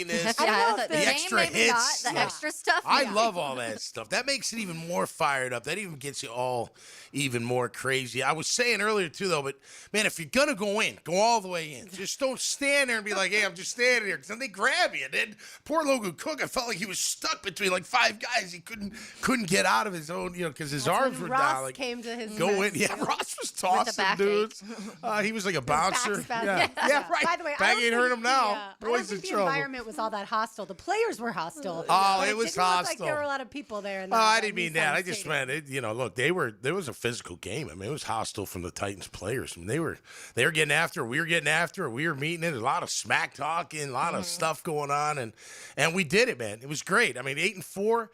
nastiness, I don't know if the the extra maybe not, hits. the extra stuff. I yeah. love all that stuff. That makes it even more fired up. That even gets you all even more crazy. I was saying earlier too, though, but man, if you're gonna go in, go all the way in. Just don't stand there and be like, "Hey, I'm just standing here," because then they grab you. And then poor Logan Cook, I felt like he was stuck between like five guys. He couldn't get out of his own, because his arms were Ross down. Like, came to his go in. rescue. Yeah, Ross was tossing backache. dudes. He was like a bouncer. Back's Yeah. bad. Yeah, right. By the way, back ain't hurt him now. I don't Boys in think the trouble. environment was all that hostile. The players were hostile. Oh, But it was didn't look like hostile. there were a lot of people there. In Oh, I that didn't mean Nissan that. I just Stadium. meant look, there was a physical game. I mean, it was hostile from the Titans players. I mean, they were getting after. We were getting after. We were meeting it. A lot of smack talking, a lot of stuff going on, and we did it, man. It was great. I mean, 8-4,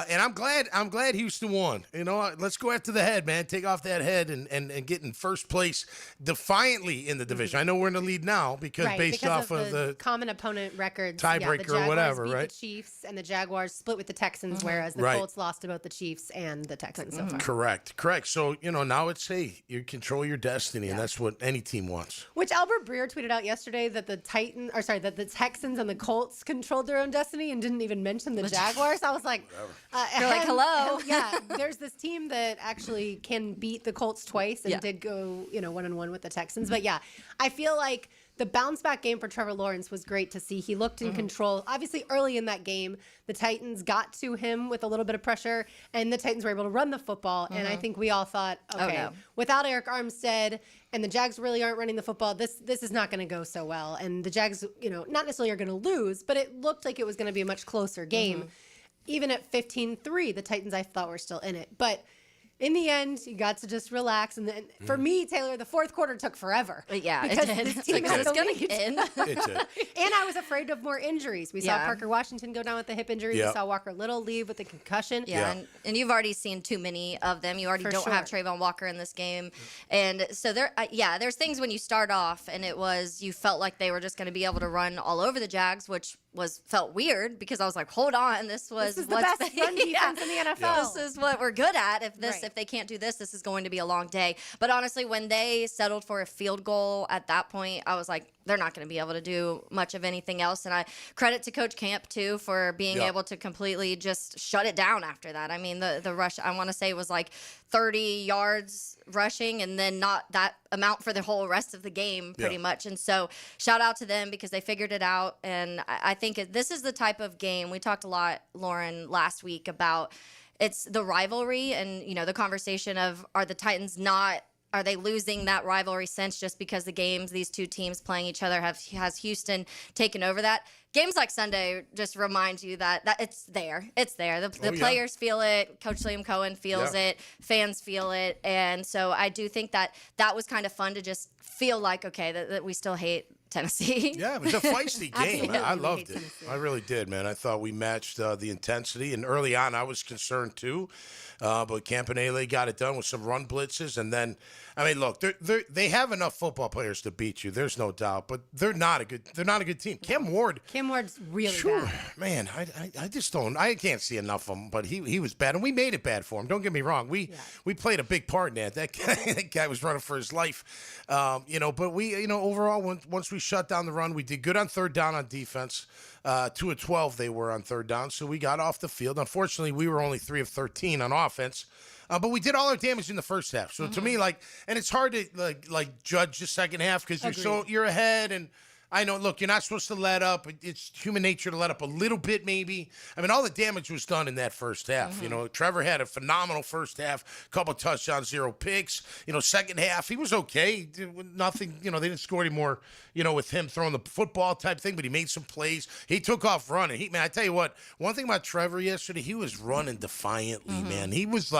and I'm glad Houston won. Let's go after the head, man. Take off that head and get in first place defiantly in the division. I know we're in the lead now because based off of the common opponent records, tiebreaker the or Jaguars whatever, beat right? The Chiefs and the Jaguars split with the Texans, whereas the Right. Colts lost to both the Chiefs and the Texans so far. Correct. So now it's you control your destiny, and that's what any team wants. Which Albert Breer tweeted out yesterday that the Texans and the Colts controlled their own destiny and didn't even mention the Jaguars. I was like, You're like, hello. Yeah, there's this team that actually can beat the Colts twice and did go, 1-1 with the Texans. But yeah, I feel like the bounce back game for Trevor Lawrence was great to see. He looked in control. Obviously, early in that game, the Titans got to him with a little bit of pressure, and the Titans were able to run the football. And I think we all thought, okay, no. without Eric Armstead and the Jags really aren't running the football, this is not going to go so well. And the Jags, not necessarily are going to lose, but it looked like it was going to be a much closer game. Even at 15-3, the Titans, I thought, were still in it. But in the end, you got to just relax. And then for me, Taylor, the fourth quarter took forever. Yeah, because it did. this team had It's the gonna lead. end. It's it. And I was afraid of more injuries. We saw Yeah. Parker Washington go down with the hip injury. Yep. We saw Walker Little leave with a concussion. Yeah, and you've already seen too many of them. You already For don't have Trayvon Walker in this game, and so there's things when you start off, and you felt like they were just going to be able to run all over the Jags, which felt weird because I was like, hold on, this is the best run defense in the NFL. This is what we're good at. If Right. they can't do this is going to be a long day. But honestly, when they settled for a field goal at that point, I was like, they're not going to be able to do much of anything else. And I credit to Coach Camp too for being able to completely just shut it down after that. I mean, the rush, I want to say, was like 30 yards rushing, and then not that amount for the whole rest of the game pretty much. And so shout out to them because they figured it out. And I think this is the type of game we talked a lot, Lauren, last week about. It's the rivalry and, the conversation of are the Titans are they losing that rivalry sense just because these two teams playing each other has Houston taken over that? Games like Sunday just remind you that it's there. It's there. The players feel it. Coach Liam Cohen feels it. Fans feel it. And so I do think that was kind of fun to just feel like, okay, that we still hate Tennessee. Yeah, it was a feisty game. Absolutely. I loved it. Tennessee. I really did, man. I thought we matched the intensity, and early on I was concerned too. But Campanile got it done with some run blitzes, and then, I mean, look, they have enough football players to beat you. There's no doubt, but they're not a good team. Cam Ward's really sure, bad. man. I just don't. I can't see enough of him, but he was bad, and we made it bad for him. Don't get me wrong. We played a big part in that. That guy was running for his life, But we, overall, once we shut down the run, we did good on third down on defense. 2 of 12 they were on third down, so we got off the field. Unfortunately, we were only 3 of 13 on offense. But we did all our damage in the first half. So to me, and it's hard to like judge the second half because you're ahead, and I know, look, you're not supposed to let up. It's human nature to let up a little bit, maybe. I mean, all the damage was done in that first half. Trevor had a phenomenal first half, couple touchdowns, 0 picks. Second half, he was okay. Nothing, they didn't score anymore, with him throwing the football type thing, but he made some plays. He took off running. Man, I tell you what, one thing about Trevor yesterday, he was running defiantly, man. He was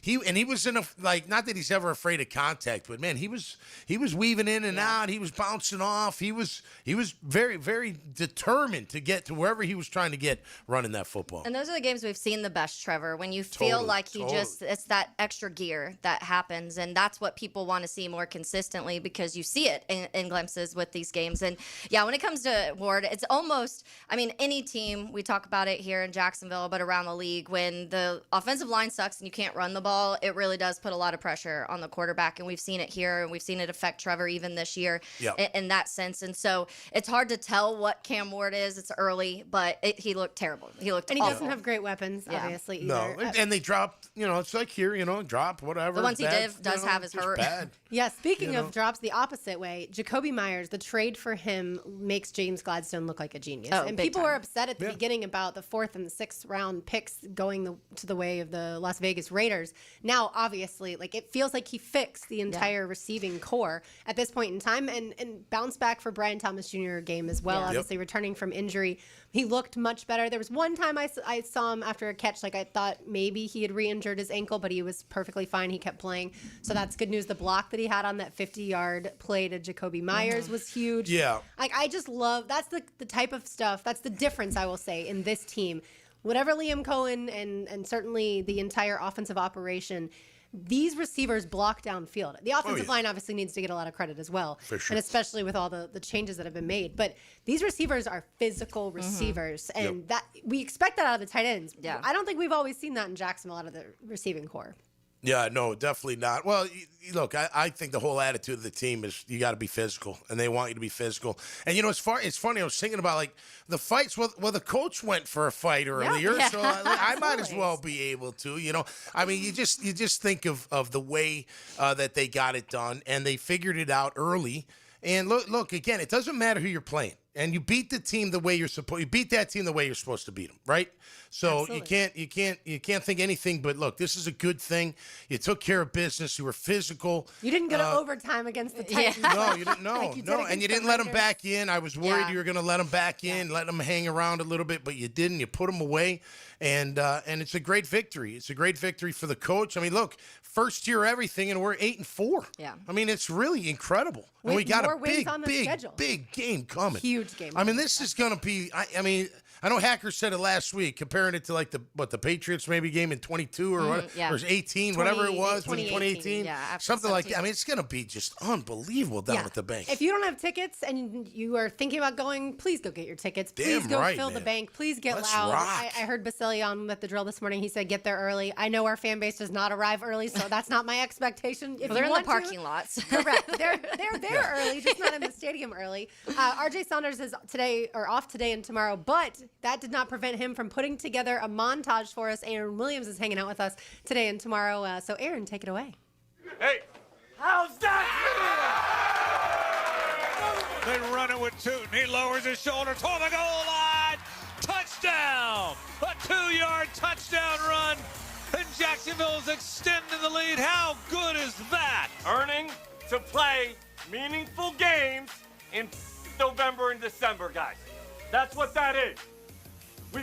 he was in not that he's ever afraid of contact, but man, he was weaving in and out. He was bouncing off. He was very, very determined to get to wherever he was trying to get running that football. And those are the games we've seen the best, Trevor, when you feel like it's that extra gear that happens. And that's what people want to see more consistently because you see it in glimpses with these games. And yeah, when it comes to Ward, it's almost, any team, we talk about it here in Jacksonville, but around the league, when the offensive line sucks and you can't run the ball, it really does put a lot of pressure on the quarterback. And we've seen it here, and we've seen it affect Trevor even this year in that sense. And so So it's hard to tell what Cam Ward is. It's early, but he looked terrible. He looked And he awful. doesn't have great weapons, obviously, either. No, and they dropped, it's like here, drop, whatever. The ones he bad, does have is just hurt. bad. Yeah, speaking of drops the opposite way, Jacoby Myers, the trade for him makes James Gladstone look like a genius. Oh, and big people time. were upset at the beginning about the 4th and the 6th round picks going to the way of the Las Vegas Raiders. Now, obviously, it feels like he fixed the entire receiving core at this point in time, and bounce back for Brian Thomas Jr. game as well, obviously returning from injury. He looked much better. There was one time I saw him after a catch, I thought maybe he had re-injured his ankle, but he was perfectly fine. He kept playing. So that's good news. The block that he had on that 50-yard play to Jacoby Myers was huge. Yeah. I just love, that's the type of stuff, that's the difference, I will say, in this team. Whatever Liam Cohen and certainly the entire offensive operation, these receivers block downfield. The offensive line obviously needs to get a lot of credit as well, For sure. and especially with all the changes that have been made. But these receivers are physical receivers, and that we expect that out of the tight ends. Yeah. I don't think we've always seen that in Jacksonville out of the receiving core. Yeah, no, definitely not. Well, look, I think the whole attitude of the team is you got to be physical, and they want you to be physical. And it's funny. I was thinking about the fights. Well, the coach went for a fight earlier, so I might as well be able to. I mean, you just think of the way that they got it done, and they figured it out early. And look again, it doesn't matter who you're playing, and you beat the team the way you're supposed. You beat that team the way you're supposed to beat them, right? So Absolutely. you can't think anything but look. This is a good thing. You took care of business. You were physical. You didn't go to overtime against the Titans. No, you didn't. No, Like you did no, against and you the didn't let them Raiders. back in. I was worried Yeah. you were going to let them back in, let them hang around a little bit, but you didn't. You put them away, and it's a great victory. It's a great victory for the coach. I mean, look, first year everything, and we're 8-4. Yeah. I mean, it's really incredible. And With we got more a wins big, on the big, schedule. big game coming. Huge game I mean, coming. this is going to be. I mean. I know Hacker said it last week, comparing it to the Patriots maybe game in 22 or what, yeah. or 18, whatever it was, 2018. Yeah, after something like that. 17. I mean, it's going to be just unbelievable down at the bank. If you don't have tickets and you are thinking about going, please go get your tickets. Please Damn go right, fill the man. bank. Please get Let's loud. rock. I heard Basili on at the drill this morning. He said, get there early. I know our fan base does not arrive early, so that's not my expectation. If Well, they're you in the want to- parking lots. Correct. They're there early, just not in the stadium early. RJ Saunders is off today and tomorrow, but that did not prevent him from putting together a montage for us. Aaron Williams is hanging out with us today and tomorrow. So Aaron, take it away. Hey, how's that? They run it with Tootin. He lowers his shoulder toward the goal line. Touchdown! A 2-yard touchdown run. And Jacksonville's extending the lead. How good is that? Earning to play meaningful games in November and December, guys. That's what that is. We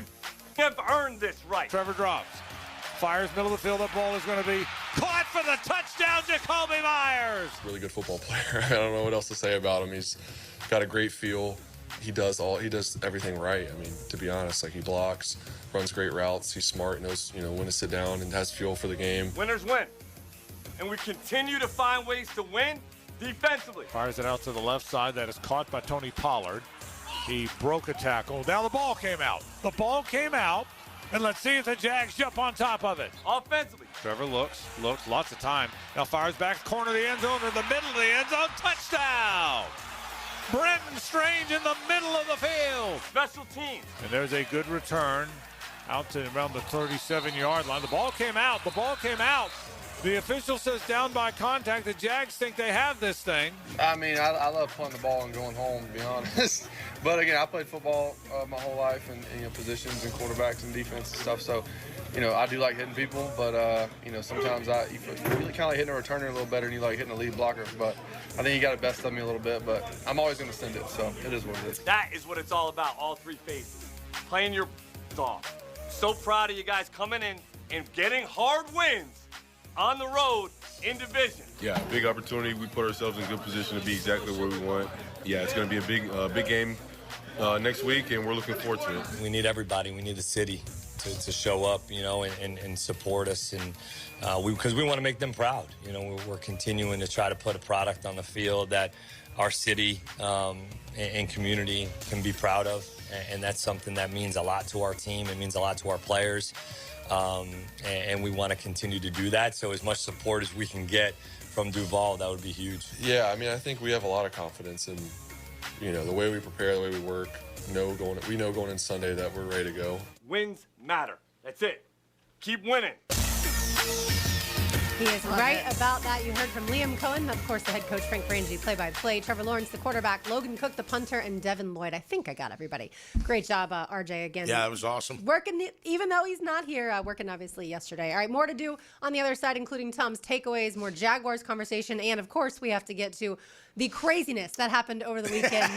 have earned this right. Trevor drops. Fires middle of the field. That ball is going to be caught for the touchdown, Jacoby Myers. Really good football player. I don't know what else to say about him. He's got a great feel. He does everything right. I mean, to be honest, he blocks, runs great routes. He's smart, knows when to sit down, and has feel for the game. Winners win. And we continue to find ways to win defensively. Fires it out to the left side. That is caught by Tony Pollard. He broke a tackle. Now the ball came out. The ball came out. And let's see if the Jags jump on top of it. Offensively. Trevor looks, lots of time. Now fires back, corner of the end zone, in the middle of the end zone, touchdown! Brenton Strange in the middle of the field. Special teams. And there's a good return out to around the 37-yard line. The ball came out. The official says down by contact. The Jags think they have this thing. I mean, I love playing the ball and going home, to be honest. But again, I played football my whole life and positions and quarterbacks and defense and stuff. So, I do like hitting people, but sometimes you kind of like hitting a returner a little better than you like hitting a lead blocker. But I think you got to best of me a little bit. But I'm always going to send it, so it is what it is. That is what it's all about, all three phases. Playing your off. So proud of you guys coming in and getting hard wins on the road in division. Yeah, big opportunity. We put ourselves in good position to be exactly where we want. Yeah, it's going to be a big game next week, and we're looking forward to it. We need everybody. We need the city to show up, and support us, and because we want to make them proud. We're continuing to try to put a product on the field that our city and community can be proud of, and that's something that means a lot to our team. It means a lot to our players. And we want to continue to do that. So as much support as we can get from Duval, that would be huge. Yeah, I mean, I think we have a lot of confidence in the way we prepare, the way we work, we know going in Sunday that we're ready to go. Wins matter. That's it. Keep winning. He is right about that. You heard from Liam Cohen, of course, the head coach, Frank Frangie, play-by-play, Trevor Lawrence, the quarterback, Logan Cook, the punter, and Devin Lloyd. I think I got everybody. Great job, RJ, again. Yeah, it was awesome. Working, even though he's not here, working obviously yesterday. All right, more to do on the other side, including Tom's takeaways, more Jaguars conversation, and, of course, we have to get to the craziness that happened over the weekend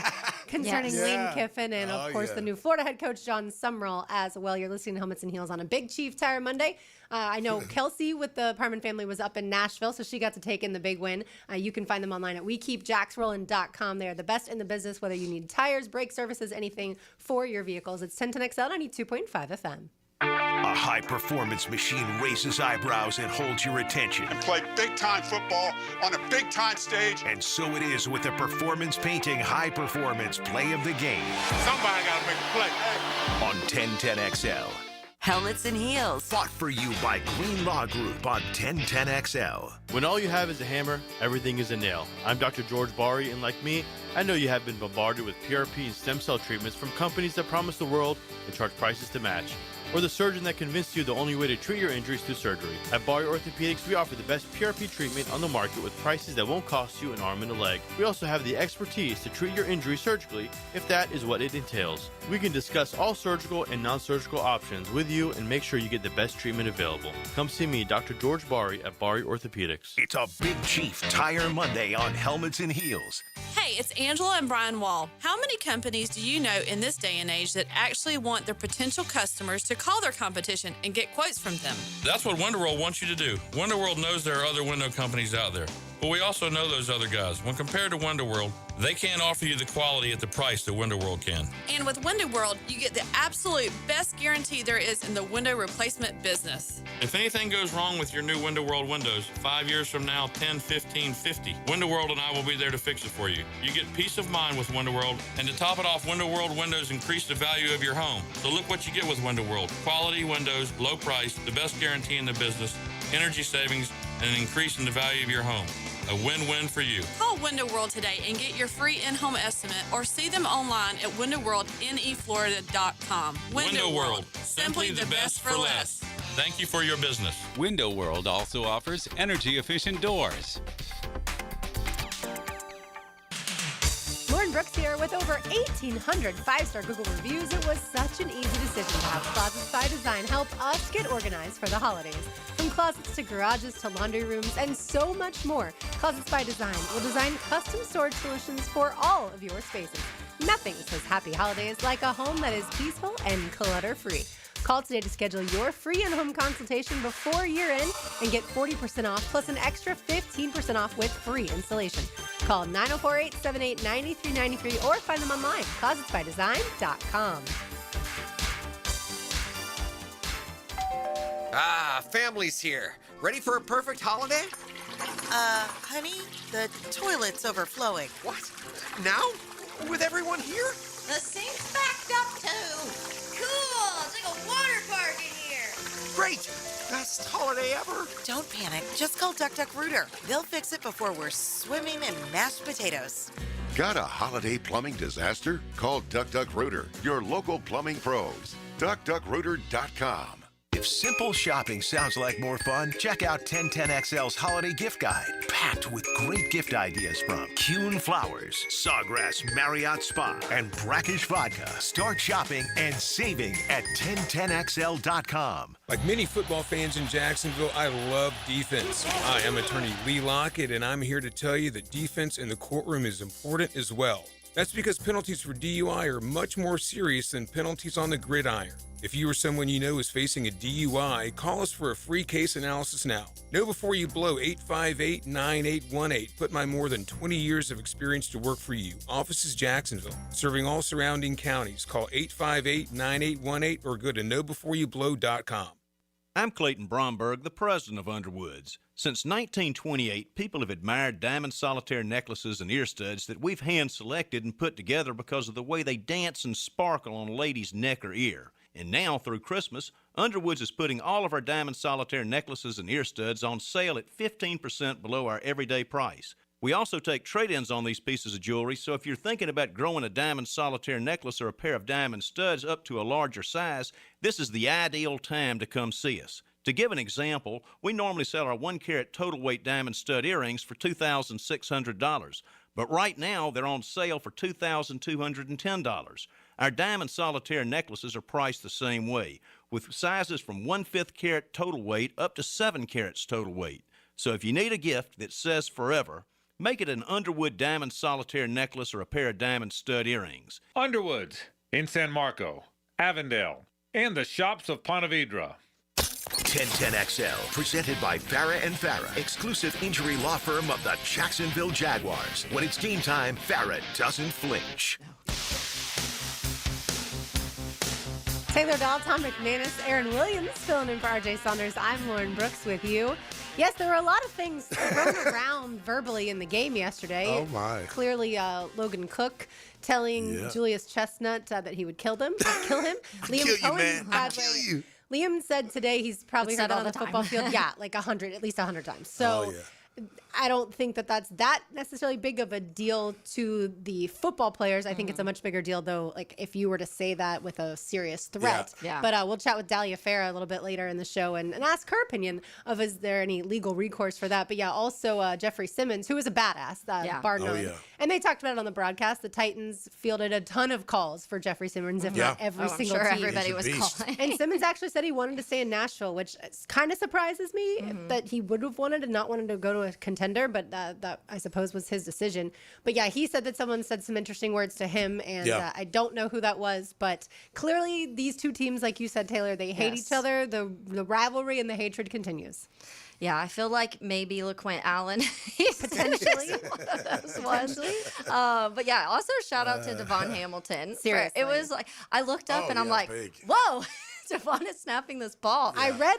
concerning Lane Kiffin and, of course, the new Florida head coach, John Sumrall, as well. You're listening to Helmets and Heels on a Big Chief Tire Monday. I know Kelsey with the Parman family was up in Nashville, so she got to take in the big win. You can find them online at WeKeepJacksRollin.com. They are the best in the business, whether you need tires, brake services, anything for your vehicles. It's 1010XL 92.5 FM. A high-performance machine raises eyebrows and holds your attention. And play big-time football on a big-time stage. And so it is with the Performance Painting High-Performance Play of the Game. Somebody got to make a play. On 1010XL. Helmets and Heels. Bought for you by Green Law Group on 1010XL. When all you have is a hammer, everything is a nail. I'm Dr. George Bari, and like me, I know you have been bombarded with PRP and stem cell treatments from companies that promise the world and charge prices to match. Or the surgeon that convinced you the only way to treat your injuries through surgery. At Bari Orthopedics, we offer the best PRP treatment on the market with prices that won't cost you an arm and a leg. We also have the expertise to treat your injury surgically if that is what it entails. We can discuss all surgical and non-surgical options with you and make sure you get the best treatment available. Come see me, Dr. George Bari at Bari Orthopedics. It's a Big Chief Tire Monday on Helmets and Heels. Hey, it's Angela and Brian Wall. How many companies do you know in this day and age that actually want their potential customers to call their competition and get quotes from them? That's what WonderWorld wants you to do. WonderWorld knows there are other window companies out there, but we also know those other guys. When compared to WonderWorld, they can't offer you the quality at the price that WonderWorld can. And with WonderWorld, you get the absolute best guarantee there is in the window replacement business. If anything goes wrong with your new WonderWorld windows, 5 years from now, 10, 15, 50, WonderWorld and I will be there to fix it for you. You get peace of mind with WonderWorld, and to top it off, WonderWorld windows increase the value of your home. So look what you get with WonderWorld. Quality windows, low price, the best guarantee in the business, energy savings, and an increase in the value of your home. A win-win for you. Call Window World today and get your free in-home estimate or see them online at windowworldneflorida.com. Window World, simply the best for less. Thank you for your business. Window World also offers energy-efficient doors. Lauren Brooks here with over 1,800 five-star Google reviews. It was such an easy decision to have Closets by Design help us get organized for the holidays. From closets to garages to laundry rooms and so much more, Closets by Design will design custom storage solutions for all of your spaces. Nothing says happy holidays like a home that is peaceful and clutter-free. Call today to schedule your free in-home consultation before year-end and get 40% off plus an extra 15% off with free installation. Call 904-878-9393 or find them online, closetsbydesign.com. Ah, family's here. Ready for a perfect holiday? Honey, the toilet's overflowing. What? Now? With everyone here? The sink's backed up too. Cool, it's like a water park in here. Great! Best holiday ever. Don't panic. Just call Duck Duck Rooter. They'll fix it before we're swimming in mashed potatoes. Got a holiday plumbing disaster? Call Duck Duck Rooter, your local plumbing pros. DuckDuckRooter.com. If simple shopping sounds like more fun, check out 1010XL's Holiday Gift Guide, packed with great gift ideas from Kuhn Flowers, Sawgrass Marriott Spa, and Brackish Vodka. Start shopping and saving at 1010XL.com. Like many football fans in Jacksonville, I love defense. Hi, I'm attorney Lee Lockett, and I'm here to tell you that defense in the courtroom is important as well. That's because penalties for DUI are much more serious than penalties on the gridiron. If you or someone you know is facing a DUI, call us for a free case analysis now. Know before you blow 858-9818. Put my more than 20 years of experience to work for you. Office is Jacksonville, serving all surrounding counties. Call 858-9818 or go to knowbeforeyouBlow.com. I'm Clayton Bromberg, the president of Underwoods. Since 1928, people have admired diamond solitaire necklaces and ear studs that we've hand-selected and put together because of the way they dance and sparkle on a lady's neck or ear. And now, through Christmas, Underwoods is putting all of our diamond solitaire necklaces and ear studs on sale at 15% below our everyday price. We also take trade-ins on these pieces of jewelry, so if you're thinking about growing a diamond solitaire necklace or a pair of diamond studs up to a larger size, this is the ideal time to come see us. To give an example, we normally sell our 1-carat total weight diamond stud earrings for $2,600, but right now they're on sale for $2,210. Our diamond solitaire necklaces are priced the same way, with sizes from 1/5 carat total weight up to 7 carats total weight. So if you need a gift that says forever, make it an Underwood diamond solitaire necklace or a pair of diamond stud earrings. Underwood in San Marco, Avondale, and the shops of Ponte Vedra. 1010XL, presented by Farah and Farah, exclusive injury law firm of the Jacksonville Jaguars. When it's game time, Farah doesn't flinch. Taylor Dahl, Tom McManus, Aaron Williams filling in for RJ Saunders. I'm Lauren Brooks with you. Yes, there were a lot of things thrown around verbally in the game yesterday. Oh, my. Clearly, Logan Cook telling Julius Chestnut that he would kill him. Liam kill Cohen, you, man. by I'll the way, kill you. Liam said today he's probably Said heard all that on the the football time. field. Yeah, like at least 100 times. So I don't think that that's that necessarily big of a deal to the football players. I think it's a much bigger deal, though, like if you were to say that with a serious threat. Yeah. But we'll chat with Dahlia Farah a little bit later in the show and ask her opinion of is there any legal recourse for that. But yeah, also Jeffrey Simmons, who is a badass, bar none. yeah. And they talked about it on the broadcast. The Titans fielded a ton of calls for Jeffrey Simmons, if not every I'm single sure team. everybody was He's a beast. calling. And Simmons actually said he wanted to stay in Nashville, which kind of surprises me that he would have wanted and not wanted to go to a contender, but that I suppose was his decision. But yeah, he said that someone said some interesting words to him, and I don't know who that was, but clearly these two teams, like you said, Taylor, they hate each other. The rivalry and the hatred continues. Yeah, I feel like maybe LaQuint Allen Potentially. was. But yeah, also shout out to Devon Hamilton. Seriously. It was like, I looked up and I'm like, big. whoa, Devon is snapping this ball. I read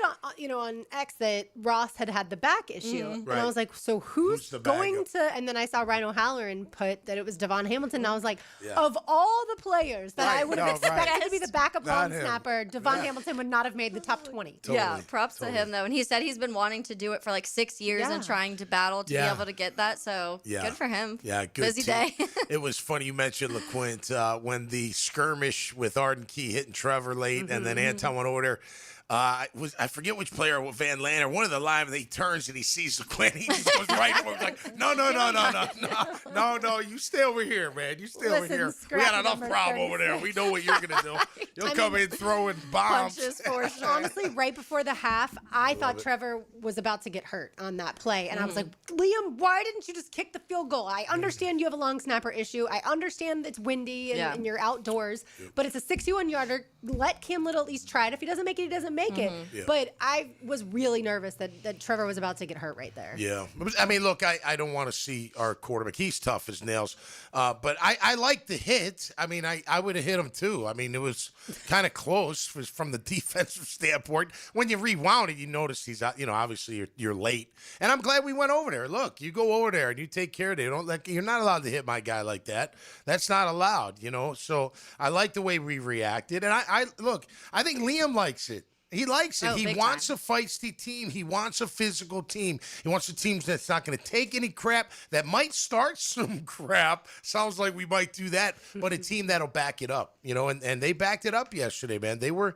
on X that Ross had the back issue, and I was like, so who's the going backup? to? And then I saw Ryan O'Halloran put that it was Devon Hamilton, and I was like, of all the players that I would have expected to be the backup long snapper, Devon Hamilton would not have made the top 20. Yeah, props to him though. And he said he's been wanting to do it for like 6 years and trying to battle to be able to get that. So good for him. Yeah, good. Busy day. It was funny you mentioned LaQuint when the skirmish with Arden Key hitting Trevor late, and then Anton went over there. I forget which player, Van Lander, one of the linemen, he turns and he sees LaQuint. He just goes right for him. He's like, no, you stay over here, man. You stay over here. We got enough problem over there. We know what you're going to do. You'll come in throwing bombs. Punches for sure. Honestly, right before the half, I thought Trevor was about to get hurt on that play. And I was like, Liam, why didn't you just kick the field goal? I understand you have a long snapper issue. I understand it's windy and you're outdoors, but it's a 61-yarder. Let Cam Little at least try it. If he doesn't make it, he doesn't make it. Yeah. But I was really nervous that Trevor was about to get hurt right there. Yeah. I mean, look, I don't want to see our quarterback. He's tough as nails. But I like the hit. I mean, I would have hit him too. I mean, it was kind of close from the defensive standpoint. When you rewound it, you notice he's, obviously you're late. And I'm glad we went over there. Look, you go over there and you take care of it. You're not allowed to hit my guy like that. That's not allowed, So I like the way we reacted. And I think Liam likes it. He likes it. He wants a feisty team. He wants a physical team. He wants a team that's not going to take any crap, that might start some crap. Sounds like we might do that, but a team that'll back it up, and they backed it up yesterday, man. They were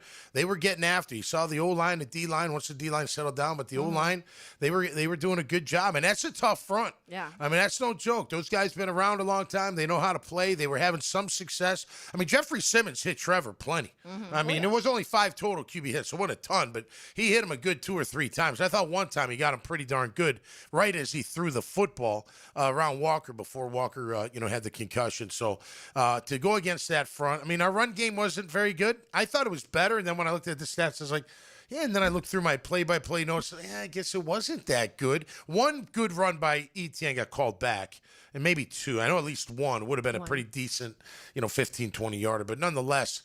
getting after. You saw the O-line, the D-line, once the D-line settled down, but the O-line, they were doing a good job, and that's a tough front. Yeah. I mean, that's no joke. Those guys been around a long time. They know how to play. They were having some success. I mean, Jeffrey Simmons hit Trevor plenty. I mean, there was only 5 total QB hits, so a ton, but he hit him a good 2 or 3 times. I thought one time he got him pretty darn good right as he threw the football around Walker before Walker, had the concussion. So to go against that front, I mean, our run game wasn't very good. I thought it was better, and then when I looked at the stats, I was like, yeah, and then I looked through my play-by-play notes. Yeah, I guess it wasn't that good. One good run by Etienne got called back, and maybe 2. I know at least one would have been a pretty decent, 15, 20-yarder. But nonetheless,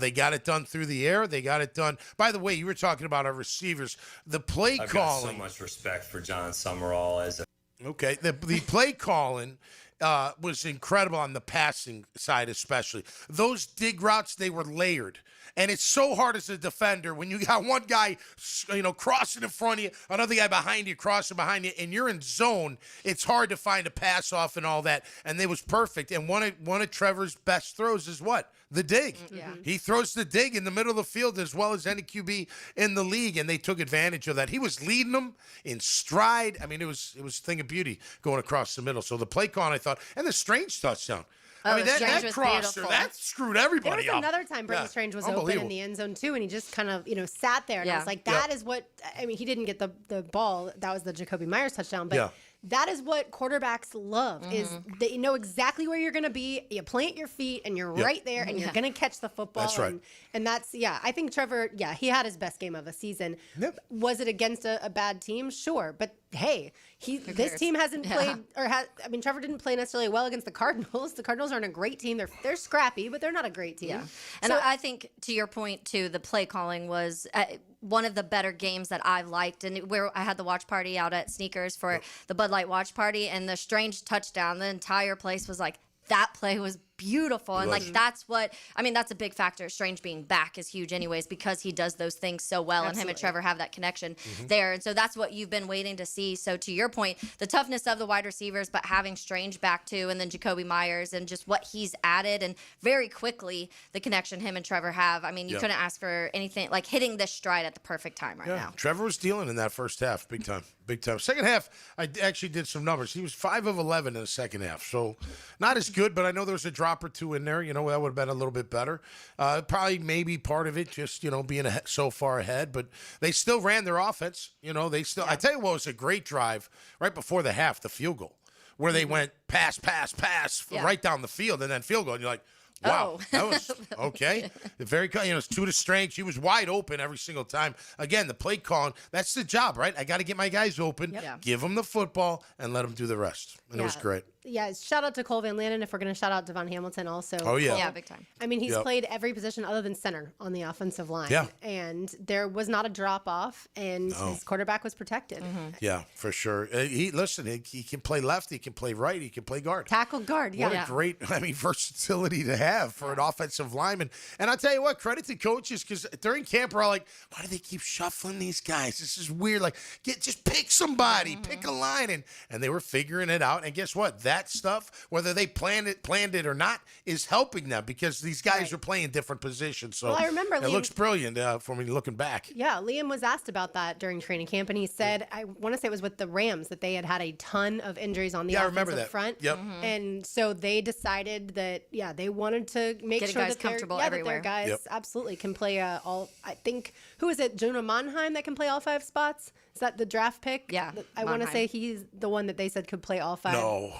they got it done through the air. They got it done. By the way, you were talking about our receivers. The play I've calling. got so much respect for John Summerall as a Okay, the play calling was incredible on the passing side, especially. Those dig routes, they were layered. And it's so hard as a defender when you got one guy, crossing in front of you, another guy behind you, crossing behind you, and you're in zone. It's hard to find a pass off and all that. And it was perfect. And one of Trevor's best throws is what? The dig. Yeah. He throws the dig in the middle of the field as well as any QB in the league, and they took advantage of that. He was leading them in stride. I mean, it was a thing of beauty going across the middle. So the play call, I thought, and the Strange touchdown. Oh, I mean, Strange that was crosser, beautiful. that screwed everybody There was up. another time Brenton Strange was open in Unbelievable. the end zone too, and he just kind of sat there, and I was like, that is what I mean. He didn't get the ball. That was the Jacoby Myers touchdown, but that is what quarterbacks love is they know exactly where you're going to be. You plant your feet, and you're right there, and you're going to catch the football. That's right. And that's I think Trevor, he had his best game of the season. Was it against a bad team? Sure, but hey, this team hasn't played Trevor didn't play necessarily well against the Cardinals. The Cardinals aren't a great team. They're scrappy, but they're not a great team. Yeah. And I think to your point too, the play calling was one of the better games that I liked, and where I had the watch party out at Sneakers for the Bud Light watch party, and the Strange touchdown, the entire place was like, that play was beautiful. And that's a big factor. Strange being back is huge anyways, because he does those things so well. Absolutely. And him and Trevor have that connection there. And so that's what you've been waiting to see. So to your point, the toughness of the wide receivers, but having Strange back too, and then Jacoby Myers and just what he's added, and very quickly the connection him and Trevor have. I mean, you couldn't ask for anything like hitting this stride at the perfect time right now. Trevor was dealing in that first half, big time. Second half, I actually did some numbers. He was 5 of 11 in the second half, so not as good, but I know there was a drop or two in there. That would have been a little bit better. Probably maybe part of it just, being so far ahead, but they still ran their offense. They still, I tell you what was a great drive right before the half, the field goal, where they went pass, right down the field and then field goal. And you're like, wow, that was okay. Very, it's 2 to Strange. He was wide open every single time. Again, the play calling, that's the job, right? I got to get my guys open, give them the football, and let them do the rest. And it was great. Yeah, shout out to Cole Van Landen if we're going to shout out Devon Hamilton also. Oh, yeah. Yeah, big time. I mean, he's played every position other than center on the offensive line. Yeah. And there was not a drop-off, and his quarterback was protected. Yeah, for sure. He can play left, he can play right, he can play guard. Tackle guard, What a great, versatility to have for an offensive lineman. And I'll tell you what, credit to coaches, because during camp, we're all like, why do they keep shuffling these guys? This is weird. Like, just pick somebody, pick a line. And they were figuring it out. And guess what? That stuff, whether they planned it or not, is helping them, because these guys are playing different positions. So I remember it looks brilliant for me looking back. Yeah, Liam was asked about that during training camp, and he said, I want to say it was with the Rams, that they had a ton of injuries on the offensive front. Yep. And so they decided that, they wanted to make Get sure guys that comfortable that their everywhere. guys absolutely can play all. I think, who is it? Jonah Monheim that can play all 5 spots? Is that the draft pick? Yeah, I want to say he's the one that they said could play all 5. No.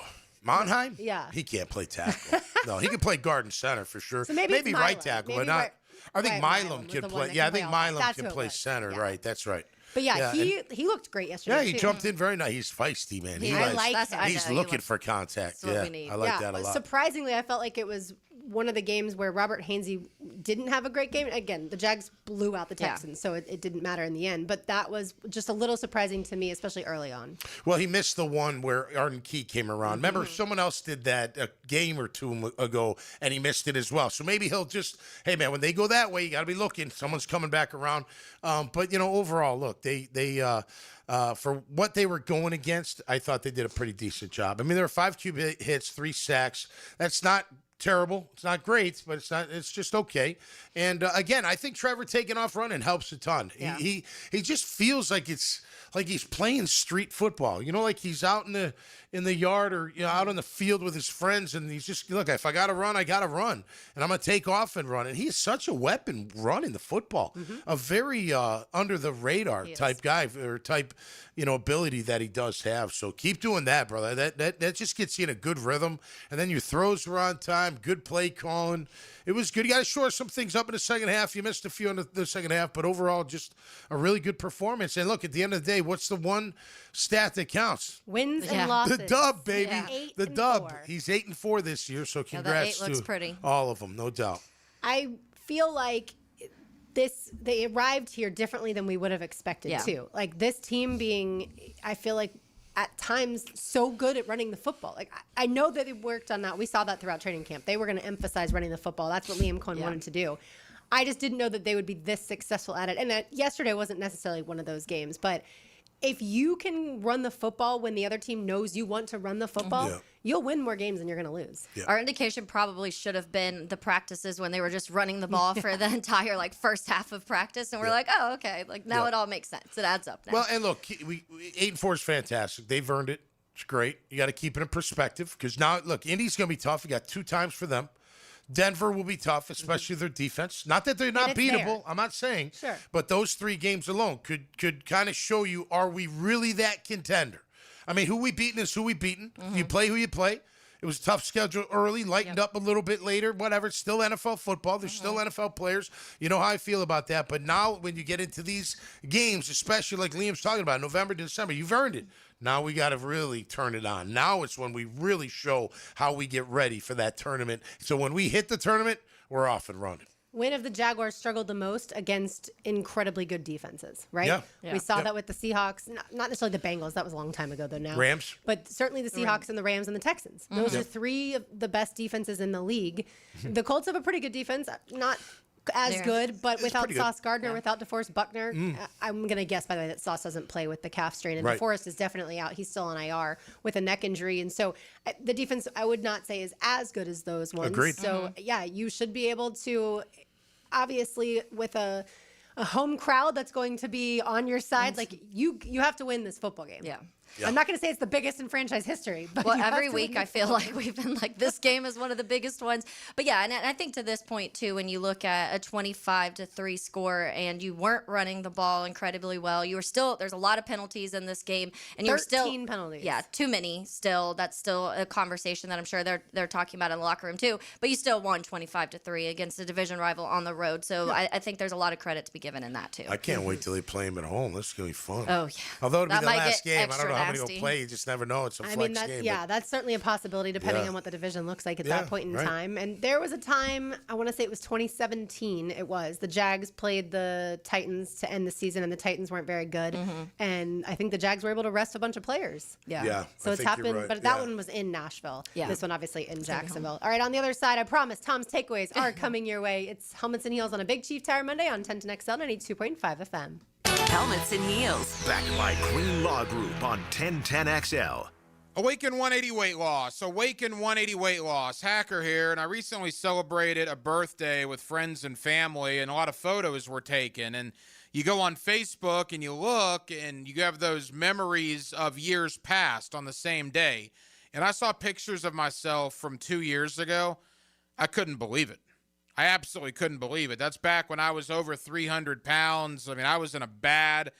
Monheim? Yeah. He can't play tackle. No, he can play guard and center for sure. So maybe it's right Milam. tackle, Maybe but not. right- I think right, Milam was can the one play. that Yeah, I can think play all 5. Milam That's can who it play was. center. Yeah. Right, that's right. But Yeah, he looked great yesterday. He too. jumped in very nice. He's feisty, man. I like that. He's looking for contact. That's what Yeah, we need. I like that a lot. Surprisingly, I felt like it was one of the games where Robert Hainsey didn't have a great game. Again, the Jags blew out the Texans, so it didn't matter in the end. But that was just a little surprising to me, especially early on. Well, he missed the one where Arden Key came around. Remember, someone else did that a game or two ago, and he missed it as well. So maybe he'll just, hey, man, when they go that way, you got to be looking. Someone's coming back around. But, overall, look, they for what they were going against, I thought they did a pretty decent job. I mean, there were 5 QB hits, 3 sacks. That's not terrible. It's not great, but it's just okay. And again, I think Trevor taking off running helps a ton. Yeah. He just feels like it's like he's playing street football. Like he's out in the yard or out on the field with his friends, and he's just, look, if I got to run, I got to run, and I'm going to take off and run. And he's such a weapon running the football. A very under the radar type guy or type ability that he does have. So keep doing that, brother. That just gets you in a good rhythm. And then your throws were on time, good play calling. It was good. You got to shore some things up in the second half. You missed a few in the second half, but overall, just a really good performance. And look, at the end of the day, what's the one stat that counts? Wins and losses. The dub, baby. Yeah. The dub. He's 8-4 this year, so congrats that 8 looks to pretty. all of them, no doubt. I feel like they arrived here differently than we would have expected too. Like this team being, I feel like at times so good at running the football. Like I know that they worked on that. We saw that throughout training camp. They were going to emphasize running the football. That's what Liam Cohen wanted to do. I just didn't know that they would be this successful at it. And yesterday wasn't necessarily one of those games, but if you can run the football when the other team knows you want to run the football, you'll win more games than you're going to lose. Our indication probably should have been the practices when they were just running the ball for the entire first half of practice, and we're like, oh, okay, now it all makes sense. It adds up now. Well, and look, 8-4 is fantastic. They've earned it. It's great. You got to keep it in perspective because now, look, Indy's going to be tough. You got 2 times for them. Denver will be tough, especially their defense. Not that they're not beatable. There. I'm not saying. Sure. But those 3 games alone could kind of show you, are we really that contender? I mean, who we beating is who we beating. You play who you play. It was a tough schedule early, lightened up a little bit later, whatever. It's still NFL football. There's still NFL players. You know how I feel about that. But now when you get into these games, especially like Liam's talking about, November, December, you've earned it. Now we got to really turn it on. Now it's when we really show how we get ready for that tournament. So when we hit the tournament, we're off and running. When have the Jaguars struggled the most against incredibly good defenses, right? Yeah. We saw that with the Seahawks, not necessarily the Bengals. That was a long time ago, though, now. Rams. But certainly the Seahawks and the Rams and the Texans. Those are 3 of the best defenses in the league. The Colts have a pretty good defense. Not as good, but without Sauce Gardner, without DeForest Buckner, I'm going to guess, by the way, that Sauce doesn't play with the calf strain, and DeForest is definitely out. He's still on IR with a neck injury, and so the defense, I would not say, is as good as those ones. Agreed. So, you should be able to, obviously, with a home crowd that's going to be on your side, like you have to win this football game. Yeah. I'm not going to say it's the biggest in franchise history, but every week I feel like we've been like, this game is one of the biggest ones. But yeah, and I think to this point too, when you look at a 25-3 score and you weren't running the ball incredibly well, you were still, there's a lot of penalties in this game, and you were still 13 penalties. Yeah, too many. Still, that's still a conversation that I'm sure they're talking about in the locker room too. But you still won 25-3 against a division rival on the road, so I think there's a lot of credit to be given in that too. I can't wait till they play them at home. This is gonna be fun. Oh yeah. Although it'll That be the might last get game, I extra don't know how many nasty. will play. You just never know. It's a flex game. That's certainly a possibility depending on what the division looks like at that point in time. And there was a time, I want to say it was 2017, the Jags played the Titans to end the season, and the Titans weren't very good. And I think the Jags were able to rest a bunch of players. Yeah. So it's happened, but that one was in Nashville. Yeah. This one obviously in Jacksonville. All right, on the other side, I promise Tom's takeaways are coming your way. It's Helmets and Heels on a Big Chief Tire Monday on 1010XL 92.5 FM. Helmets and Heels. Backed by Green Law Group on 1010XL. Awaken 180 Weight Loss. Awaken 180 Weight Loss. Hacker here, and I recently celebrated a birthday with friends and family, and a lot of photos were taken. And you go on Facebook and you look, and you have those memories of years past on the same day. And I saw pictures of myself from 2 years ago. I couldn't believe it. I absolutely couldn't believe it. That's back when I was over 300 pounds. I mean, I was in a bad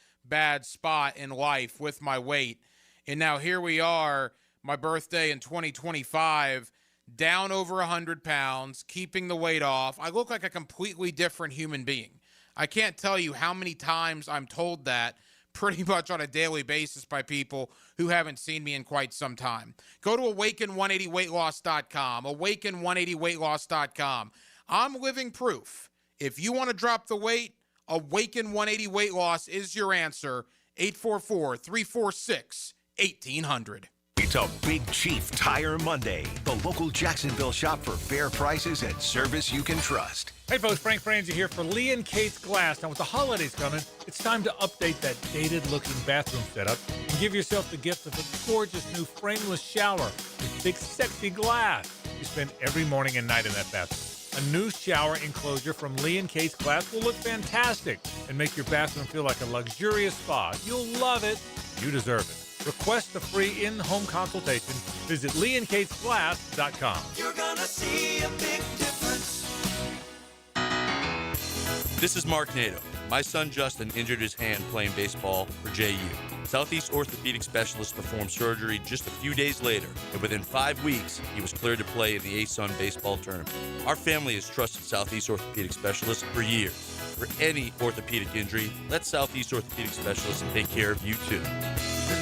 spot in life with my weight. And now here we are, my birthday in 2025, down over 100 pounds, keeping the weight off. I look like a completely different human being. I can't tell you how many times I'm told that pretty much on a daily basis by people who haven't seen me in quite some time. Go to awaken180weightloss.com, awaken180weightloss.com. I'm living proof. If you want to drop the weight, Awaken 180 Weight Loss is your answer. 844-346-1800. It's a Big Chief Tire Monday. The local Jacksonville shop for fair prices and service you can trust. Hey folks, Frank Franzi here for Lee & Kate's Glass. Now with the holidays coming, it's time to update that dated-looking bathroom setup and give yourself the gift of a gorgeous new frameless shower with big, sexy glass you spend every morning and night in that bathroom. A new shower enclosure from Lee & Kate's Glass will look fantastic and make your bathroom feel like a luxurious spa. You'll love it. You deserve it. Request a free in-home consultation. Visit leeandkatesglass.com. You're gonna see a big difference. This is Mark Nato. My son Justin injured his hand playing baseball for JU. Southeast Orthopedic Specialists performed surgery just a few days later, and within 5 weeks, he was cleared to play in the ASUN baseball tournament. Our family has trusted Southeast Orthopedic Specialists for years. For any orthopedic injury, let Southeast Orthopedic Specialists take care of you too.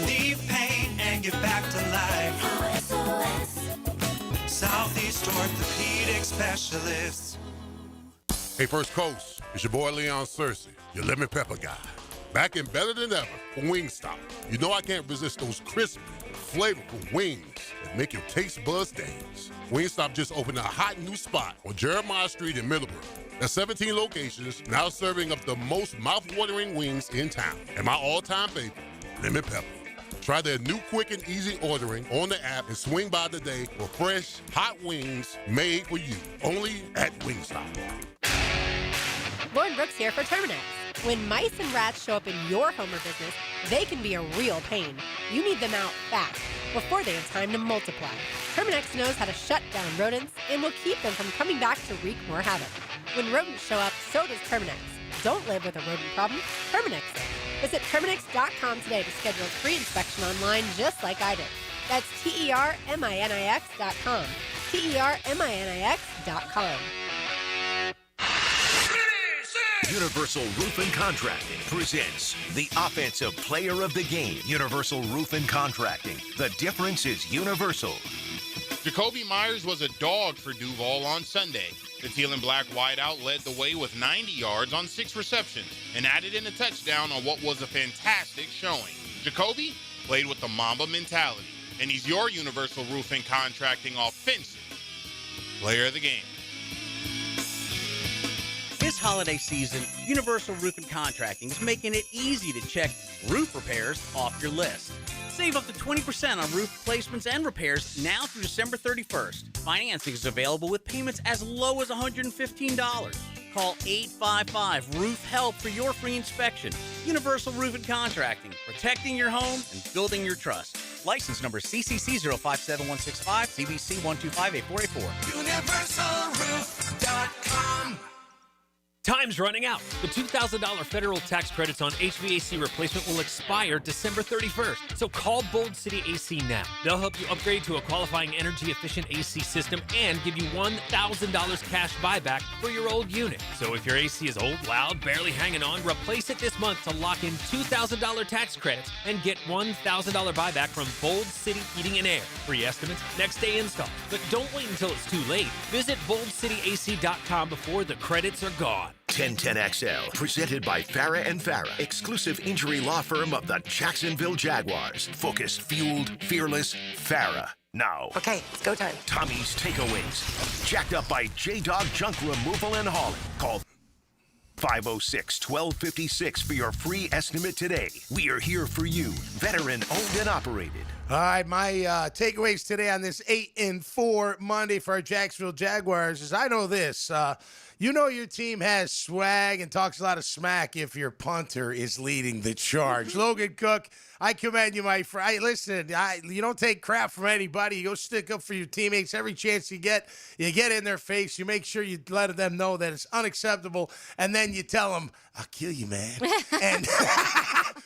Relieve pain and get back to life. Southeast Orthopedic Specialists. Hey, First Coast, it's your boy Leon Searcy, your lemon pepper guy. back and better than ever for Wingstop. You know I can't resist those crisp, flavorful wings that make your taste buds dance. Wingstop just opened a hot new spot on Jeremiah Street in Middleburg. There's 17 locations, now serving up the most mouth-watering wings in town. And my all-time favorite, lemon pepper. Try their new quick and easy ordering on the app and swing by today for fresh, hot wings made for you. Only at Wingstop. Lauren Brooks here for Terminix. When mice and rats show up in your home or business, they can be a real pain. You need them out fast, before they have time to multiply. Terminix knows how to shut down rodents and will keep them from coming back to wreak more havoc. When rodents show up, so does Terminix. Don't live with a rodent problem, Terminix does. Visit Terminix.com today to schedule a free inspection online just like I did. That's TERMINIX.com. TERMINIX.com. Universal Roof and Contracting presents the Offensive Player of the Game. Universal Roof and Contracting. The difference is universal. Jacoby Myers was a dog for Duval on Sunday. The teal and black wideout led the way with 90 yards on 6 receptions and added in a touchdown on what was a fantastic showing. Jacoby played with the Mamba mentality, and he's your Universal Roof and Contracting Offensive Player of the Game. This holiday season, Universal Roof and Contracting is making it easy to check roof repairs off your list. Save up to 20% on roof replacements and repairs now through December 31st. Financing is available with payments as low as $115. Call 855-ROOF-HELP for your free inspection. Universal Roof and Contracting, protecting your home and building your trust. License number CCC 057165, CBC 1258484. UniversalRoof.com. Time's running out. The $2,000 federal tax credits on HVAC replacement will expire December 31st. So call Bold City AC now. They'll help you upgrade to a qualifying energy-efficient AC system and give you $1,000 cash buyback for your old unit. So if your AC is old, loud, barely hanging on, replace it this month to lock in $2,000 tax credits and get $1,000 buyback from Bold City Heating and Air. Free estimates, next day install. But don't wait until it's too late. Visit boldcityac.com before the credits are gone. 1010XL, presented by Farah and Farah, exclusive injury law firm of the Jacksonville Jaguars. Focused, fueled, fearless, Farah. Now. Okay, it's go time. Tommy's Takeaways. Jacked up by J-Dog Junk Removal and Hauling. Call 506-1256 for your free estimate today. We are here for you. Veteran owned and operated. All right, my takeaways today on this 8-4 Monday for our Jacksonville Jaguars is I know this. You know your team has swag and talks a lot of smack if your punter is leading the charge. Logan Cook, I commend you, my friend. Listen, you don't take crap from anybody. You go stick up for your teammates every chance you get in their face. You make sure you let them know that it's unacceptable, and then you tell them, I'll kill you, man. And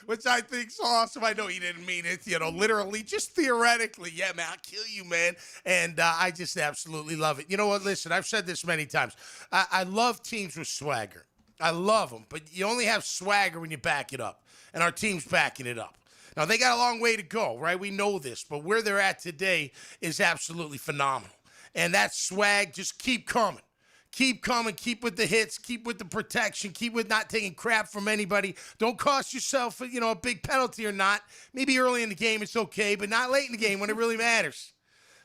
which I think's awesome. I know he didn't mean it, literally, just theoretically. Yeah, man, I'll kill you, man. And I just absolutely love it. You know what? Listen, I've said this many times. I love teams with swagger. I love them, but you only have swagger when you back it up, and our team's backing it up. Now, they got a long way to go, right? We know this, but where they're at today is absolutely phenomenal. And that swag, just keep coming. Keep coming. Keep with the hits. Keep with the protection. Keep with not taking crap from anybody. Don't cost yourself, a big penalty or not. Maybe early in the game it's okay, but not late in the game when it really matters.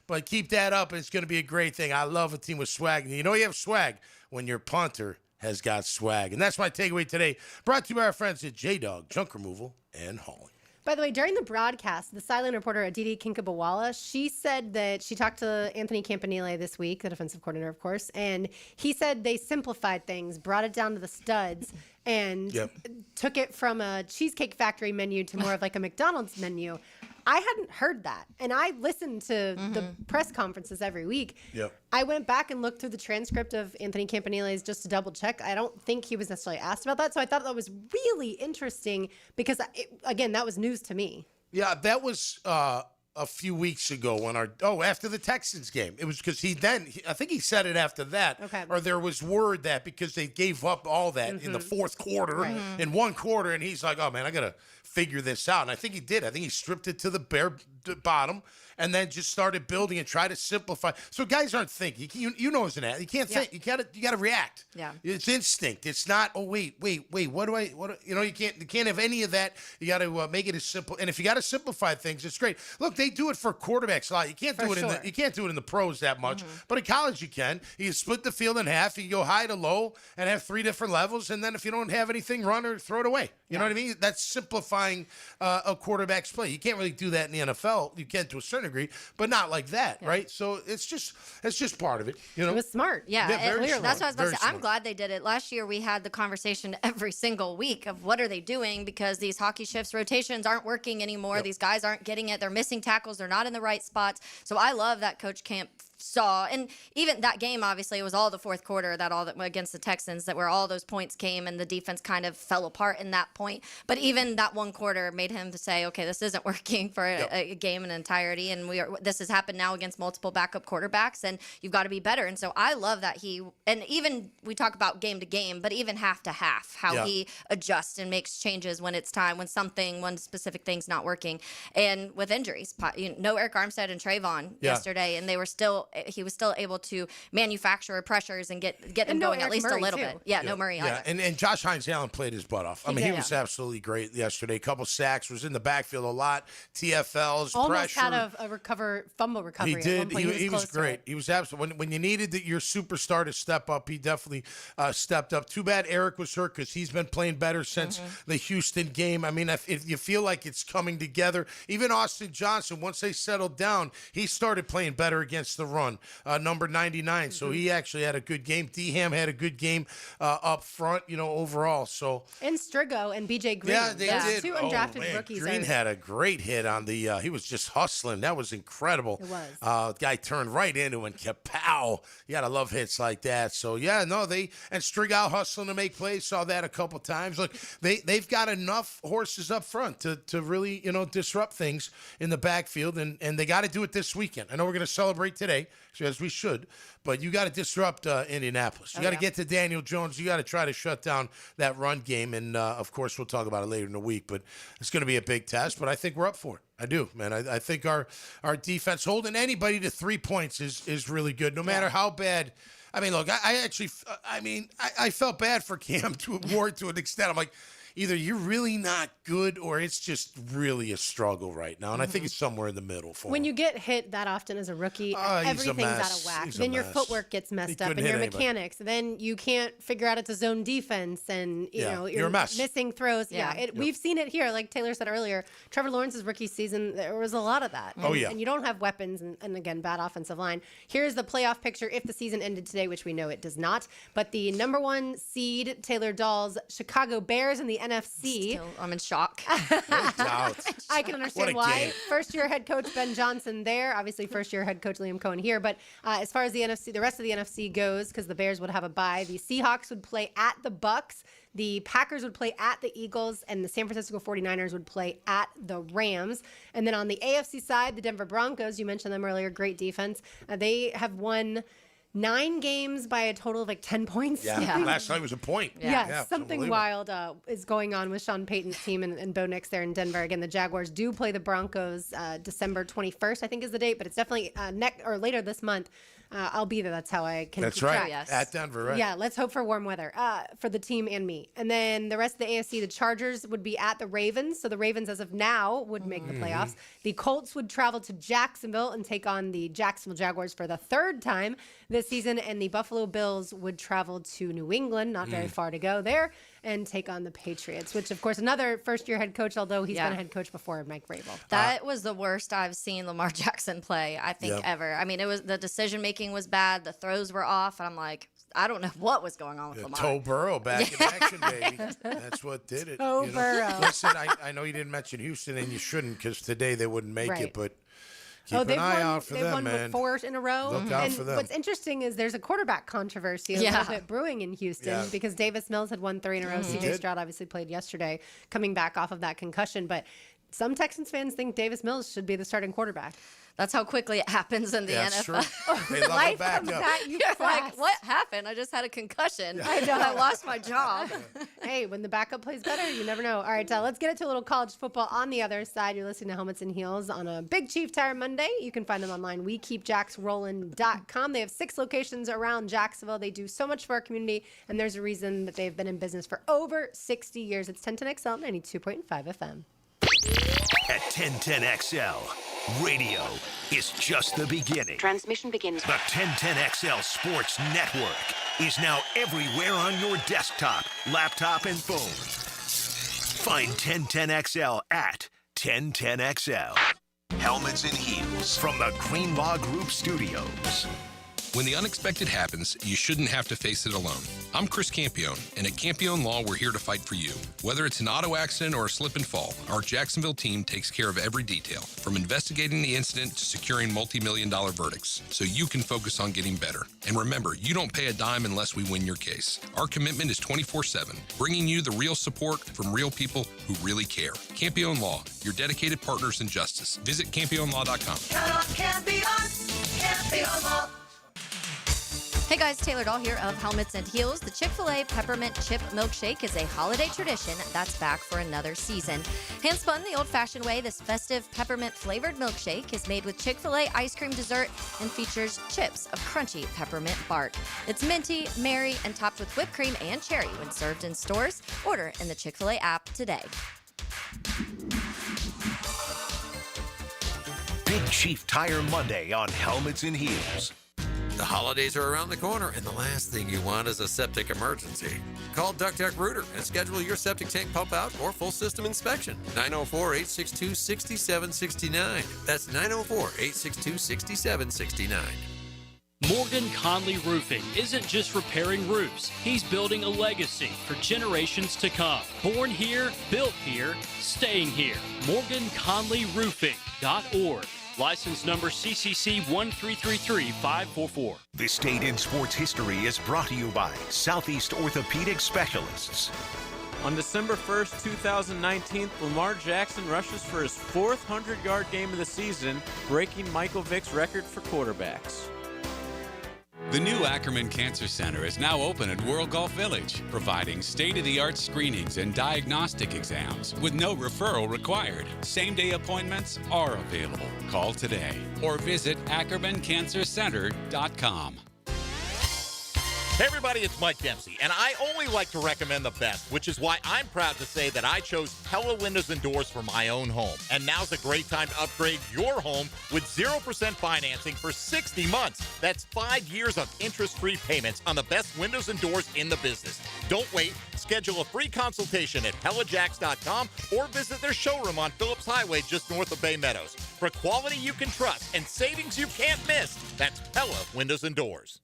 But keep that up, and it's going to be a great thing. I love a team with swag. And you know you have swag when your punter has got swag. And that's my takeaway today, brought to you by our friends at J-Dog Junk Removal and Hauling. By the way, during the broadcast, the sideline reporter Aditi Kinkabawala, she said that she talked to Anthony Campanile this week, the defensive coordinator, of course, and he said they simplified things, brought it down to the studs, and took it from a Cheesecake Factory menu to more of like a McDonald's menu. I hadn't heard that, and I listened to the press conferences every week. I went back and looked through the transcript of Anthony Campanile's just to double check. I don't think he was necessarily asked about that, so I thought that was really interesting because, again, that was news to me. Yeah, that was a few weeks ago when after the Texans game. It was because I think he said it after that. Okay. Or there was word that because they gave up all that in the fourth quarter, in one quarter, and he's like, oh man, I got to figure this out. And I think he did. I think he stripped it to the bare bottom and then just started building and try to simplify. So guys aren't thinking. You know as an athlete, you can't think. You gotta react. Yeah. It's instinct. It's not, oh, wait, you can't have any of that. You got to make it as simple. And if you got to simplify things, it's great. Look, they do it for quarterbacks a lot. You can't do it you can't do it in the pros that much, but in college you can. You split the field in half. You go high to low and have 3 different levels. And then if you don't have anything, run or throw it away. You know what I mean? That's simplifying a quarterback's play. You can't really do that in the NFL. You can to a certain degree, but not like that, right? So it's just part of it. You know, it was smart. Yeah, very smart. that's what I was about to say. Very I'm smart. glad they did it. Last year we had the conversation every single week of what are they doing because these hockey shifts rotations aren't working anymore. These guys aren't getting it. They're missing tackles. They're not in the right spots. So I love that Coach Camp saw, and even that game, obviously, it was all the fourth quarter against the Texans that where all those points came and the defense kind of fell apart in that point. But even that one quarter made him to say, okay, this isn't working for a game in entirety, and this has happened now against multiple backup quarterbacks, and you've got to be better. And so I love that and even we talk about game to game, but even half to half, how he adjusts and makes changes when it's time, when one specific thing's not working. And with injuries, no Eric Armstead and Trayvon yesterday, and he was still able to manufacture pressures and get them going at least a little bit. Yeah, no Murray either. And Josh Hines-Allen played his butt off. I mean, he was absolutely great yesterday. A couple sacks, was in the backfield a lot. TFLs, almost pressure. had a fumble recovery. He did. At one point. He was great. He was absolutely. When you needed your superstar to step up, he definitely stepped up. Too bad Eric was hurt because he's been playing better since the Houston game. I mean, if you feel like it's coming together, even Austin Johnson, once they settled down, he started playing better against the run. Number 99. So he actually had a good game. D-Ham had a good game up front, overall. So and Strigo and BJ Green. Yeah, they did. 2 undrafted rookies. Green had a great hit on the. He was just hustling. That was incredible. It was. Guy turned right into and kapow. You gotta love hits like that. So and Strigo hustling to make plays. Saw that a couple times. Look, they've got enough horses up front to really disrupt things in the backfield, and they got to do it this weekend. I know we're gonna celebrate today, as we should, but you got to disrupt Indianapolis. You got to get to Daniel Jones. You got to try to shut down that run game, and of course we'll talk about it later in the week. But it's going to be a big test. But I think we're up for it. I do, man. I think our defense holding anybody to 3 points is really good, no matter how bad. I mean, look, I felt bad for Cam Ward to an extent. I'm like, either you're really not good or it's just really a struggle right now. And I think it's somewhere in the middle for when him. you get hit that often as a rookie, everything's out of whack. Then your footwork gets messed up and your mechanics. Then you can't figure out it's a zone defense and you're a mess. Missing throws. We've seen it here. Like Taylor said earlier, Trevor Lawrence's rookie season, there was a lot of that. And you don't have weapons and again, bad offensive line. Here's the playoff picture if the season ended today, which we know it does not. But the number 1 seed, Taylor Dahl's Chicago Bears in the NFC. I'm in shock. I can understand why. First-year head coach Ben Johnson there. Obviously, first-year head coach Liam Cohen here. But as far as the rest of the NFC goes, because the Bears would have a bye, the Seahawks would play at the Bucks. The Packers would play at the Eagles, and the San Francisco 49ers would play at the Rams. And then on the AFC side, the Denver Broncos, you mentioned them earlier, great defense. They have won 9 games by a total of 10 points. Yeah. Last night was a point. Something wild is going on with Sean Payton's team and Bo Nix there in Denver. Again, the Jaguars do play the Broncos December 21st, I think is the date, but it's definitely later this month. I'll be there. That's how I can That's keep right. track. Yes. At Denver, right? Yeah, let's hope for warm weather for the team and me. And then the rest of the AFC, the Chargers would be at the Ravens. So the Ravens, as of now, would make the playoffs. The Colts would travel to Jacksonville and take on the Jacksonville Jaguars for the 3rd time this season. And the Buffalo Bills would travel to New England, not very far to go there, and take on the Patriots, which, of course, another first-year head coach, although he's been a head coach before, Mike Vrabel. That was the worst I've seen Lamar Jackson play, I think, ever. I mean, it was the decision-making was bad. The throws were off. And I'm like, I don't know what was going on with Lamar. Toe Burrow back in action, baby. That's what did it. Toe Burrow. Listen, I know you didn't mention Houston, and you shouldn't because today they wouldn't make it, but keep an eye out for them, man. They've won 4 in a row. Look out for them. What's interesting is there's a quarterback controversy a little bit brewing in Houston because Davis Mills had won 3 in a row. CJ Stroud obviously played yesterday, coming back off of that concussion. But some Texans fans think Davis Mills should be the starting quarterback. That's how quickly it happens in the That's NFL. true. They love Life to back comes up. at you You're like, fast. what happened? I just had a concussion. I know. I lost my job. Hey, when the backup plays better, you never know. All right, let's get into a little college football on the other side. You're listening to Helmets and Heels on a Big Chief Tire Monday. You can find them online, wekeepjacksrollin.com. They have 6 locations around Jacksonville. They do so much for our community, and there's a reason that they've been in business for over 60 years. It's 1010XL 92.5 FM. At 1010XL, radio is just the beginning. Transmission begins. The 1010XL Sports Network is now everywhere on your desktop, laptop, and phone. Find 1010XL at 1010XL. Helmets and Heels from the Greenlaw Group Studios. When the unexpected happens, you shouldn't have to face it alone. I'm Chris Campione, and at Campione Law, we're here to fight for you. Whether it's an auto accident or a slip and fall, our Jacksonville team takes care of every detail, from investigating the incident to securing multi-million-dollar verdicts, so you can focus on getting better. And remember, you don't pay a dime unless we win your case. Our commitment is 24/7, bringing you the real support from real people who really care. Campione Law, your dedicated partners in justice. Visit CampioneLaw.com. Count on Campione, Campione Law. Hey guys, Taylor Dahl here of Helmets and Heels. The Chick-fil-A Peppermint Chip Milkshake is a holiday tradition that's back for another season. Hand-spun the old-fashioned way, this festive peppermint-flavored milkshake is made with Chick-fil-A ice cream dessert and features chips of crunchy peppermint bark. It's minty, merry, and topped with whipped cream and cherry when served in stores. Order in the Chick-fil-A app today. Big Chief Tire Monday on Helmets and Heels. The holidays are around the corner, and the last thing you want is a septic emergency. Call Duck Duck Rooter and schedule your septic tank pump out or full system inspection. 904-862-6769. That's 904-862-6769. Morgan Conley Roofing isn't just repairing roofs. He's building a legacy for generations to come. Born here, built here, staying here. MorganConleyRoofing.org. License number CCC 1333544. This date in sports history is brought to you by Southeast Orthopedic Specialists. On December 1st, 2019, Lamar Jackson rushes for his 4th 100-yard game of the season, breaking Michael Vick's record for quarterbacks. The new Ackerman Cancer Center is now open at World Golf Village, providing state-of-the-art screenings and diagnostic exams with no referral required. Same-day appointments are available. Call today or visit AckermanCancerCenter.com. Hey everybody, it's Mike Dempsey, and I only like to recommend the best, which is why I'm proud to say that I chose Pella Windows and Doors for my own home. And now's a great time to upgrade your home with 0% financing for 60 months. That's 5 years of interest-free payments on the best windows and doors in the business. Don't wait. Schedule a free consultation at PellaJacks.com or visit their showroom on Phillips Highway just north of Bay Meadows. For quality you can trust and savings you can't miss, that's Pella Windows and Doors.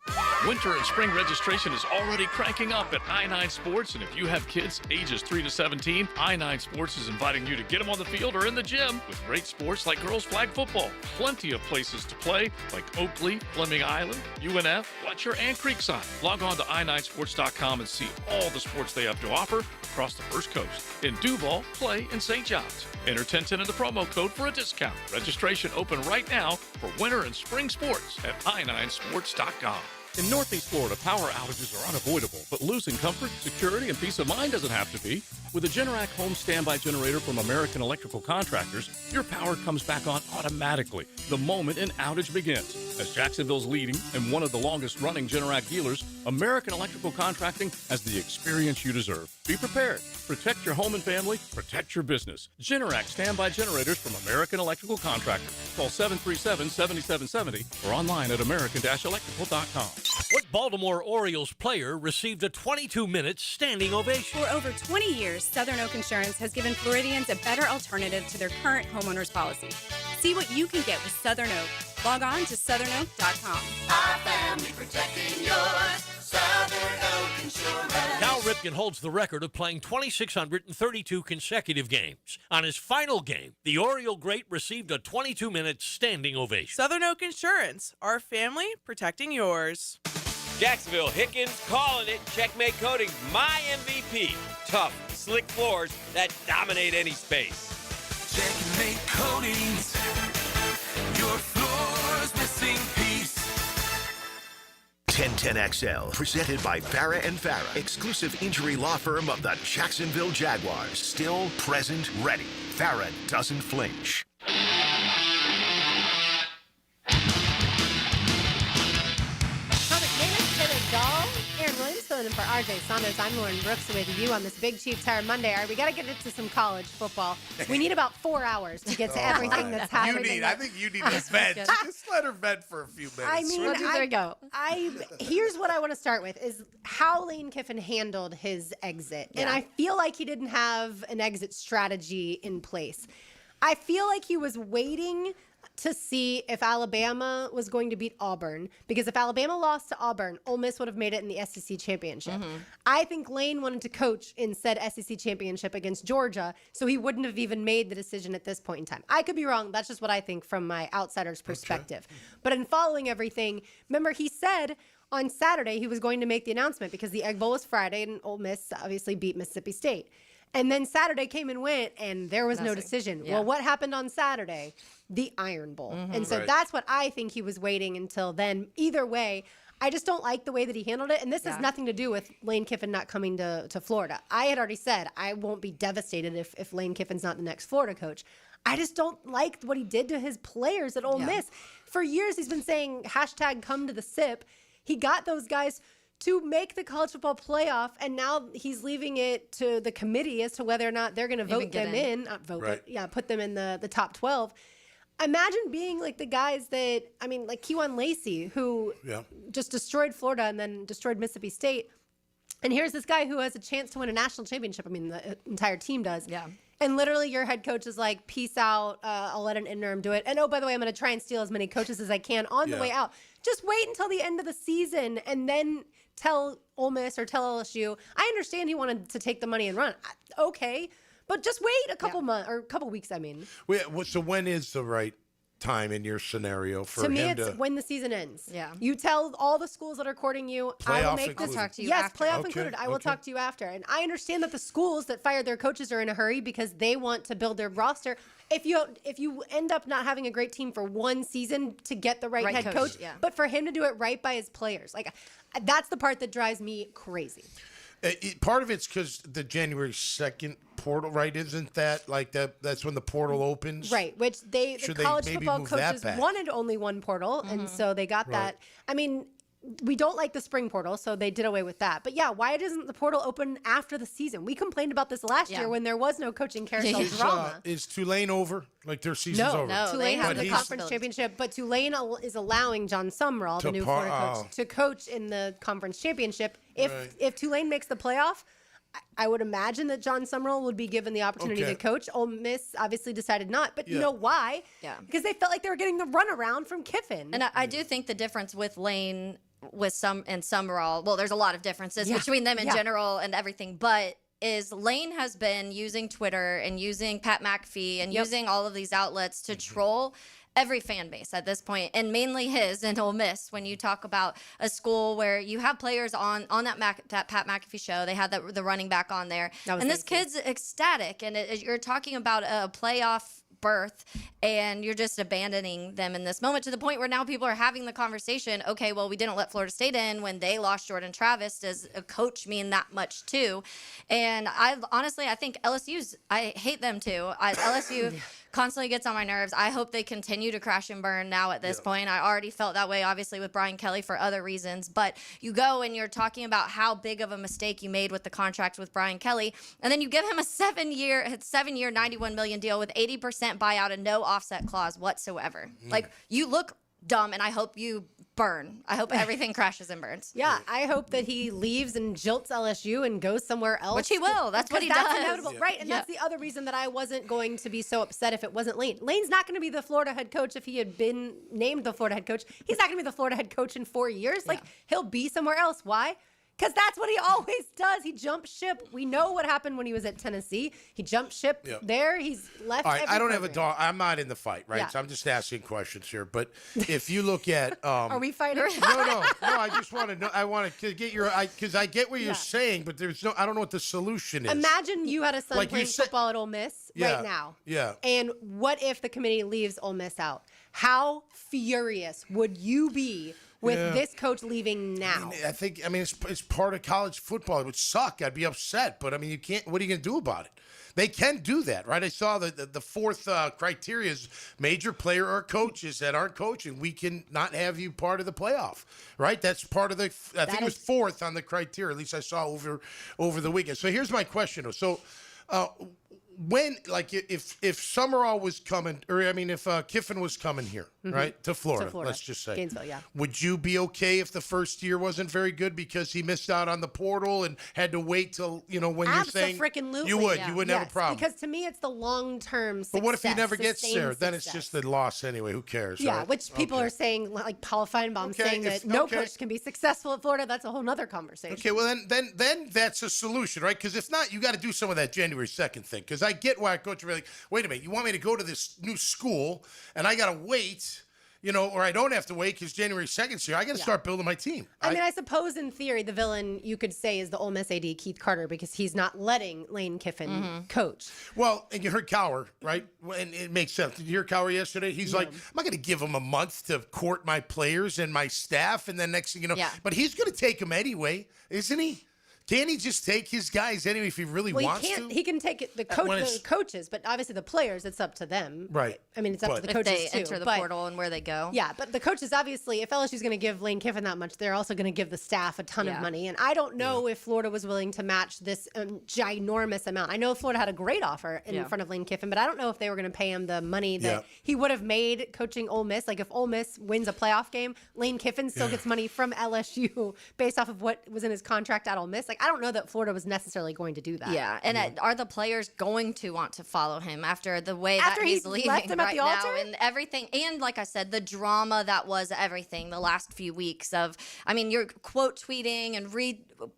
Winter and spring registration is already cranking up at I-9 Sports, and if you have kids ages 3 to 17, I-9 Sports is inviting you to get them on the field or in the gym with great sports like girls flag football. Plenty of places to play like Oakley, Fleming Island, UNF, Fletcher, and Creekside. Log on to i9sports.com and see all the sports they have to offer across the First Coast. In Duval, Clay, and St. John's. Enter 1010 in the promo code for a discount. Registration open right now for winter and spring sports at i9sports.com. In Northeast Florida, power outages are unavoidable, but losing comfort, security, and peace of mind doesn't have to be. With a Generac home standby generator from American Electrical Contractors, your power comes back on automatically the moment an outage begins. As Jacksonville's leading and one of the longest-running Generac dealers, American Electrical Contracting has the experience you deserve. Be prepared. Protect your home and family. Protect your business. Generac standby generators from American Electrical Contractors. Call 737-7770 or online at american-electrical.com. What Baltimore Orioles player received a 22-minute standing ovation? For over 20 years, Southern Oak Insurance has given Floridians a better alternative to their current homeowner's policy. See what you can get with Southern Oak. Log on to southernoak.com. Our family protecting yours. Southern Oak Insurance. Cal Ripken holds the record of playing 2,632 consecutive games. On his final game, the Oriole great received a 22-minute standing ovation. Southern Oak Insurance, our family protecting yours. Jacksonville, Hickens calling it. Checkmate Coatings, my MVP. Tough, slick floors that dominate any space. Checkmate Coatings, your floor Missing piece. 1010XL, presented by Farah and Farah, exclusive injury law firm of the Jacksonville Jaguars. Still, present, ready. Farah doesn't flinch. Aaron Williams filling in for RJ Saunders. I'm Lauren Brooks with you on this Big Chief Terror Monday. All right, we got to get into some college football. We need about 4 hours to get to everything that's happening. I think you need to vent. Just let her vent for a few minutes. I mean, there we go. Here's what I want to start with is how Lane Kiffin handled his exit. And I feel like he didn't have an exit strategy in place. I feel like he was waiting to see if Alabama was going to beat Auburn, because if Alabama lost to Auburn, Ole Miss would have made it in the SEC championship. I think Lane wanted to coach in said SEC championship against Georgia, so he wouldn't have even made the decision at this point in time. I could be wrong. That's just what I think from my outsider's perspective. But in following everything, remember he said on Saturday he was going to make the announcement because the Egg Bowl was Friday and Ole Miss obviously beat Mississippi State. And then Saturday came and went, and there was no decision. Yeah. Well, what happened on Saturday? The Iron Bowl. And so that's what I think he was waiting until then. Either way, I just don't like the way that he handled it. And this has nothing to do with Lane Kiffin not coming to Florida. I had already said I won't be devastated if Lane Kiffin's not the next Florida coach. I just don't like what he did to his players at Ole Miss. For years, he's been saying hashtag come to the SIP. He got those guys to make the college football playoff, and now he's leaving it to the committee as to whether or not they're going to vote them in. Not vote, but put them in the top 12. Imagine being like the guys that, I mean, like Kewan Lacey, who just destroyed Florida and then destroyed Mississippi State. And here's this guy who has a chance to win a national championship. I mean, the entire team does. Yeah. And literally your head coach is like, peace out. I'll let an interim do it. And oh, by the way, I'm going to try and steal as many coaches as I can on the way out. Just wait until the end of the season and then tell Ole Miss or tell LSU. I understand he wanted to take the money and run. Okay. But just wait a couple months or a couple weeks, I mean. So when is the right time in your scenario for him to me, it's when the season ends. Yeah. You tell all the schools that are courting you, I will make this talk to you. Yes, playoff included. I will talk to you after. And I understand that the schools that fired their coaches are in a hurry because they want to build their roster. If you end up not having a great team for one season to get the right head coach, but for him to do it right by his players, like that's the part that drives me crazy. Part of it's because the January 2nd portal, right? Isn't that like that? That's when the portal opens, right? Which the college football coaches wanted only one portal, and so they got that. I mean, we don't like the spring portal, so they did away with that. But yeah, why doesn't the portal open after the season? We complained about this last year when there was no coaching carousel drama. Is Tulane over? Like their season's over? No, Tulane has the conference championship, but Tulane is allowing John Sumrall, the new Florida coach, to coach in the conference championship. If Tulane makes the playoff, I would imagine that John Sumrall would be given the opportunity to coach. Ole Miss obviously decided not, but you know why? Yeah, because they felt like they were getting the runaround from Kiffin. And I do think the difference with Lane and Sumrall, well, there's a lot of differences between them in general and everything, but is Lane has been using Twitter and using Pat McAfee and using all of these outlets to troll every fan base at this point, and mainly his and Ole Miss. When you talk about a school where you have players on that Pat McAfee show, they had the running back on there, and this kid's ecstatic, and you're talking about a playoff berth, and you're just abandoning them in this moment to the point where now people are having the conversation, okay, well, we didn't let Florida State in when they lost Jordan Travis. Does a coach mean that much too? And I think I hate them too. LSU constantly gets on my nerves. I hope they continue to crash and burn now at this point. I already felt that way, obviously, with Brian Kelly for other reasons. But you go and you're talking about how big of a mistake you made with the contract with Brian Kelly, and then you give him a 7-year, $91 million deal with 80% buyout and no offset clause whatsoever. Like, you look dumb, and I hope you burn. I hope everything crashes and burns. Yeah, I hope that he leaves and jilts LSU and goes somewhere else. Which he will. That's what he does. Inevitable. Right, and that's the other reason that I wasn't going to be so upset if it wasn't Lane. Lane's not going to be the Florida head coach if he had been named the Florida head coach. He's not going to be the Florida head coach in 4 years. Like, he'll be somewhere else. Why? Because that's what he always does. He jumps ship. We know what happened when he was at Tennessee. He jumped ship there. He's left. All right, every I don't have a program. dog. I'm not in the fight, right? Yeah. So I'm just asking questions here. But if you look at, Are we fighters? no. I just want to know. I want to get your, because I get what you're Yeah. saying, but there's no. I don't know what the solution is. Imagine you had a son Like you playing said- football at Ole Miss Yeah, right now. yeah. And what if the committee leaves Ole Miss out? How furious would you be with Yeah. this coach leaving now? I think. It's part of college football. It would suck. I'd be upset. But I mean, you can't. What are you going to do about it? They can do that, right? I saw the fourth criteria is major player or coaches that aren't coaching. We can not have you part of the playoff, right? That's part of the. I think it was fourth on the criteria. At least I saw over the weekend. So here's my question. So, when if Summerall was coming, or I mean, if Kiffin was coming here, right, to Florida, let's just say, Gainesville, yeah. would you be okay if the first year wasn't very good because he missed out on the portal and had to wait till when you're saying Abso-freaking-lutely. you would, Yeah. you wouldn't have a Yes, problem. Because to me, it's the long-term success. But what if he never gets sustained there? Then it's success. just a loss anyway. Who cares? Yeah, right? which people Okay. are saying, like Paul Feinbaum Okay, saying if- that no okay. coach can be successful at Florida. That's a whole nother conversation. Okay, well then that's a solution, right? Because if not, you got to do some of that January 2nd thing. Because I get why a coach would be like, wait a minute, you want me to go to this new school and I got to wait, or I don't have to wait because January 2nd's here. I got to start building my team. I mean, I suppose in theory, the villain you could say is the Ole Miss AD Keith Carter because he's not letting Lane Kiffin coach. Well, and you heard Cowher, right? And it makes sense. Did you hear Cowher yesterday? He's like, I'm not going to give him a month to court my players and my staff, and then next thing you know, but he's going to take them anyway, isn't he? Can't he just take his guys anyway if he really Well, wants he can't. to? He can take it, the coaches, but obviously the players, it's up to them. Right. I mean, it's up to But- the If coaches they too. enter the but- portal and where they go. Yeah, but the coaches obviously, if LSU's going to give Lane Kiffin that much, they're also going to give the staff a ton of Yeah. money. And I don't know if Florida was willing to match this ginormous amount. I know Florida had a great offer in front of Lane Kiffin, but I don't know if they were going to pay him the money that he would have made coaching Ole Miss. Like if Ole Miss wins a playoff game, Lane Kiffin still gets money from LSU based off of what was in his contract at Ole Miss. Like I don't know that Florida was necessarily going to do that. Yeah, and are the players going to want to follow him after the way After that he's he leaving left them at right the now altar? and everything? And like I said, the drama that was everything the last few weeks of, I mean, you're quote tweeting and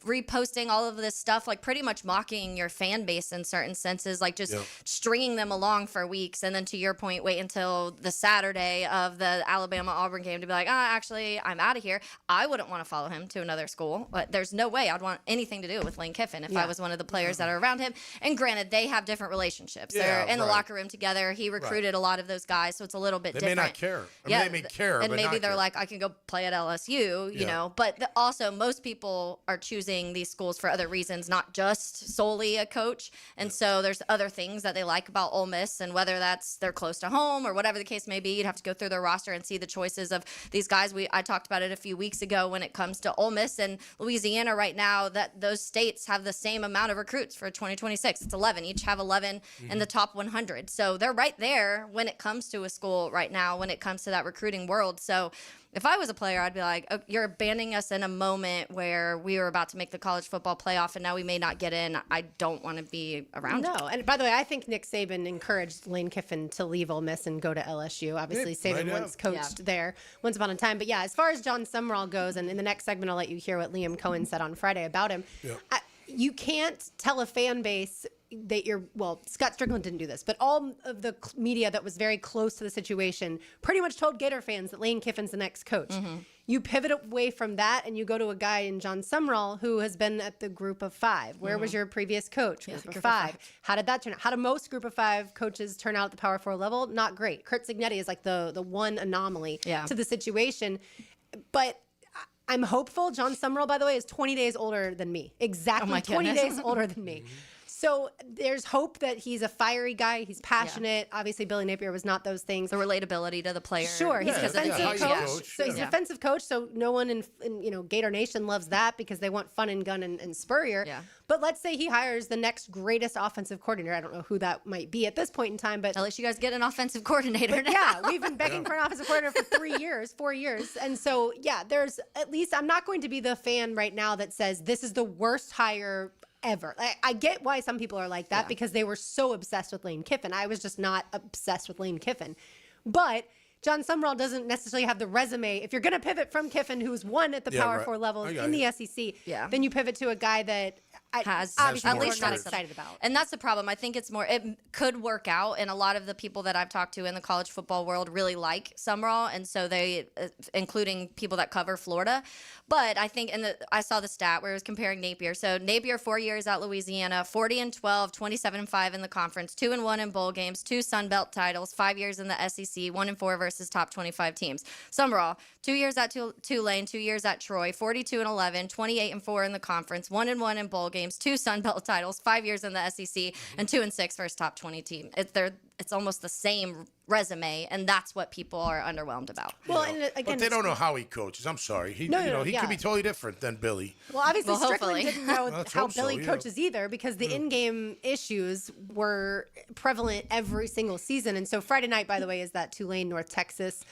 reposting all of this stuff, like pretty much mocking your fan base in certain senses, like just stringing them along for weeks. And then to your point, wait until the Saturday of the Alabama-Auburn game to be like, actually, I'm out of here. I wouldn't want to follow him to another school. But there's no way I'd want anything to do with Lane Kiffin if I was one of the players that are around him. And granted, they have different relationships. They're in the locker room together. He recruited a lot of those guys, so it's a little bit They different. may not care. I mean, they may care, and but maybe not they're care. like, I can go play at LSU, you know. But also, most people are choosing these schools for other reasons, not just solely a coach. And so there's other things that they like about Ole Miss, and whether that's they're close to home or whatever the case may be, you'd have to go through their roster and see the choices of these guys. I talked about it a few weeks ago when it comes to Ole Miss and Louisiana right now, that those states have the same amount of recruits for 2026. It's 11. Each have 11 in the top 100. So they're right there when it comes to a school right now, when it comes to that recruiting world. So if I was a player, I'd be like, oh, you're abandoning us in a moment where we were about to make the college football playoff and now we may not get in. I don't want to be around you. No, and by the way, I think Nick Saban encouraged Lane Kiffin to leave Ole Miss and go to LSU. Obviously, Saban once coached there once upon a time. But yeah, as far as John Summerall goes, and in the next segment, I'll let you hear what Liam Cohen said on Friday about him. You can't tell a fan base that Scott Strickland didn't do this, but all of the media that was very close to the situation pretty much told Gator fans that Lane Kiffin's the next coach. You pivot away from that and you go to a guy in John Summerall who has been at the Group of Five. Where was your previous coach? Group of Five. How did that turn out? How do most Group of Five coaches turn out at the Power 4 level? Not great. Curt Cignetti is like the one anomaly to the situation. But I'm hopeful. John Summerall, by the way, is 20 days older than me. Exactly 20 days older than me. So there's hope that he's a fiery guy. He's passionate. Obviously, Billy Napier was not those things. The relatability to the player. Sure, he's a defensive coach. So he's a Yeah. defensive coach. So no one in Gator Nation loves that because they want fun and gun and Spurrier. Yeah. But let's say he hires the next greatest offensive coordinator. I don't know who that might be at this point in time, but at least you guys get an offensive coordinator but now. yeah, we've been begging for an offensive coordinator for 4 years. And so, yeah, there's at least, I'm not going to be the fan right now that says this is the worst hire ever. I get why some people are like that because they were so obsessed with Lane Kiffin. I was just not obsessed with Lane Kiffin. But John Sumrall doesn't necessarily have the resume. If you're going to pivot from Kiffin, who's won at the Power 4 levels in the SEC, then you pivot to a guy that has obviously at least not some- excited about. And that's the problem. I think it's more, it could work out. And a lot of the people that I've talked to in the college football world really like Sumrall. And so they, including people that cover Florida. But I think, I saw the stat where it was comparing Napier. So Napier, 4 years at Louisiana, 40-12, 27-5 in the conference, 2-1 in bowl games, 2 Sun Belt titles, 5 years in the SEC, 1-4 versus top 25 teams. Sumrall, 2 years at Tulane, 2 years at Troy, 42-11, 28-4 in the conference, 1-1 in bowl games, 2 Sun Belt titles, 5 years in the SEC, and 2-6 versus top 20 team. It's almost the same resume, and that's what people are underwhelmed about. Well, and again, but they don't know how he coaches. I'm sorry. He, No, he yeah. could be totally different than Billy. Well, obviously, Well, Strickland hopefully. didn't know Let's how hope so, Billy yeah. coaches either, because the in-game issues were prevalent every single season. And so Friday night, by the way, is that Tulane North Texas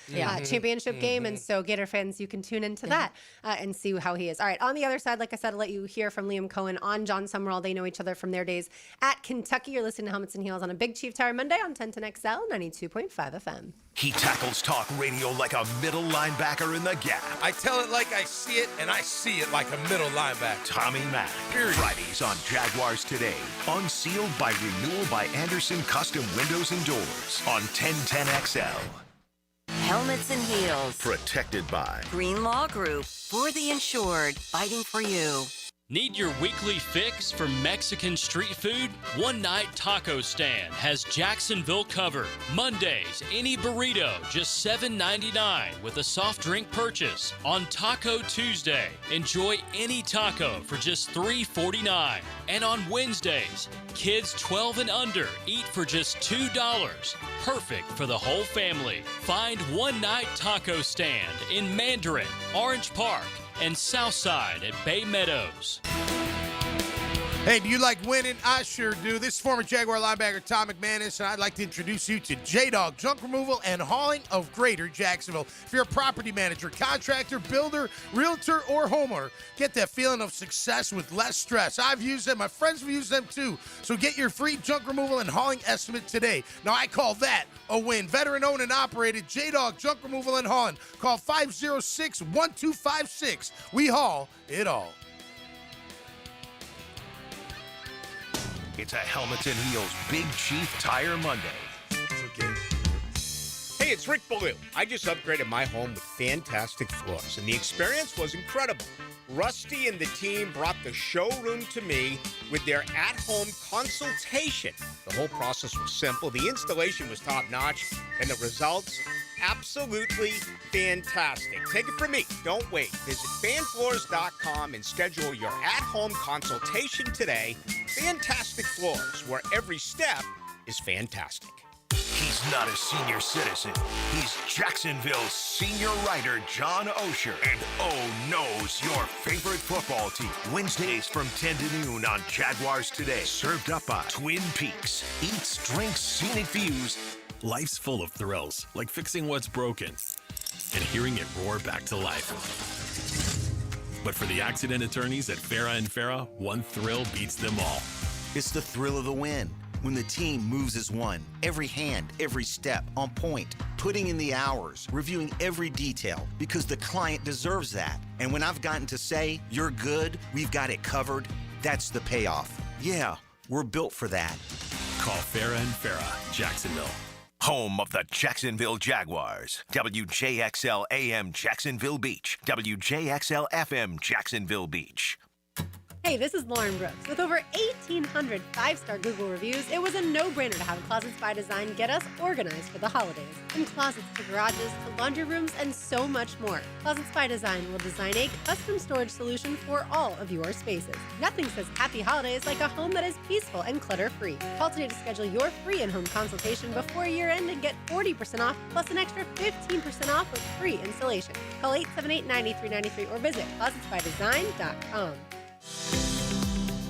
championship game. And so Gator fans, you can tune into that and see how he is. All right, on the other side, like I said, I'll let you hear from Liam Cohen on John Sumrall. They know each other from their days at Kentucky. You're listening to Helmets and Heels on a Big Chief Tower Monday on 1010XL 92.5 FM. He tackles talk radio like a middle linebacker in the gap. I tell it like I see it, and I see it like a middle linebacker. Tommy Mack. Fridays on Jaguars Today. Unsealed by Renewal by Anderson Custom Windows and Doors on 1010XL. Helmets and Heels. Protected by Green Law Group. For the insured. Fighting for you. Need your weekly fix for Mexican street food? One Night Taco Stand has Jacksonville covered. Mondays, any burrito, just $7.99 with a soft drink purchase. On Taco Tuesday, enjoy any taco for just $3.49. And on Wednesdays, kids 12 and under eat for just $2. Perfect for the whole family. Find One Night Taco Stand in Mandarin, Orange Park, and Southside at Bay Meadows. Hey, do you like winning? I sure do. This is former Jaguar linebacker Tom McManus, and I'd like to introduce you to J-Dog Junk Removal and Hauling of Greater Jacksonville. If you're a property manager, contractor, builder, realtor, or homeowner, get that feeling of success with less stress. I've used them. My friends have used them too. So get your free junk removal and hauling estimate today. Now, I call that a win. Veteran-owned and operated J-Dog Junk Removal and Hauling. Call 506-1256. We haul it all. It's a Helmets and Heels Big Chief Tire Monday. Hey, it's Rick Ballou. I just upgraded my home with fantastic floors, and the experience was incredible. Rusty and the team brought the showroom to me with their at-home consultation. The whole process was simple, the installation was top-notch, and the results, absolutely fantastic. Take it from me. Don't wait. Visit fanfloors.com and schedule your at-home consultation today. Fantastic Floors, where every step is fantastic. He's not a senior citizen. He's Jacksonville's senior writer, John Osher. And knows your favorite football team. Wednesdays from 10 to noon on Jaguars Today. Served up by Twin Peaks. Eats, drinks, scenic views. Life's full of thrills, like fixing what's broken and hearing it roar back to life. But for the accident attorneys at Farah & Farah, one thrill beats them all. It's the thrill of the win. When the team moves as one, every hand, every step on point, putting in the hours, reviewing every detail, because the client deserves that. And when I've gotten to say, you're good, we've got it covered, that's the payoff. Yeah, we're built for that. Call Farah & Farah, Jacksonville. Home of the Jacksonville Jaguars. WJXL AM Jacksonville Beach. WJXL FM Jacksonville Beach. Hey, this is Lauren Brooks. With over 1,800 five-star Google reviews, it was a no-brainer to have Closets by Design get us organized for the holidays. From closets to garages to laundry rooms and so much more. Closets by Design will design a custom storage solution for all of your spaces. Nothing says happy holidays like a home that is peaceful and clutter-free. Call today to schedule your free in-home consultation before year-end and get 40% off plus an extra 15% off with free installation. Call 878-9393 or visit closetsbydesign.com.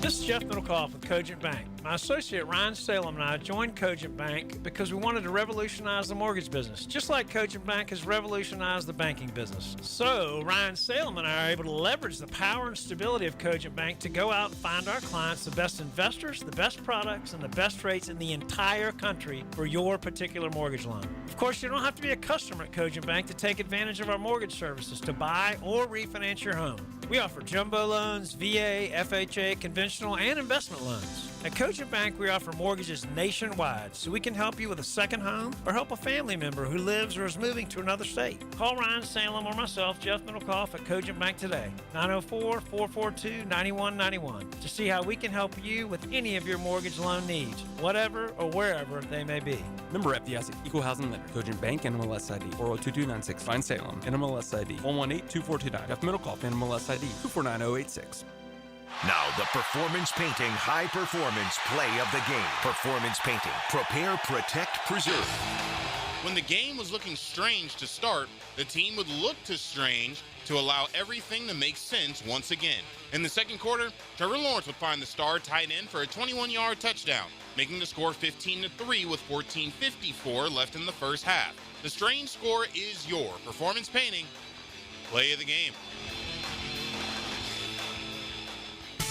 This is Jeff Middlecoff with Cogent Bank. My associate Ryan Salem and I joined Cogent Bank because we wanted to revolutionize the mortgage business, just like Cogent Bank has revolutionized the banking business. So Ryan Salem and I are able to leverage the power and stability of Cogent Bank to go out and find our clients the best investors, the best products, and the best rates in the entire country for your particular mortgage loan. Of course, you don't have to be a customer at Cogent Bank to take advantage of our mortgage services to buy or refinance your home. We offer jumbo loans, VA, FHA, conventional, and investment loans. At Cogent Bank, we offer mortgages nationwide, so we can help you with a second home or help a family member who lives or is moving to another state. Call Ryan Salem or myself, Jeff Middlecoff, at Cogent Bank today, 904-442-9191, to see how we can help you with any of your mortgage loan needs, whatever or wherever they may be. Member FDIC, Equal Housing Lender, Cogent Bank, NMLS ID 402296, Ryan Salem, NMLS ID 1182429, Jeff Middlecoff, NMLS ID 249086. Now, the Performance Painting High Performance Play of the Game. Performance Painting. Prepare, protect, preserve. When the game was looking strange to start, the team would look to strange to allow everything to make sense once again. In the second quarter, Trevor Lawrence would find the star tight end for a 21-yard touchdown, making the score 15-3 with 14:54 left in the first half. The strange score is your Performance Painting Play of the Game.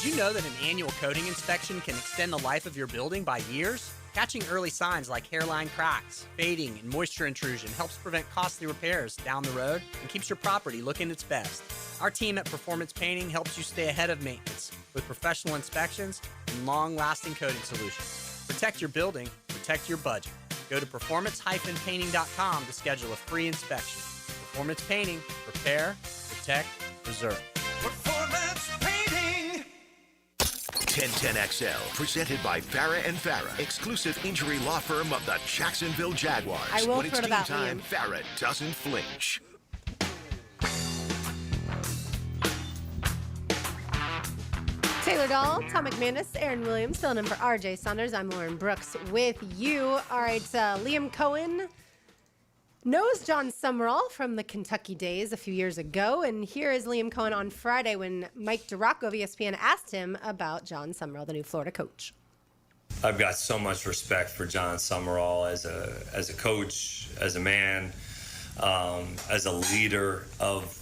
Did you know that an annual coating inspection can extend the life of your building by years? Catching early signs like hairline cracks, fading, and moisture intrusion helps prevent costly repairs down the road and keeps your property looking its best. Our team at Performance Painting helps you stay ahead of maintenance with professional inspections and long-lasting coating solutions. Protect your building, protect your budget. Go to performance-painting.com to schedule a free inspection. Performance Painting, repair, protect, preserve. Performance Painting. 1010XL, presented by Farah and Farah, exclusive injury law firm of the Jacksonville Jaguars. I will when it's throw to team that, time, Liam. Farah doesn't flinch. Taylor Dahl, Tom McManus, Aaron Williams, filling in for RJ Saunders. I'm Lauren Brooks with you. All right, Liam Cohen knows John Summerall from the Kentucky days a few years ago, and here is Liam Cohen on Friday when Mike DeRocco of ESPN asked him about John Summerall, the new Florida coach. I've got so much respect for John Summerall as a coach, as a man, as a leader of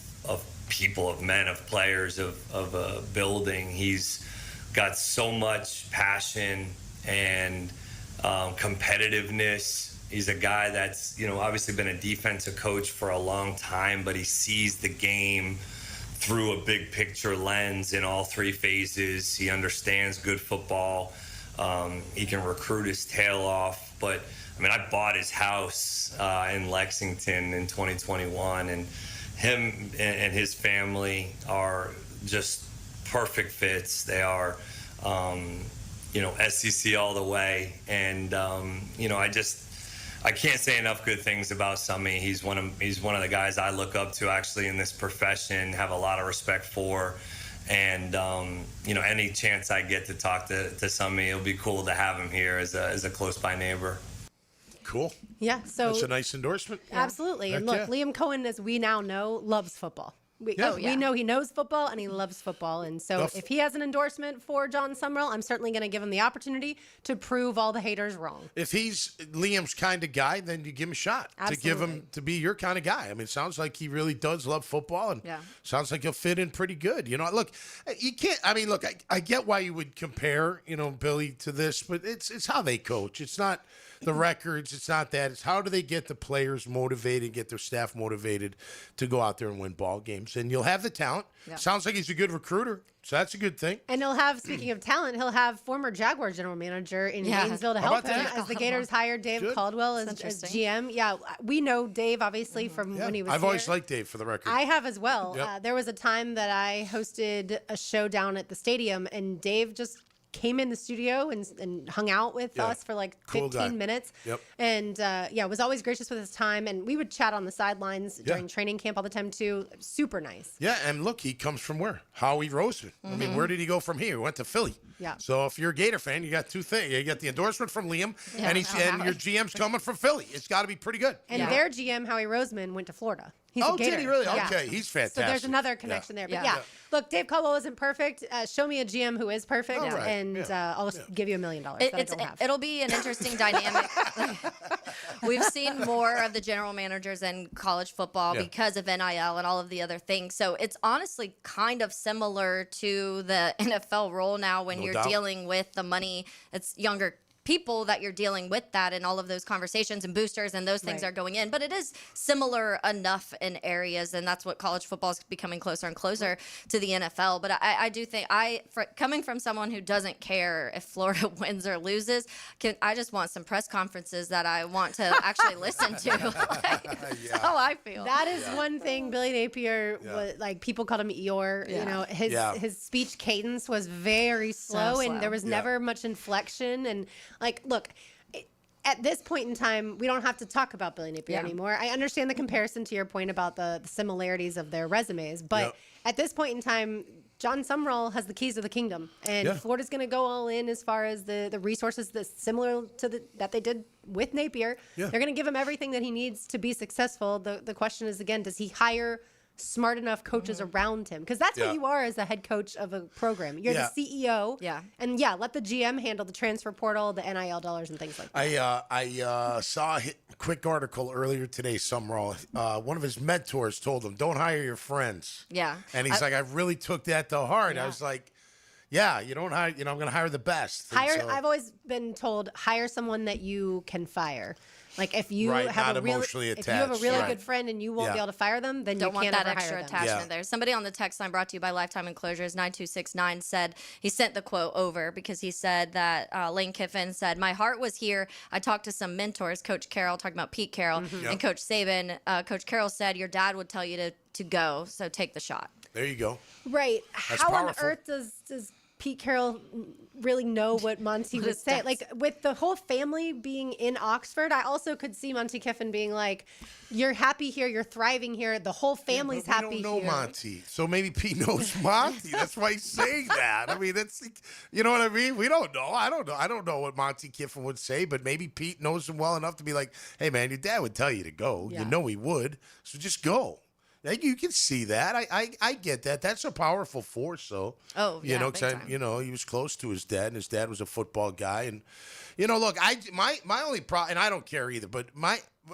people, of men, of players, of a building. He's got so much passion and competitiveness. He's a guy that's, obviously been a defensive coach for a long time, but he sees the game through a big picture lens in all three phases. He understands good football. He can recruit his tail off. But, I bought his house in Lexington in 2021, and him and his family are just perfect fits. They are, SEC all the way. And, I can't say enough good things about Summy. He's one of the guys I look up to actually in this profession, have a lot of respect for. And, any chance I get to talk to Summy, it'll be cool to have him here as a close by neighbor. Cool. Yeah, so that's a nice endorsement. Absolutely. And look, Liam Cohen, as we now know, loves football. We know he knows football and he loves football. And so if he has an endorsement for John Summerall, I'm certainly going to give him the opportunity to prove all the haters wrong. If he's Liam's kind of guy, then you give him a shot. Absolutely. To give him to be your kind of guy. It sounds like he really does love football, and sounds like he'll fit in pretty good. Look, you can't. I get why you would compare, Billy to this, but it's how they coach. It's not the records. It's not that. It's how do they get the players motivated, get their staff motivated to go out there and win ball games. And you'll have the talent. Yeah. Sounds like he's a good recruiter, so that's a good thing. And he'll have, speaking of talent, he'll have former Jaguar general manager in Gainesville to help him as the Gators hired Dave Caldwell as GM. Yeah, we know Dave, obviously, from when he was I've here. always liked Dave, for the record. I have as well. Yep. There was a time that I hosted a show down at the stadium, and Dave just came in the studio and hung out with us for like 15 minutes. Yep. And was always gracious with his time. And we would chat on the sidelines during training camp all the time too. Super nice. Yeah, and look, he comes from where? Howie Roseman. Where did he go from here? He went to Philly. Yeah. So if you're a Gator fan, you got two things. You got the endorsement from Liam, and your GM's coming from Philly. It's got to be pretty good. And their GM, Howie Roseman, went to Florida. He's a Oh, Gator. did he really? Yeah. Okay, he's fantastic. So there's another connection there. But Yeah. yeah. Look, Dave Caldwell isn't perfect. Show me a GM who is perfect, Oh, right. and I'll give you $1 million. that I don't have. It'll be an interesting dynamic. We've seen more of the general managers in college football because of NIL and all of the other things. So it's honestly kind of similar to the NFL role now when you're dealing with the money. It's younger people that you're dealing with that and all of those conversations and boosters and those things are going in. But it is similar enough in areas, and that's what college football is becoming closer and closer to the NFL. But I do think coming from someone who doesn't care if Florida wins or loses, I just want some press conferences that I want to actually listen to. That's how I feel. That is one thing. Billy Napier, was, like people called him Eeyore. You know, his speech cadence was very slow, and there was never much inflection. And like, look, at this point in time, we don't have to talk about Billy Napier anymore. I understand the comparison to your point about the similarities of their resumes, but at this point in time, John Sumrall has the keys of the kingdom, and Florida's going to go all in as far as the resources that's similar to that they did with Napier. They're going to give him everything that he needs to be successful. The question is, again, does he hire smart enough coaches around him? Because that's what you are as the head coach of a program. You're the CEO. Yeah. And let the GM handle the transfer portal, the NIL dollars, and things like that. I saw a quick article earlier today. Sumrall, one of his mentors told him, "Don't hire your friends." Yeah. And he's like, "I really took that to heart." I was like, "Yeah, you don't hire. I'm going to hire the best." I've always been told, hire someone that you can fire. Like if you have a really good friend and you won't be able to fire them, then don't you want can't that ever extra hire them. attachment there. Somebody on the text line brought to you by Lifetime Enclosures 9269 said he sent the quote over because he said that Lane Kiffin said, "My heart was here. I talked to some mentors, Coach Carroll, talking about Pete Carroll and Coach Saban. Coach Carroll said your dad would tell you to go, so take the shot." There you go. Right. That's How powerful. on earth does Pete Carroll really know what Monty would say? Like with the whole family being in Oxford, I also could see Monty Kiffin being like, "You're happy here, you're thriving here, the whole family's happy We don't know here." Monty, so maybe Pete knows Monty. That's why he's saying that. I mean, that's you know what I mean. We don't know. I don't know what Monty Kiffin would say, but maybe Pete knows him well enough to be like, "Hey, man, your dad would tell you to go. You know he would. So just go." You can see that. I get that. That's a powerful force, though. Oh, yeah, you know, big time. he was close to his dad, and his dad was a football guy. And look, my only problem, and I don't care either, but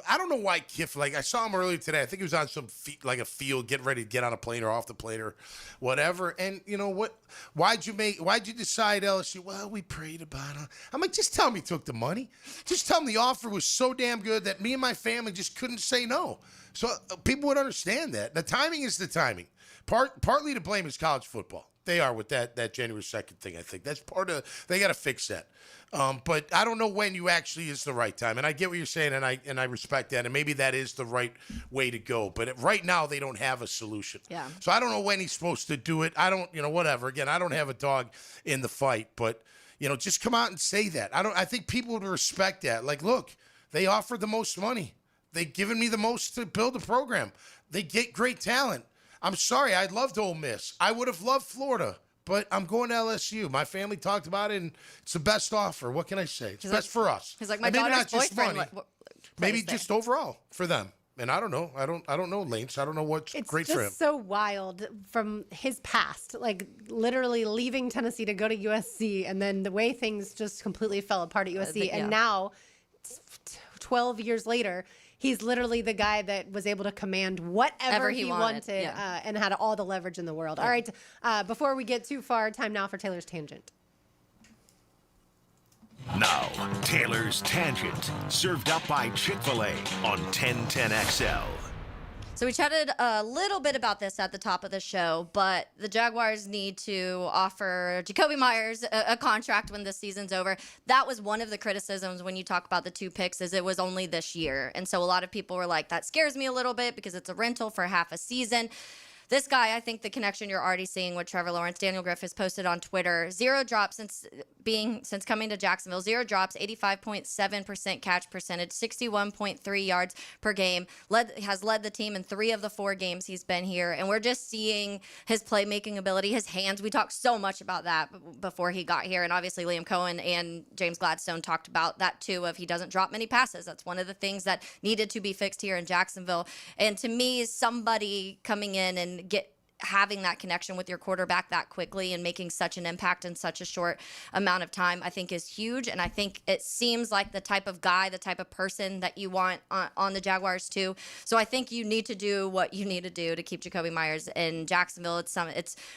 I don't know why Kiffin. Like I saw him earlier today. I think he was on some a field, getting ready to get on a plane or off the plane or whatever. And you know what? Why'd you decide LSU? Well, we prayed about it. I'm like, just tell me you took the money. Just tell me the offer was so damn good that me and my family just couldn't say no. So people would understand that. The timing is the timing. Partly to blame is college football. They are with that January 2nd thing, I think. That's part of – they got to fix that. But I don't know when you actually is the right time. And I get what you're saying, and I respect that. And maybe that is the right way to go. But right now, they don't have a solution. Yeah. So I don't know when he's supposed to do it. I don't – whatever. Again, I don't have a dog in the fight. But, just come out and say that. I think people would respect that. Like, look, they offered the most money. They've given me the most to build a program. They get great talent. I'm sorry, I loved Ole Miss. I would have loved Florida, but I'm going to LSU. My family talked about it, and it's the best offer. What can I say? It's best for us. He's like, my And maybe daughter's not just boyfriend. money, Maybe just overall for them. And I don't know. I don't know Lance. I don't know what's great for him. It's just so wild from his past, like literally leaving Tennessee to go to USC, and then the way things just completely fell apart at USC. And now, 12 years later, he's literally the guy that was able to command whatever he wanted and had all the leverage in the world. All right, before we get too far, time now for Taylor's Tangent. Now, Taylor's Tangent, served up by Chick-fil-A on 1010XL. So we chatted a little bit about this at the top of the show, but the Jaguars need to offer Jacoby Myers a contract when this season's over. That was one of the criticisms when you talk about the 2 picks, is it was only this year. And so a lot of people were like, that scares me a little bit because it's a rental for half a season. this guy, I think the connection you're already seeing with Trevor Lawrence, Daniel Griffiths posted on Twitter, 0 drops since coming to Jacksonville, 0 drops, 85.7% catch percentage, 61.3 yards per game, has led the team in 3 of the 4 games he's been here. And we're just seeing his playmaking ability, his hands. We talked so much about that before he got here. And obviously Liam Cohen and James Gladstone talked about that too, of he doesn't drop many passes. That's one of the things that needed to be fixed here in Jacksonville. And to me, somebody coming in and having that connection with your quarterback that quickly and making such an impact in such a short amount of time, I think is huge. And I think it seems like the type of guy, the type of person that you want on the Jaguars too. So I think you need to do what you need to do to keep Jakobi Meyers in Jacksonville.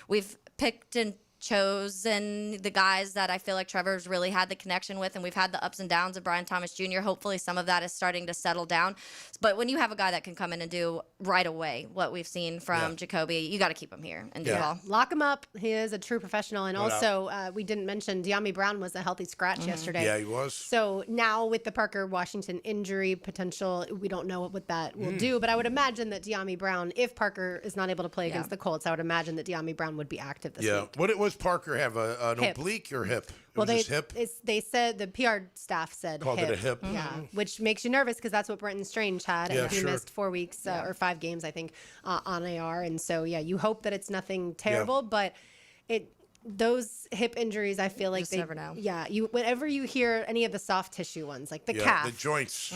We've picked and chosen the guys that I feel like Trevor's really had the connection with, and we've had the ups and downs of Brian Thomas Jr. Hopefully some of that is starting to settle down. But when you have a guy that can come in and do right away what we've seen from Jakobi, you got to keep him here and do well. Lock him up. He is a true professional. And also, we didn't mention De'Ami Brown was a healthy scratch yesterday. Yeah, he was. So now with the Parker Washington injury potential, we don't know what that will do. But I would imagine that De'Ami Brown, if Parker is not able to play against the Colts, I would imagine that De'Ami Brown would be active this week. What was Parker have? An Hip. oblique or hip? Well, hip? they said, the PR staff said Called hip. it a hip. Yeah, which makes you nervous because that's what Brenton Strange had. Yeah, and he sure. missed 4 weeks or 5 games, I think, on AR. And so, you hope that it's nothing terrible, but those hip injuries, I feel like Just never know. Yeah, whenever you hear any of the soft tissue ones, like the calf. The joints.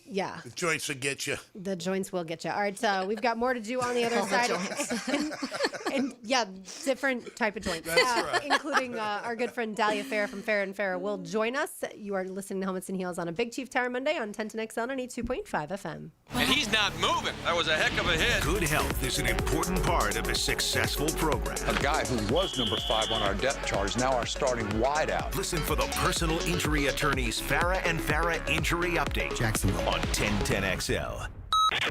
Yeah. The joints will get you. The joints will get you. All right, we've got more to do on the other side. and different type of joints. That's right. Including our good friend Dahlia Farah from Farah & Farah will join us. You are listening to Helmets and Heels on a Big Chief Tower Monday on 1010XL 92.5 FM. And he's not moving. That was a heck of a hit. Good health is an important part of a successful program. A guy who was number 5 on our depth chart is now our starting wideout. Listen for the personal injury attorney's Farah and Farah Injury Update. Jacksonville on 1010XL.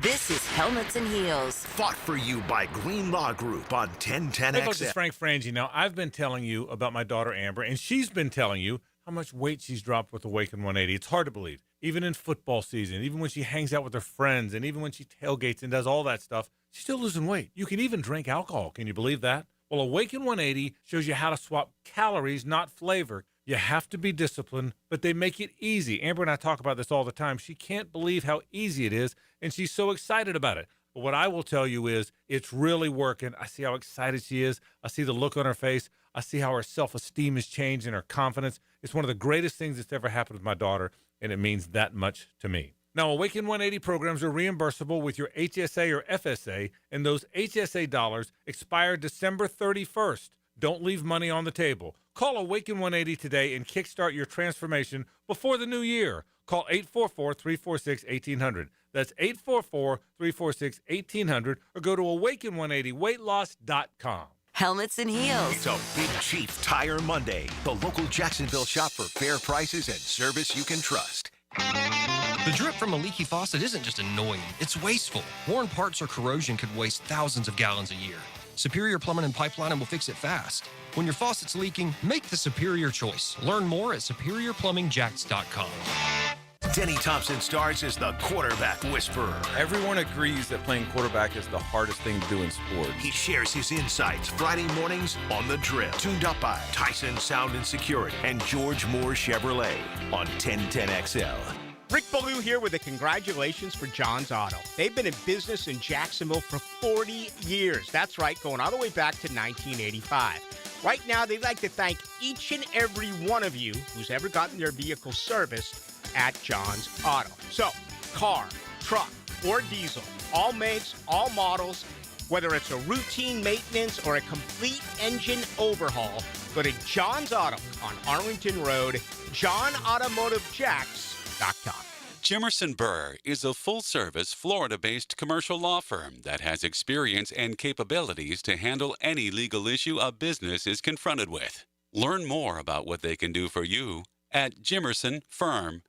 This is Helmets and Heels. Fought for you by Green Law Group on 1010XL. Hey folks, it's Frank Frangie. Now, I've been telling you about my daughter Amber, and she's been telling you how much weight she's dropped with Awaken 180. It's hard to believe. Even in football season, even when she hangs out with her friends, and even when she tailgates and does all that stuff, she's still losing weight. You can even drink alcohol. Can you believe that? Well, Awaken 180 shows you how to swap calories, not flavor. You have to be disciplined, but they make it easy. Amber and I talk about this all the time. She can't believe how easy it is, and she's so excited about it. But what I will tell you is it's really working. I see how excited she is. I see the look on her face. I see how her self-esteem has changed and her confidence. It's one of the greatest things that's ever happened with my daughter, and it means that much to me. Now, Awaken 180 programs are reimbursable with your HSA or FSA, and those HSA dollars expire December 31st. Don't leave money on the table. Call Awaken 180 today and kickstart your transformation before the new year. Call 844-346-1800. That's 844-346-1800, or go to awaken180weightloss.com. Helmets and Heels. It's a Big Chief Tire Monday. The local Jacksonville shop for fair prices and service you can trust. The drip from a leaky faucet isn't just annoying, it's wasteful. Worn parts or corrosion could waste thousands of gallons a year. Superior Plumbing and Pipelining will fix it fast. When your faucet's leaking, make the superior choice. Learn more at superiorplumbingjacks.com. Denny Thompson starts as the quarterback whisperer. Everyone agrees that playing quarterback is the hardest thing to do in sports. He shares his insights Friday mornings on The Drill. Tuned up by Tyson Sound and Security and George Moore Chevrolet on 1010XL. Rick Ballou here with a congratulations for John's Auto. They've been in business in Jacksonville for 40 years. That's right, going all the way back to 1985. Right now, they'd like to thank each and every one of you who's ever gotten their vehicle serviced at John's Auto. So, car, truck, or diesel, all makes, all models, whether it's a routine maintenance or a complete engine overhaul, go to John's Auto on Arlington Road, johnautomotivejacks.com. Jimerson Burr is a full-service, Florida-based commercial law firm that has experience and capabilities to handle any legal issue a business is confronted with. Learn more about what they can do for you at jimersonfirm.com.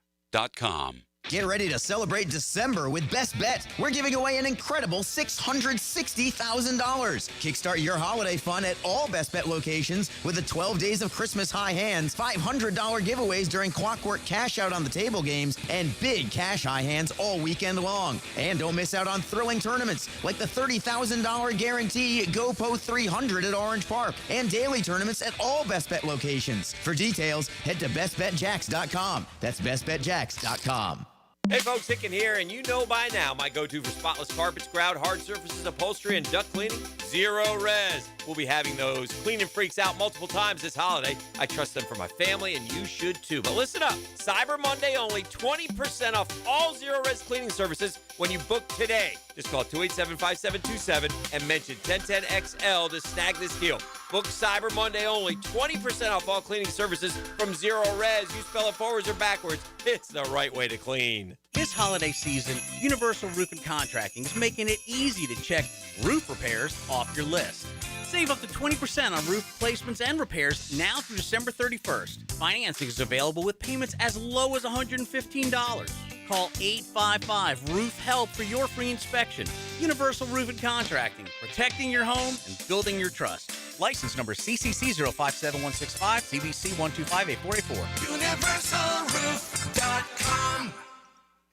Get ready to celebrate December with Best Bet. We're giving away an incredible $660,000. Kickstart your holiday fun at all Best Bet locations with the 12 Days of Christmas High Hands, $500 giveaways during Clockwork Cash Out on the table games, and big cash high hands all weekend long. And don't miss out on thrilling tournaments like the $30,000 guarantee GoPo 300 at Orange Park and daily tournaments at all Best Bet locations. For details, head to bestbetjacks.com. That's bestbetjacks.com. Hey folks, Hicken here, and you know by now my go-to for spotless carpets, grout, hard surfaces, upholstery, and duct cleaning, Zero Res. We'll be having those cleaning freaks out multiple times this holiday. I trust them for my family, and you should too. But listen up, Cyber Monday only, 20% off all Zero Res cleaning services when you book today. Just call 287-5727 and mention 1010XL to snag this deal. Book Cyber Monday only, 20% off all cleaning services from Zero Res. You spell it forwards or backwards, it's the right way to clean. This holiday season, Universal Roof and Contracting is making it easy to check roof repairs off your list. Save up to 20% on roof replacements and repairs now through December 31st. Financing is available with payments as low as $115. Call 855-ROOF-HELP for your free inspection. Universal Roof and Contracting, protecting your home and building your trust. License number CCC 057165, CBC 1258484. UniversalRoof.com.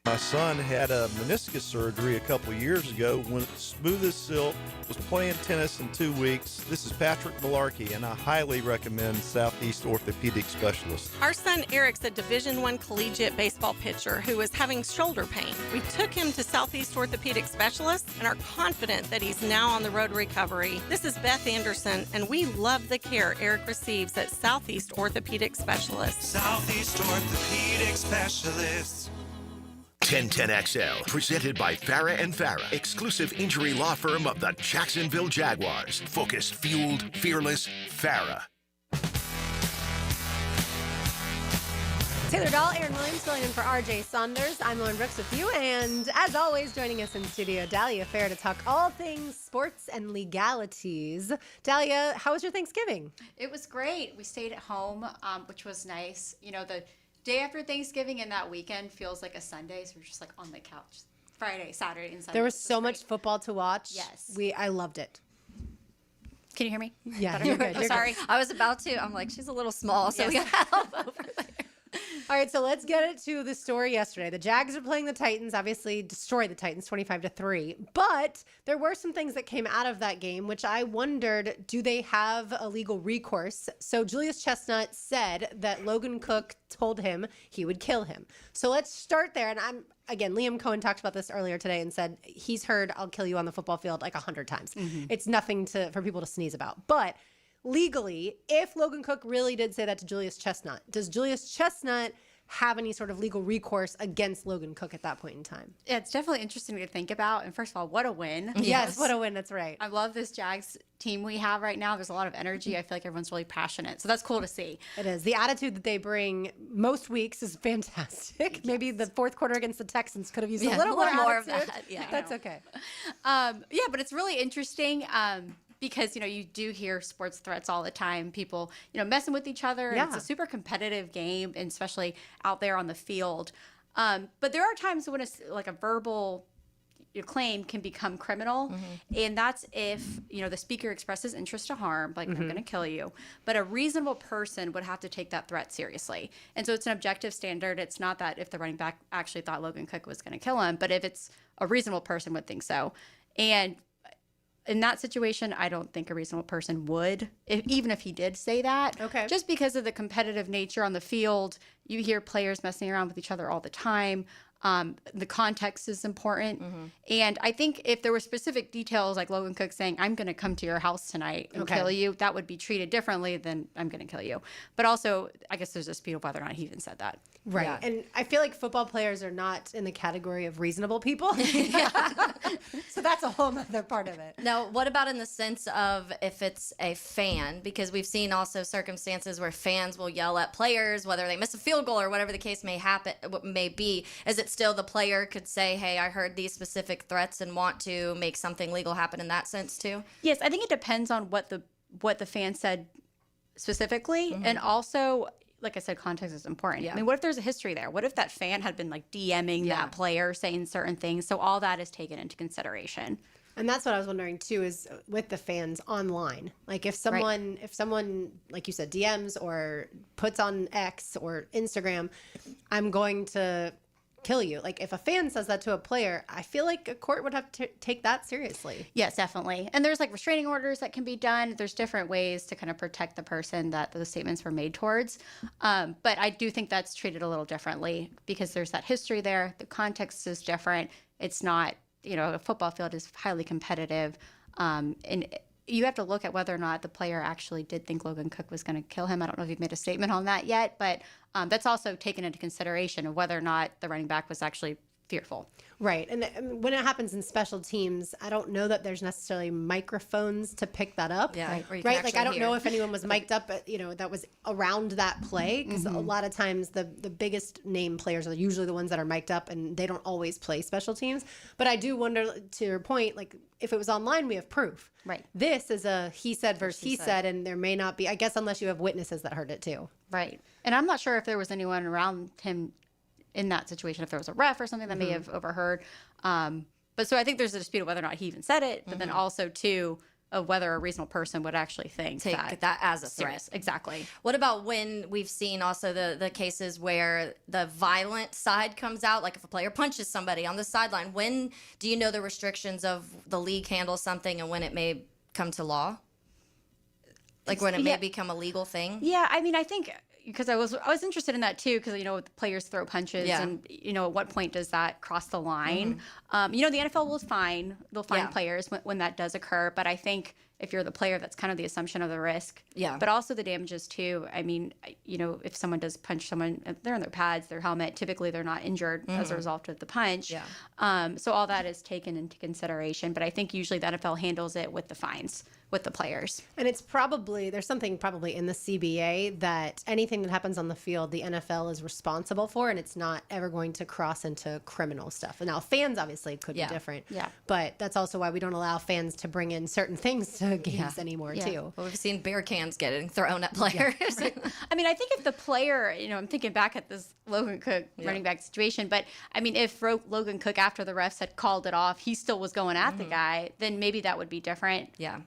My son had a meniscus surgery a couple years ago. Went smooth as silk, was playing tennis in 2 weeks. This is Patrick Malarkey, and I highly recommend Southeast Orthopedic Specialists. Our son Eric's a Division I collegiate baseball pitcher who is having shoulder pain. We took him to Southeast Orthopedic Specialists and are confident that he's now on the road to recovery. This is Beth Anderson, and we love the care Eric receives at Southeast Orthopedic Specialists. Southeast Orthopedic Specialists. 1010XL, presented by Farah and Farah, exclusive injury law firm of the Jacksonville Jaguars. Focused, fueled, fearless, Farah. Taylor Dahl, Aaron Williams filling in for RJ Saunders. I'm Lauren Brooks with you, and as always, joining us in studio, Dahlia Fair to talk all things sports and legalities. Dahlia, how was your Thanksgiving? It was great. We stayed at home, which was nice. You know, the day after Thanksgiving and that weekend feels like a Sunday, so we're just like on the couch. Friday, Saturday, and Sunday. There was so much football to watch. Yes. I loved it. Can you hear me? Yeah, you're good. I'm sorry. I was about to. I'm like, she's a little small, so we got help over there. All right, so let's get it to the story yesterday. The Jags are playing the Titans, obviously destroyed the Titans 25-3. But there were some things that came out of that game, which I wondered, do they have a legal recourse? So Julius Chestnut said that Logan Cook told him he would kill him. So let's start there. And again, Liam Cohen talked about this earlier today and said he's heard "I'll kill you" on the football field like 100 times. Mm-hmm. It's nothing for people to sneeze about. But legally, if Logan Cook really did say that to Julius Chestnut, does Julius Chestnut have any sort of legal recourse against Logan Cook at that point in time? Yeah, it's definitely interesting to think about. And first of all, what a win. Yes, what a win. That's right. I love this Jags team we have right now. There's a lot of energy. I feel like everyone's really passionate. So that's cool to see. It is. The attitude that they bring most weeks is fantastic. Yes. Maybe the fourth quarter against the Texans could have used a little more of that. Yeah, that's okay. But it's really interesting. Because, you know, you do hear sports threats all the time, people, you know, messing with each other. Yeah. And it's a super competitive game, and especially out there on the field. But there are times when it's like a verbal claim can become criminal. Mm-hmm. And that's if, you know, the speaker expresses interest to harm, like, mm-hmm. I'm going to kill you. But a reasonable person would have to take that threat seriously. And so it's an objective standard. It's not that if the running back actually thought Logan Cook was going to kill him, but if it's a reasonable person would think so. And in that situation, I don't think a reasonable person would, even if he did say that. Okay. Just because of the competitive nature on the field, you hear players messing around with each other all the time. The context is important. Mm-hmm. And I think if there were specific details like Logan Cook saying, I'm going to come to your house tonight and kill you, that would be treated differently than I'm going to kill you. But also, I guess there's a dispute of whether or not he even said that. Right. Yeah. And I feel like football players are not in the category of reasonable people. So that's a whole other part of it. Now, what about in the sense of if it's a fan? Because we've seen also circumstances where fans will yell at players, whether they miss a field goal or whatever the case may be. Is it still the player could say, hey, I heard these specific threats and want to make something legal happen in that sense too? Yes, I think it depends on what the fan said specifically. Mm-hmm. And also, like I said, context is important. I mean, what if there's a history there? What if that fan had been like DMing that player, saying certain things? So all that is taken into consideration. And that's what I was wondering too, is with the fans online. Like if someone, like you said, DMs or puts on X or Instagram, I'm going to kill you. Like if a fan says that to a player, I feel like a court would have to take that seriously. Yes, definitely. And there's like restraining orders that can be done. There's different ways to kind of protect the person that those statements were made towards. But I do think that's treated a little differently because there's that history there. The context is different. It's not, a football field is highly competitive. And you have to look at whether or not the player actually did think Logan Cook was going to kill him. I don't know if you've made a statement on that yet, but that's also taken into consideration of whether or not the running back was actually fearful. Right. And when it happens in special teams, I don't know that there's necessarily microphones to pick that up. Yeah. Right. Like I don't know if anyone was mic'd up, that was around that play. Because a lot of times the biggest name players are usually the ones that are mic'd up and they don't always play special teams. But I do wonder, to your point, like if it was online, we have proof. Right. This is a he said versus he said, and there may not be, I guess, unless you have witnesses that heard it too. Right. And I'm not sure if there was anyone around him in that situation, if there was a ref or something that may have overheard. But so I think there's a dispute of whether or not he even said it, but then also too of whether a reasonable person would actually think Take that as a threat. Serious. Exactly. What about when we've seen also the cases where the violent side comes out, like if a player punches somebody on the sideline? When do you know the restrictions of the league handles something and when it may come to law? Like when it may become a legal thing? Yeah, I mean, I think because I was interested in that too, because the players throw punches, and at what point does that cross the line? The NFL will fine players when that does occur, but I think if you're the player, that's kind of the assumption of the risk. Yeah. But also the damages too. I mean, if someone does punch someone, they're in their pads, their helmet, typically they're not injured as a result of the punch. Yeah. So all that is taken into consideration, but I think usually the NFL handles it with the fines with the players. And it's there's something probably in the CBA that anything that happens on the field, the NFL is responsible for, and it's not ever going to cross into criminal stuff. And now fans obviously could be different. Yeah. But that's also why we don't allow fans to bring in certain things to games anymore too. Well, we've seen beer cans getting thrown at players. I mean, I think if the player, I'm thinking back at this Logan Cook running back situation, but I mean, if Logan Cook, after the refs had called it off, he still was going at the guy, then maybe that would be different. Yeah.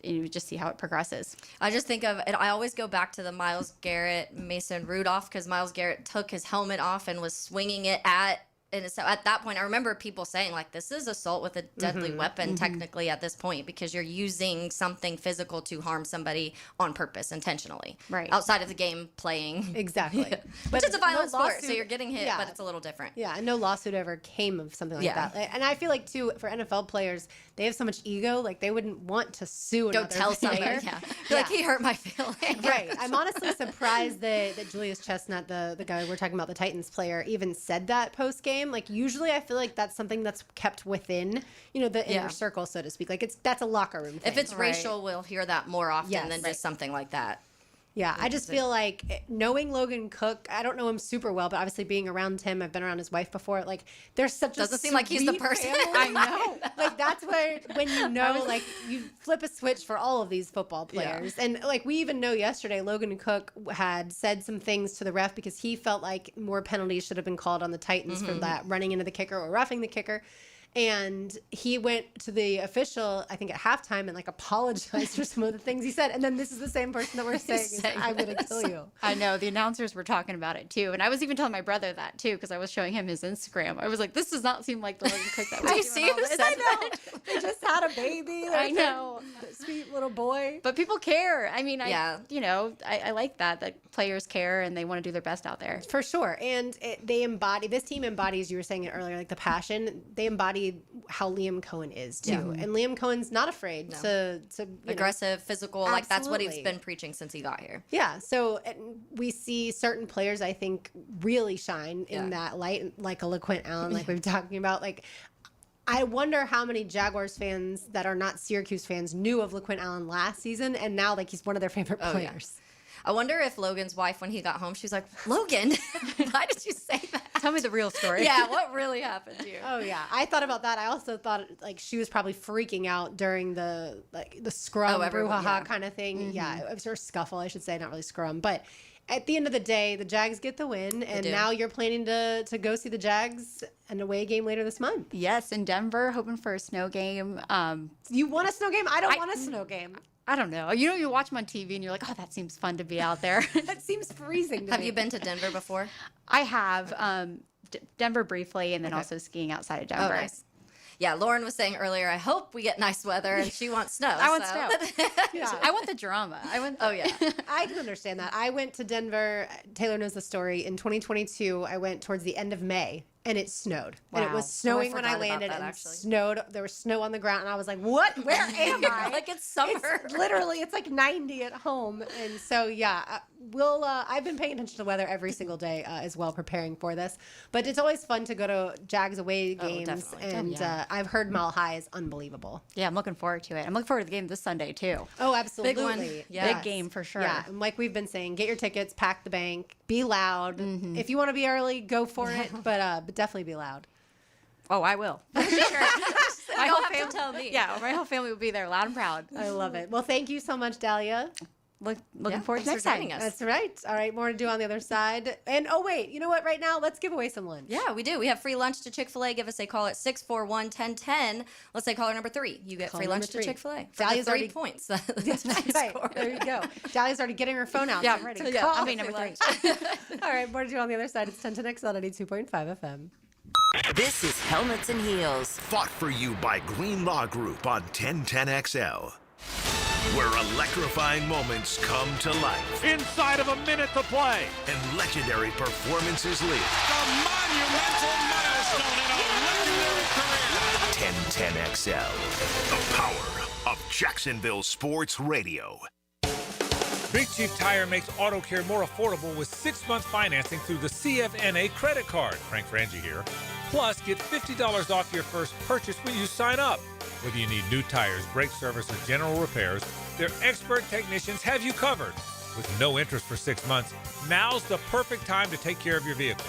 You just see how it progresses. I just think of it. I always go back to the Myles Garrett, Mason Rudolph, because Myles Garrett took his helmet off and was swinging it at. And so at that point, I remember people saying, like, this is assault with a deadly weapon, technically, at this point, because you're using something physical to harm somebody on purpose, intentionally. Right. Outside of the game playing. Exactly. Which is a violent sport, lawsuit- so you're getting hit, yeah. but it's a little different. Yeah, and no lawsuit ever came of something like Yeah. that. And I feel like, too, for NFL players, they have so much ego, like they wouldn't want to sue Go another tell player. somebody. Yeah. Be like, he hurt my feelings. Right. I'm honestly surprised that Julius Chestnut, the guy we're talking about, the Titans player, even said that post-game. Like, usually I feel like that's something that's kept within, the inner circle, so to speak. Like, that's a locker room thing. If it's racial, we'll hear that more often than just something like that. Yeah, I just feel like knowing Logan Cook, I don't know him super well, but obviously being around him, I've been around his wife before. Like, there's such Doesn't a seem like he's the sweet person. family. I know. Like, that's where, when like, you flip a switch for all of these football players. And, like, we even know yesterday, Logan Cook had said some things to the ref because he felt like more penalties should have been called on the Titans for that running into the kicker or roughing the kicker. And he went to the official, I think at halftime, and like apologized for some of the things he said. And then this is the same person that we're saying is, I'm going to kill you. I know. The announcers were talking about it too. And I was even telling my brother that too, because I was showing him his Instagram. I was like, this does not seem like the Logan Cook that was Do you doing see all who this. said I know. that? They just had a baby. I know. Sweet little boy. But people care. I mean, Yeah. I like that players care and they want to do their best out there. For sure. And this team embodies, you were saying it earlier, like the passion. They embody how Liam Cohen is too. Yeah. And Liam Cohen's not afraid to Aggressive, physical, like that's what he's Absolutely. been preaching since he got here. Yeah, so we see certain players, I think, really shine in Yeah. that light, like a LaQuint Allen, like we've been talking about. Like, I wonder how many Jaguars fans that are not Syracuse fans knew of LaQuint Allen last season, and now like he's one of their favorite players. I wonder if Logan's wife, when he got home, she was like, Logan, why did you say that? Tell me the real story. Yeah, what really happened to you? Oh yeah, I thought about that. I also thought like she was probably freaking out during the scrum everyone, brouhaha kind of thing. Yeah, it was her scuffle, I should say, not really scrum, but at the end of the day, the Jags get the win, and do. now you're planning to go see the Jags an away game later this month. Yes, in Denver, hoping for a snow game. You want a snow game? I don't want a snow game. I don't know. You watch them on TV and you're like, oh, that seems fun to be out there. That seems freezing to Have me. you been to Denver before? I have Denver briefly, and then also skiing outside of Denver. Oh, nice. Yeah, Lauren was saying earlier, I hope we get nice weather, and she wants snow. I want so. snow. Yeah. I want the drama. Oh, yeah. I can understand that. I went to Denver. Taylor knows the story. In 2022, I went towards the end of May, and it snowed. And it Wow. was snowing when I forgot about landed, that, and actually. snowed. There was snow on the ground, and I was like, "What? Where am I?" Like it's summer. It's literally, it's like 90 at home, and so yeah, I've been paying attention to the weather every single day as well, preparing for this. But it's always fun to go to Jags away games, definitely. and I've heard Mile High is unbelievable. Yeah, I'm looking forward to it. I'm looking forward to the game this Sunday, too. Oh, absolutely. Big one. Yes. Big game for sure. Yeah, and like we've been saying, get your tickets, pack the bank, be loud. If you want to be early, go for it, but definitely be loud. Oh, I will. My whole have family, to tell me. Yeah, my whole family will be there, loud and proud. I love it. Well, thank you so much, Dahlia. Looking forward to thanks next for time. joining us. That's right. All right, more to do on the other side. And oh wait, you know what? Right now, let's give away some lunch. Yeah, we do. We have free lunch to Chick-fil-A. Give us a call at 641-1010. Let's say caller number 3. You get Call free number lunch 3. to Chick-fil-A. Dahlia's 3 already- points. That's right. There you go. Dahlia's already getting her phone out. Yeah, so I'm ready. so yeah, Call I'll be number 3. All right, more to do on the other side. It's 1010XL at 82.5 FM. This is Helmets and Heels. Fought for you by Green Law Group on 1010XL. Where electrifying moments come to life Inside of a minute to play. and legendary performances live. A monumental milestone in a legendary career. 1010XL. The power of Jacksonville Sports Radio. Big Chief Tire makes auto care more affordable with 6-month financing through the CFNA credit card. Frank Frangie here. Plus, get $50 off your first purchase when you sign up. Whether you need new tires, brake service, or general repairs, their expert technicians have you covered. With no interest for 6 months, now's the perfect time to take care of your vehicle.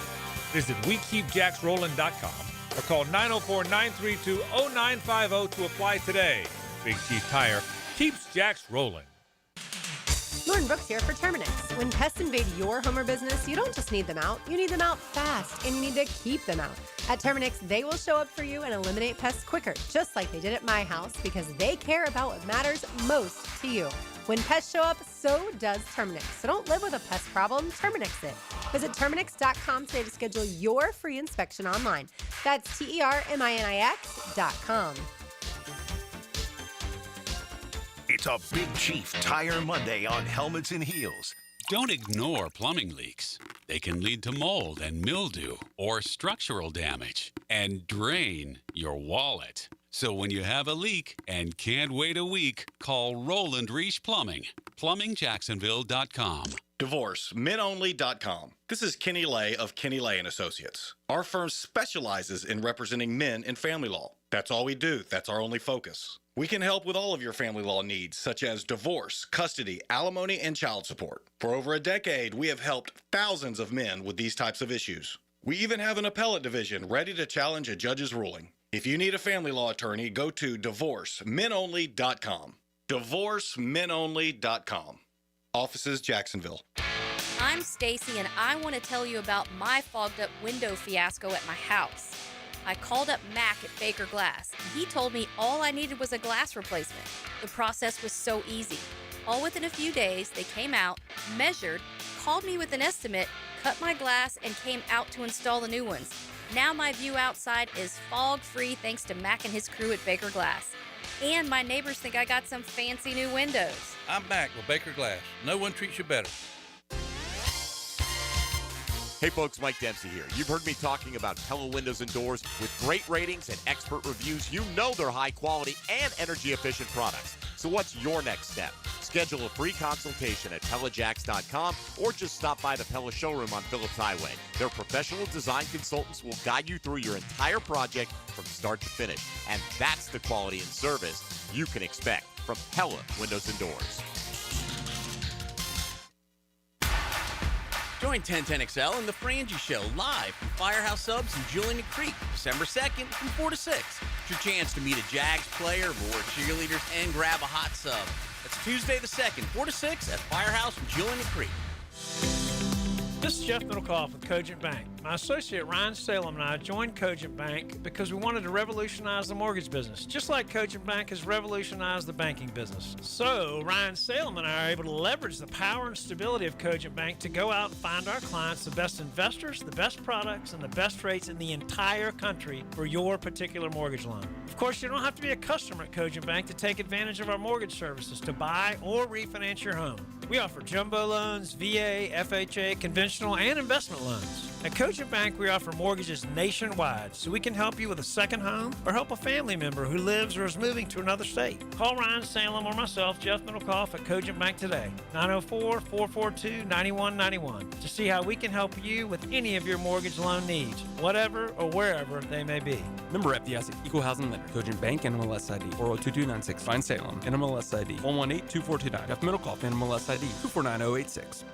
Visit WeKeepJacksRollin.com or call 904-932-0950 to apply today. Big Chief Tire keeps Jacks rolling. Lauren Brooks here for Terminix. When pests invade your home or business, you don't just need them out, you need them out fast, and you need to keep them out. At Terminix, they will show up for you and eliminate pests quicker, just like they did at my house, because they care about what matters most to you. When pests show up, so does Terminix. So don't live with a pest problem, Terminix it. Visit Terminix.com today to schedule your free inspection online. That's TERMINIX.com. It's a Big Chief Tire Monday on Helmets and Heels. Don't ignore plumbing leaks. They can lead to mold and mildew or structural damage and drain your wallet. So when you have a leak and can't wait a week, call Roland Reich Plumbing. PlumbingJacksonville.com. DivorceMenOnly.com. This is Kenny Lay of Kenny Lay & Associates. Our firm specializes in representing men in family law. That's all we do. That's our only focus. We can help with all of your family law needs, such as divorce, custody, alimony, and child support. For over a decade, we have helped thousands of men with these types of issues. We even have an appellate division ready to challenge a judge's ruling. If you need a family law attorney, go to DivorceMenOnly.com. DivorceMenOnly.com. Offices, Jacksonville. I'm Stacy, and I want to tell you about my fogged up window fiasco at my house. I called up Mac at Baker Glass, and he told me all I needed was a glass replacement. The process was so easy. All within a few days, they came out, measured, called me with an estimate, cut my glass, and came out to install the new ones. Now my view outside is fog-free thanks to Mac and his crew at Baker Glass. And my neighbors think I got some fancy new windows. I'm back with Baker Glass. No one treats you better. Hey folks, Mike Dempsey here. You've heard me talking about Pella Windows and Doors. With great ratings and expert reviews, you know they're high quality and energy efficient products. So what's your next step? Schedule a free consultation at PellaJacks.com or just stop by the Pella showroom on Phillips Highway. Their professional design consultants will guide you through your entire project from start to finish. And that's the quality and service you can expect from Pella Windows and Doors. Join 1010XL and the Frangie Show live from Firehouse Subs in Julian Creek, December 2nd from 4 to 6. It's your chance to meet a Jags player, more cheerleaders, and grab a hot sub. That's Tuesday the 2nd, 4 to 6 at Firehouse in Julian Creek. This is Jeff Middlecoff with Cogent Bank. My associate Ryan Salem and I joined Cogent Bank because we wanted to revolutionize the mortgage business, just like Cogent Bank has revolutionized the banking business. So Ryan Salem and I are able to leverage the power and stability of Cogent Bank to go out and find our clients the best investors, the best products, and the best rates in the entire country for your particular mortgage loan. Of course, you don't have to be a customer at Cogent Bank to take advantage of our mortgage services to buy or refinance your home. We offer jumbo loans, VA, FHA, conventional, and investment loans. At Cogent Bank, we offer mortgages nationwide, so we can help you with a second home or help a family member who lives or is moving to another state. Call Ryan Salem or myself, Jeff Middlecoff, at Cogent Bank today, 904-442-9191, to see how we can help you with any of your mortgage loan needs, whatever or wherever they may be. Member FDIC, Equal Housing Lender, Cogent Bank, NMLS ID 402296. Find Salem, NMLS ID 1182429. Jeff Middlecoff, NMLS ID 249086.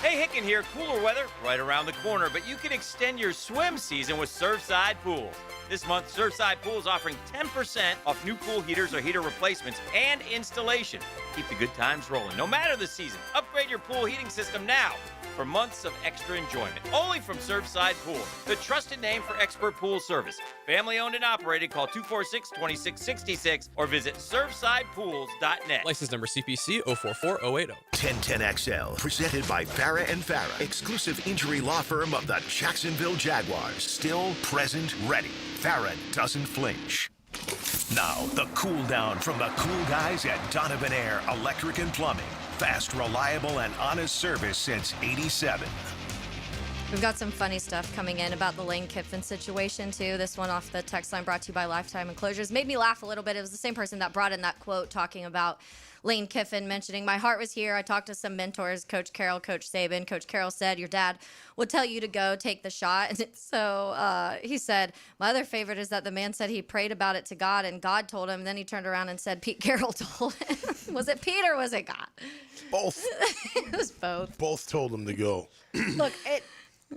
Hey, Hicken here. Cooler weather right around the corner, but you can extend your swim season with Surfside Pools. This month, Surfside Pools offering 10% off new pool heaters or heater replacements and installation. Keep the good times rolling, no matter the season. Upgrade your pool heating system now for months of extra enjoyment. Only from Surfside Pools, the trusted name for expert pool service. Family owned and operated. Call 246-2666 or visit surfsidepools.net. License number CPC 044080. 1010XL, presented by Farah and Farah, exclusive injury law firm of the Jacksonville Jaguars. Still, present, ready. Farah doesn't flinch. Now, the cool down from the cool guys at Donovan Air Electric and Plumbing. Fast, reliable, and honest service since '87. We've got some funny stuff coming in about the Lane Kiffin situation, too. This one off the text line brought to you by Lifetime Enclosures. Made me laugh a little bit. It was the same person that brought in that quote talking about Lane Kiffin mentioning, "My heart was here. I talked to some mentors, Coach Carroll, Coach Saban. Coach Carroll said, your dad would tell you to go take the shot." And so he said, "My other favorite is that the man said he prayed about it to God and God told him. Then he turned around and said Pete Carroll told him." Was it Pete or was it God? Both. It was both. Both told him to go. Look,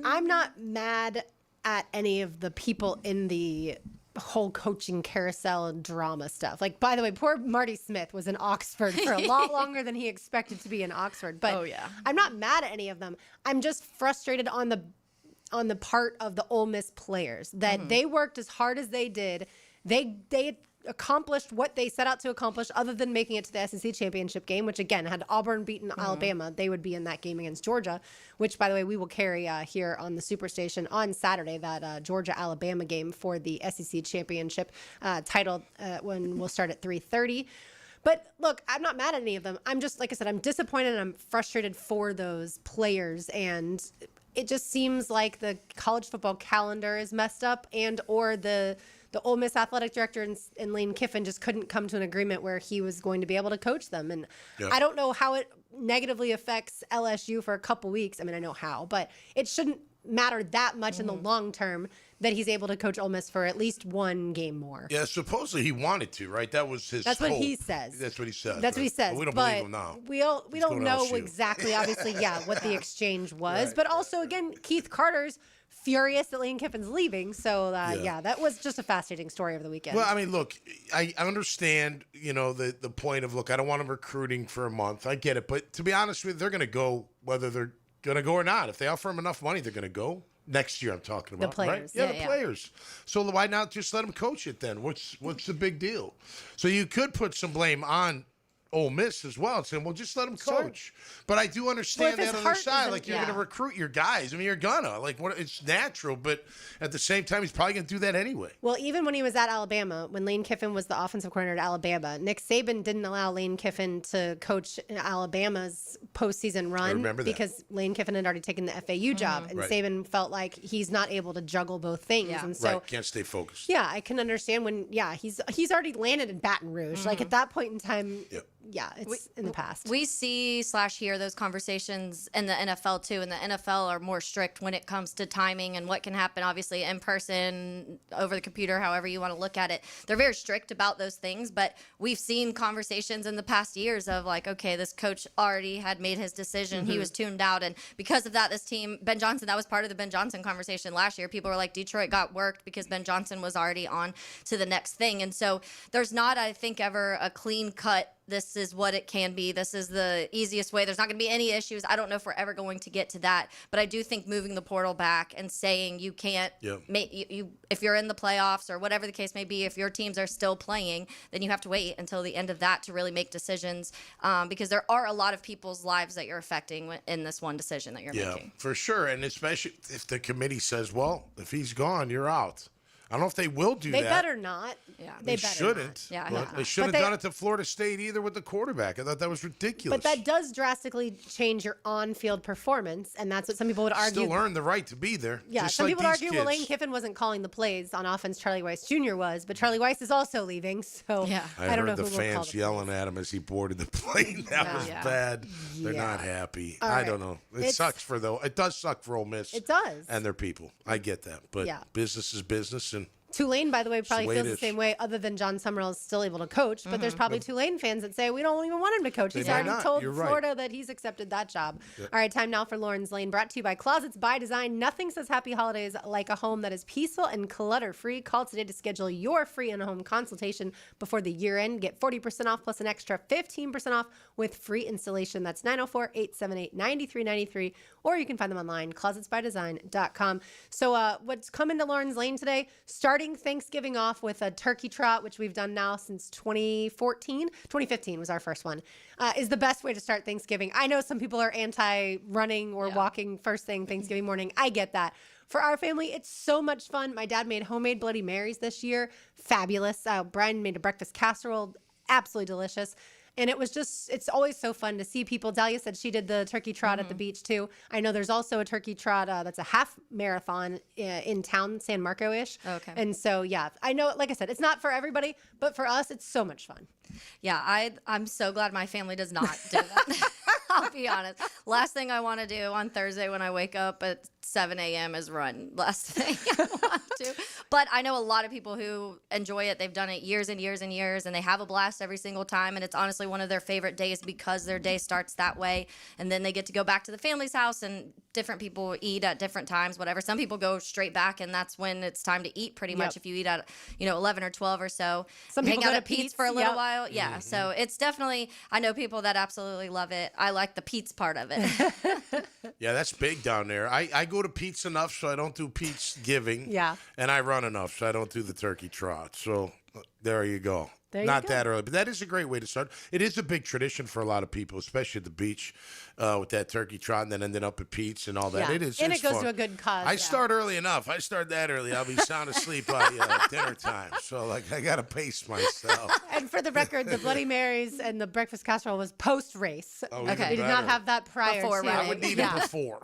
I'm not mad at any of the people in the whole coaching carousel and drama stuff. Like, by the way, poor Marty Smith was in Oxford for a lot longer than he expected to be in Oxford. But I'm not mad at any of them. I'm just frustrated on the part of the Ole Miss players that they worked as hard as they did. They accomplished what they set out to accomplish, other than making it to the SEC championship game, which again, had Auburn beaten Alabama, they would be in that game against Georgia, which, by the way, we will carry here on the Superstation on Saturday, that Georgia-Alabama game for the SEC championship titled when we'll start at 3:30. But look, I'm not mad at any of them. I'm just, like I said, I'm disappointed and I'm frustrated for those players, and it just seems like the college football calendar is messed up, and or the Ole Miss athletic director and Lane Kiffin just couldn't come to an agreement where he was going to be able to coach them. And I don't know how it negatively affects LSU for a couple weeks. I mean, I know how, but it shouldn't matter that much in the long term that he's able to coach Ole Miss for at least one game more. Yeah, supposedly he wanted to, right? That was his That's what hope. he says. That's what he says. That's what he says. But we don't but believe him now. We don't He's going to know LSU. exactly, obviously, what the exchange was. Right. But also, again, Keith Carter's furious that Lane Kiffin's leaving. So, that was just a fascinating story over the weekend. Well, I mean, look, I understand, the point of, look, I don't want him recruiting for a month. I get it. But to be honest with you, they're going to go whether they're going to go or not. If they offer him enough money, they're going to go. Next year, I'm talking about. The players. Right? The players. So why not just let him coach it then? What's the big deal? So you could put some blame on Ole Miss as well and say, well, just let him coach. But I do understand that other side. Like, you're going to recruit your guys. I mean, you're gonna. Like, it's natural. But at the same time, he's probably going to do that anyway. Well, even when he was at Alabama, when Lane Kiffin was the offensive coordinator at Alabama, Nick Saban didn't allow Lane Kiffin to coach Alabama's postseason run. I remember that. Because Lane Kiffin had already taken the FAU job. And Right. Saban felt like he's not able to juggle both things. And so, right, can't stay focused. yeah, I can understand when, he's already landed in Baton Rouge. Like, at that point in time, it's in the past. We see/hear those conversations in the NFL too, and the NFL are more strict when it comes to timing and what can happen, obviously, in person, over the computer, however you want to look at it. They're very strict about those things, but we've seen conversations in the past years of like, okay, this coach already had made his decision. He was tuned out, and because of that, this team, Ben Johnson, that was part of the Ben Johnson conversation last year. People were like, Detroit got worked because Ben Johnson was already on to the next thing. And so there's not, I think, ever a clean-cut this is what it can be. This is the easiest way. There's not going to be any issues. I don't know if we're ever going to get to that, but I do think moving the portal back and saying you can't make you if you're in the playoffs or whatever the case may be, if your teams are still playing, then you have to wait until the end of that to really make decisions, because there are a lot of people's lives that you're affecting in this one decision that you're making. For sure, and especially if the committee says, well, if he's gone, you're out. I don't know if they will do They that. better not. Yeah, They shouldn't. Yeah, But they shouldn't have done it to Florida State either with the quarterback. I thought that was ridiculous. But that does drastically change your on-field performance, and that's what some people would argue. Still earn the right to be there. Yeah, just some like people would these argue, well, kids. Lane Kiffin wasn't calling the plays on offense. Charlie Weiss Jr. was, but Charlie Weiss is also leaving, so I don't know heard the who will call fans the yelling at him as he boarded the plane. That was bad. They're not happy. All I right. don't know. It It's- sucks for It does suck for Ole Miss. It does. And their people. I get that, but business is business, and Tulane, by the way, probably the way feels it the is. same way, other than John Summerall is still able to coach. But there's probably Tulane fans that say, we don't even want him to coach. They He's might already not. told You're right. Florida that he's accepted that job. Yeah. All right, time now for Lauren's Lane, brought to you by Closets by Design. Nothing says happy holidays like a home that is peaceful and clutter-free. Call today to schedule your free in-home consultation before the year end. Get 40% off plus an extra 15% off with free installation. That's 904-878-9393. Or you can find them online, closetsbydesign.com. So what's coming to Lauren's Lane today, starting Thanksgiving off with a turkey trot, which we've done now since 2014. 2015 was our first one, is the best way to start Thanksgiving. I know some people are anti-running or walking first thing Thanksgiving morning. I get that. For our family, it's so much fun. My dad made homemade Bloody Marys this year. Fabulous. Brian made a breakfast casserole. Absolutely delicious. And it was just, it's always so fun to see people. Dahlia said she did the turkey trot at the beach too. I know there's also a turkey trot that's a half marathon in town, San Marco-ish. Okay. And so, yeah, I know, like I said, it's not for everybody, but for us, it's so much fun. Yeah, I'm so glad my family does not do that. I'll be honest. Last thing I want to do on Thursday when I wake up at 7 a.m. is run. Last thing I want to. But I know a lot of people who enjoy it. They've done it years and years and years, and they have a blast every single time. And it's honestly one of their favorite days because their day starts that way. And then they get to go back to the family's house, and different people eat at different times, whatever. Some people go straight back, and that's when it's time to eat pretty much if you eat at 11 or 12 or so. Some hang people out go at to Pete's Pete's, for a little yep. while. Yeah, so it's definitely, I know people that absolutely love it. I like the Pete's part of it. yeah, that's big down there. I go to Pete's enough so I don't do Pete's giving. Yeah. And I run enough so I don't do the turkey trot. So there you go. There you Not go. that early, but that is a great way to start. It is a big tradition for a lot of people, especially at the beach with that turkey trot and then ending up at Pete's and all that. Yeah. It is. And it's it goes fun. to a good cause. I yeah. start early enough. I start that early. I'll be sound asleep by dinner time. So, like, I got to pace myself. And for the record, the Bloody Marys and the breakfast casserole was post-race. Oh, even We did not better. have that prior Before to. I would need Yeah. it before.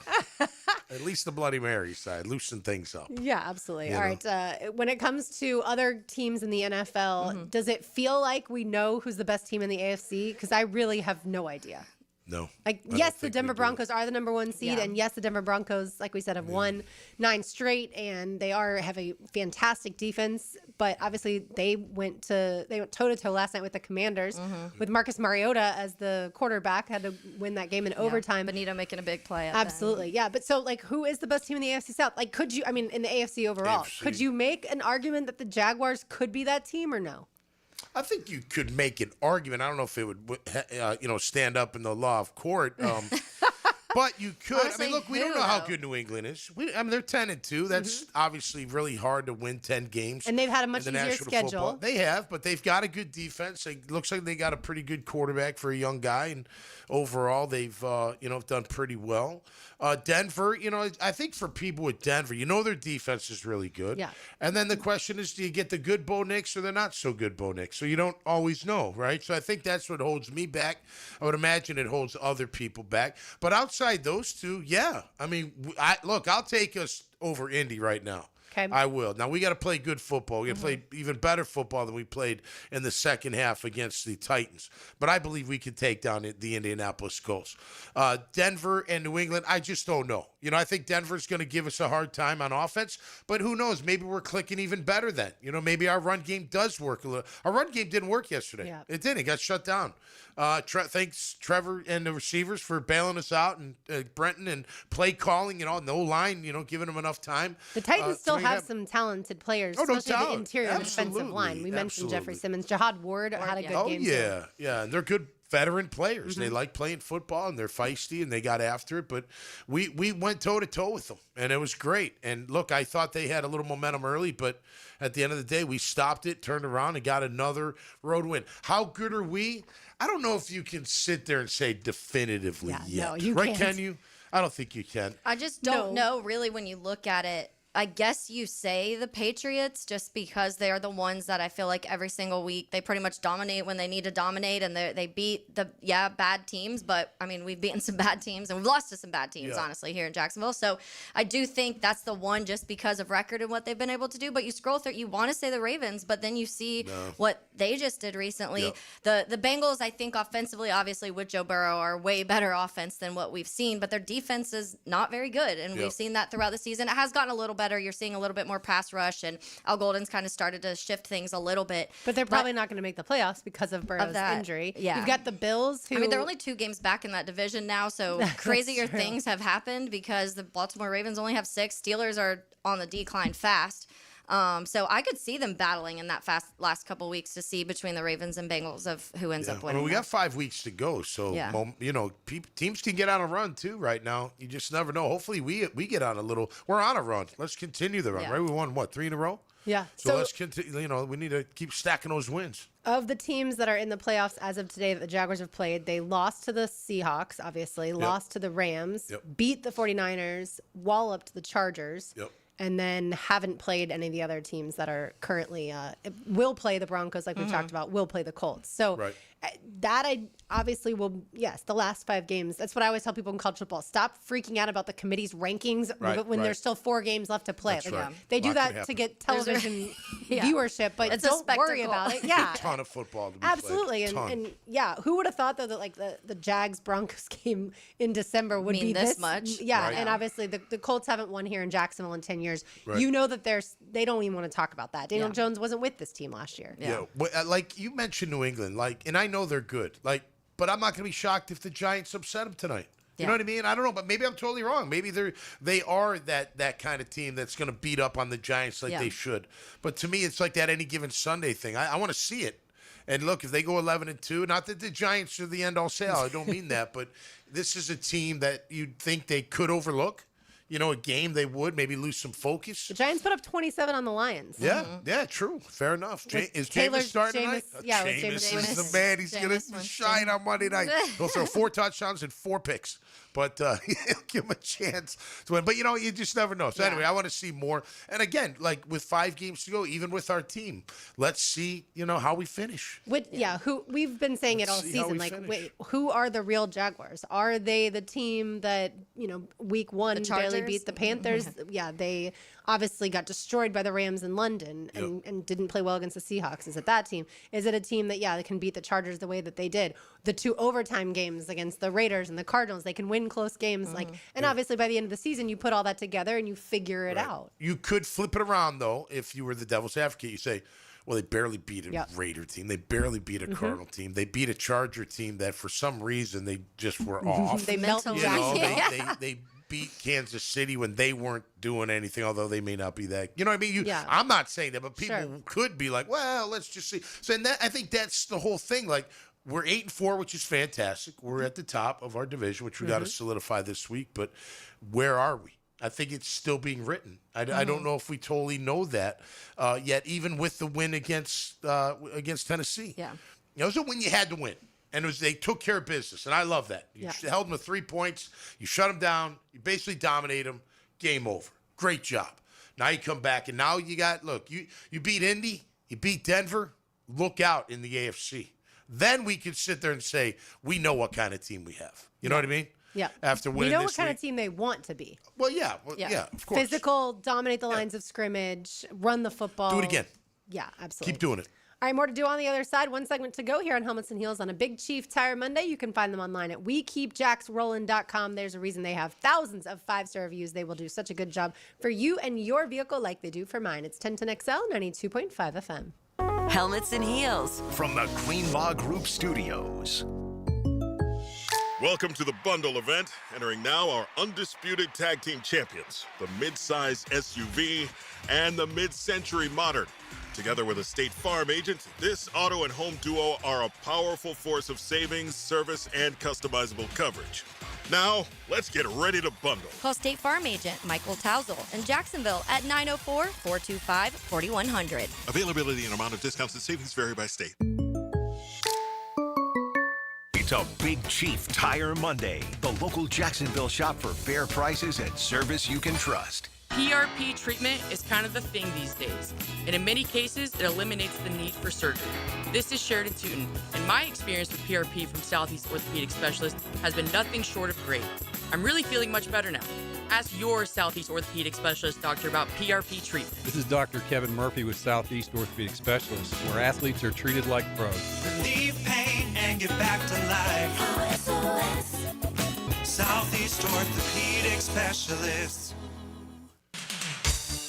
At least the Bloody Mary side. Loosen things up. Yeah, absolutely. You All know. right. When it comes to other teams in the NFL, does it feel like we know who's the best team in the AFC? Because I really have no idea. No. Like, I don't yes, the think we Denver do. Broncos are the number one seed, Yeah. and yes, the Denver Broncos, like we said, have won 9 straight, and they have a fantastic defense. But obviously, they went toe to toe last night with the Commanders, with Marcus Mariota as the quarterback, had to win that game in overtime. Benito making a big play at Absolutely, yeah. But so, like, who is the best team in the AFC South? Like, could you? I mean, in the AFC overall, AFC. could you make an argument that the Jaguars could be that team or no? I think you could make an argument. I don't know if it would, stand up in the law of court. But you could. Honestly, I mean, look, we don't who, know how though? good New England is. They're 10-2. That's obviously really hard to win 10 games. And they've had a in much the easier National schedule. Football. They have, but they've got a good defense. It looks like they got a pretty good quarterback for a young guy, and overall they've done pretty well. Denver, I think for people with Denver, their defense is really good. Yeah. And then the question is, do you get the good Bo Nix or the not so good Bo Nix? So you don't always know, right? So I think that's what holds me back. I would imagine it holds other people back. But outside those two, yeah. I mean, I'll take us over Indy right now. Okay. I will. Now, we got to play good football. We got to play even better football than we played in the second half against the Titans. But I believe we can take down the Indianapolis Colts. Denver and New England, I just don't know. I think Denver's going to give us a hard time on offense. But who knows? Maybe we're clicking even better then. Maybe our run game does work a little. Our run game didn't work yesterday. Yeah. It didn't. It got shut down. Thanks, Trevor and the receivers for bailing us out, and Brenton and play calling and all. No line, giving them enough time. The Titans still have some talented players, Oh, no especially doubt. the interior and defensive line. We mentioned Jeffrey Simmons. Jahad Ward had a good game. Oh, yeah. And they're good veteran players. They like playing football, and they're feisty, and they got after it. But we went toe-to-toe with them, and it was great. And, look, I thought they had a little momentum early, but at the end of the day, we stopped it, turned around, and got another road win. How good are we? I don't know if you can sit there and say definitively yet. No, you right, can't. can you? I don't think you can. I just don't know really when you look at it. I guess you say the Patriots just because they are the ones that I feel like every single week they pretty much dominate when they need to dominate, and they beat the bad teams. But I mean, we've beaten some bad teams and we've lost to some bad teams, honestly, here in Jacksonville. So I do think that's the one just because of record and what they've been able to do. But you scroll through, you want to say the Ravens, but then you see what they just did recently. The Bengals, I think offensively, obviously with Joe Burrow, are way better offense than what we've seen, but their defense is not very good, and we've seen that throughout the season. It has gotten a little better. You're seeing a little bit more pass rush, and Al Golden's kind of started to shift things a little bit. But they're probably not going to make the playoffs because of Burrow's injury. Yeah. You've got the Bills, who... I mean, they're only 2 games back in that division now, so crazier things have happened because the Baltimore Ravens only have 6. Steelers are on the decline fast. So I could see them battling in that last couple weeks to see between the Ravens and Bengals of who ends up winning. We got 5 weeks to go, so teams can get on a run too right now. You just never know. Hopefully we get on a little. We're on a run. Let's continue the run. Right? We won 3 in a row. Yeah. So let's continue. We need to keep stacking those wins. Of the teams that are in the playoffs as of today that the Jaguars have played, they lost to the Seahawks, obviously, lost to the Rams, beat the 49ers, walloped the Chargers. And then haven't played any of the other teams that are currently will play the Broncos, like we've talked about, will play the Colts. So that I obviously will, the last 5 games. That's what I always tell people in college football. Stop freaking out about the committee's rankings when there's still 4 games left to play. They do that to get television viewership, but don't worry about it. Yeah. A ton of football to be Absolutely. played. And who would have thought, though, that the Jags-Broncos game in December would be this much? Yeah, and obviously the Colts haven't won here in Jacksonville in 10 years. Right. You know that they don't even want to talk about that. Daniel Jones wasn't with this team last year. Like you mentioned New England, and I know they're good, but I'm not going to be shocked if the Giants upset them tonight. You know what I mean? I don't know, but maybe I'm totally wrong. Maybe they are that kind of team that's going to beat up on the Giants like they should. But to me, it's like that any given Sunday thing. I want to see it. And look, if they go 11-2, not that the Giants are the end-all say-all, I don't mean that, but this is a team that you'd think they could overlook. A game they would maybe lose some focus. The Giants put up 27 on the Lions. Yeah, true. Fair enough. Is Jameis starting tonight? Yeah, Jameis is the man. He's going to shine on Monday night. He'll throw 4 touchdowns and 4 picks. But he'll give him a chance to win. But, you just never know. So, anyway, I want to see more. And, again, with 5 games to go, even with our team, let's see, how we finish. Who we've been saying it all season. Wait, who are the real Jaguars? Are they the team that, week 1 barely beat the Panthers? They obviously got destroyed by the Rams in London and didn't play well against the Seahawks. Is it that team? Is it a team that, they can beat the Chargers the way that they did? The 2 overtime games against the Raiders and the Cardinals, they can win close games. And obviously by the end of the season, you put all that together and you figure it out. You could flip it around, though, if you were the devil's advocate. You say, well, they barely beat a Raider team. They barely beat a Cardinal team. They beat a Charger team that for some reason they just were off. They melted. They beat Kansas City when they weren't doing anything, although they may not be that. You know what I mean? I'm not saying that, but people could be like, well, let's just see. So I think that's the whole thing. We're 8-4, which is fantastic. We're at the top of our division, which we got to solidify this week. But where are we? I think it's still being written. I don't know if we totally know that yet, even with the win against Tennessee. Yeah. So when you had to win. And they took care of business, and I love that. You held them to 3 points. You shut them down. You basically dominate them. Game over. Great job. Now you come back, and now you got, you beat Indy. You beat Denver. Look out in the AFC. Then we can sit there and say, we know what kind of team we have. You know what I mean? Yeah. After winning we know this what kind week. of team they want to be. Well, yeah, of course. Physical, dominate the lines of scrimmage, run the football. Do it again. Yeah, absolutely. Keep doing it. All right, more to do on the other side. 1 segment to go here on Helmets and Heels on a Big Chief Tire Monday. You can find them online at WeKeepJacksRollin.com. There's a reason they have thousands of 5-star reviews. They will do such a good job for you and your vehicle like they do for mine. It's 1010XL 92.5 FM. Helmets and Heels from the Greenlaw Group Studios. Welcome to the bundle event. Entering now our undisputed tag team champions, the mid-size SUV and the mid-century modern. Together with a State Farm agent, this auto and home duo are a powerful force of savings, service, and customizable coverage. Now, let's get ready to bundle. Call State Farm agent Michael Tousell in Jacksonville at 904-425-4100. Availability and amount of discounts and savings vary by state. It's a Big Chief Tire Monday. The local Jacksonville shop for fair prices and service you can trust. PRP treatment is kind of the thing these days, and in many cases, it eliminates the need for surgery. This is Sheridan Tootin, and my experience with PRP from Southeast Orthopedic Specialist has been nothing short of great. I'm really feeling much better now. Ask your Southeast Orthopedic Specialist doctor about PRP treatment. This is Dr. Kevin Murphy with Southeast Orthopedic Specialists, where athletes are treated like pros. Relieve pain and get back to life. Southeast Orthopedic Specialists.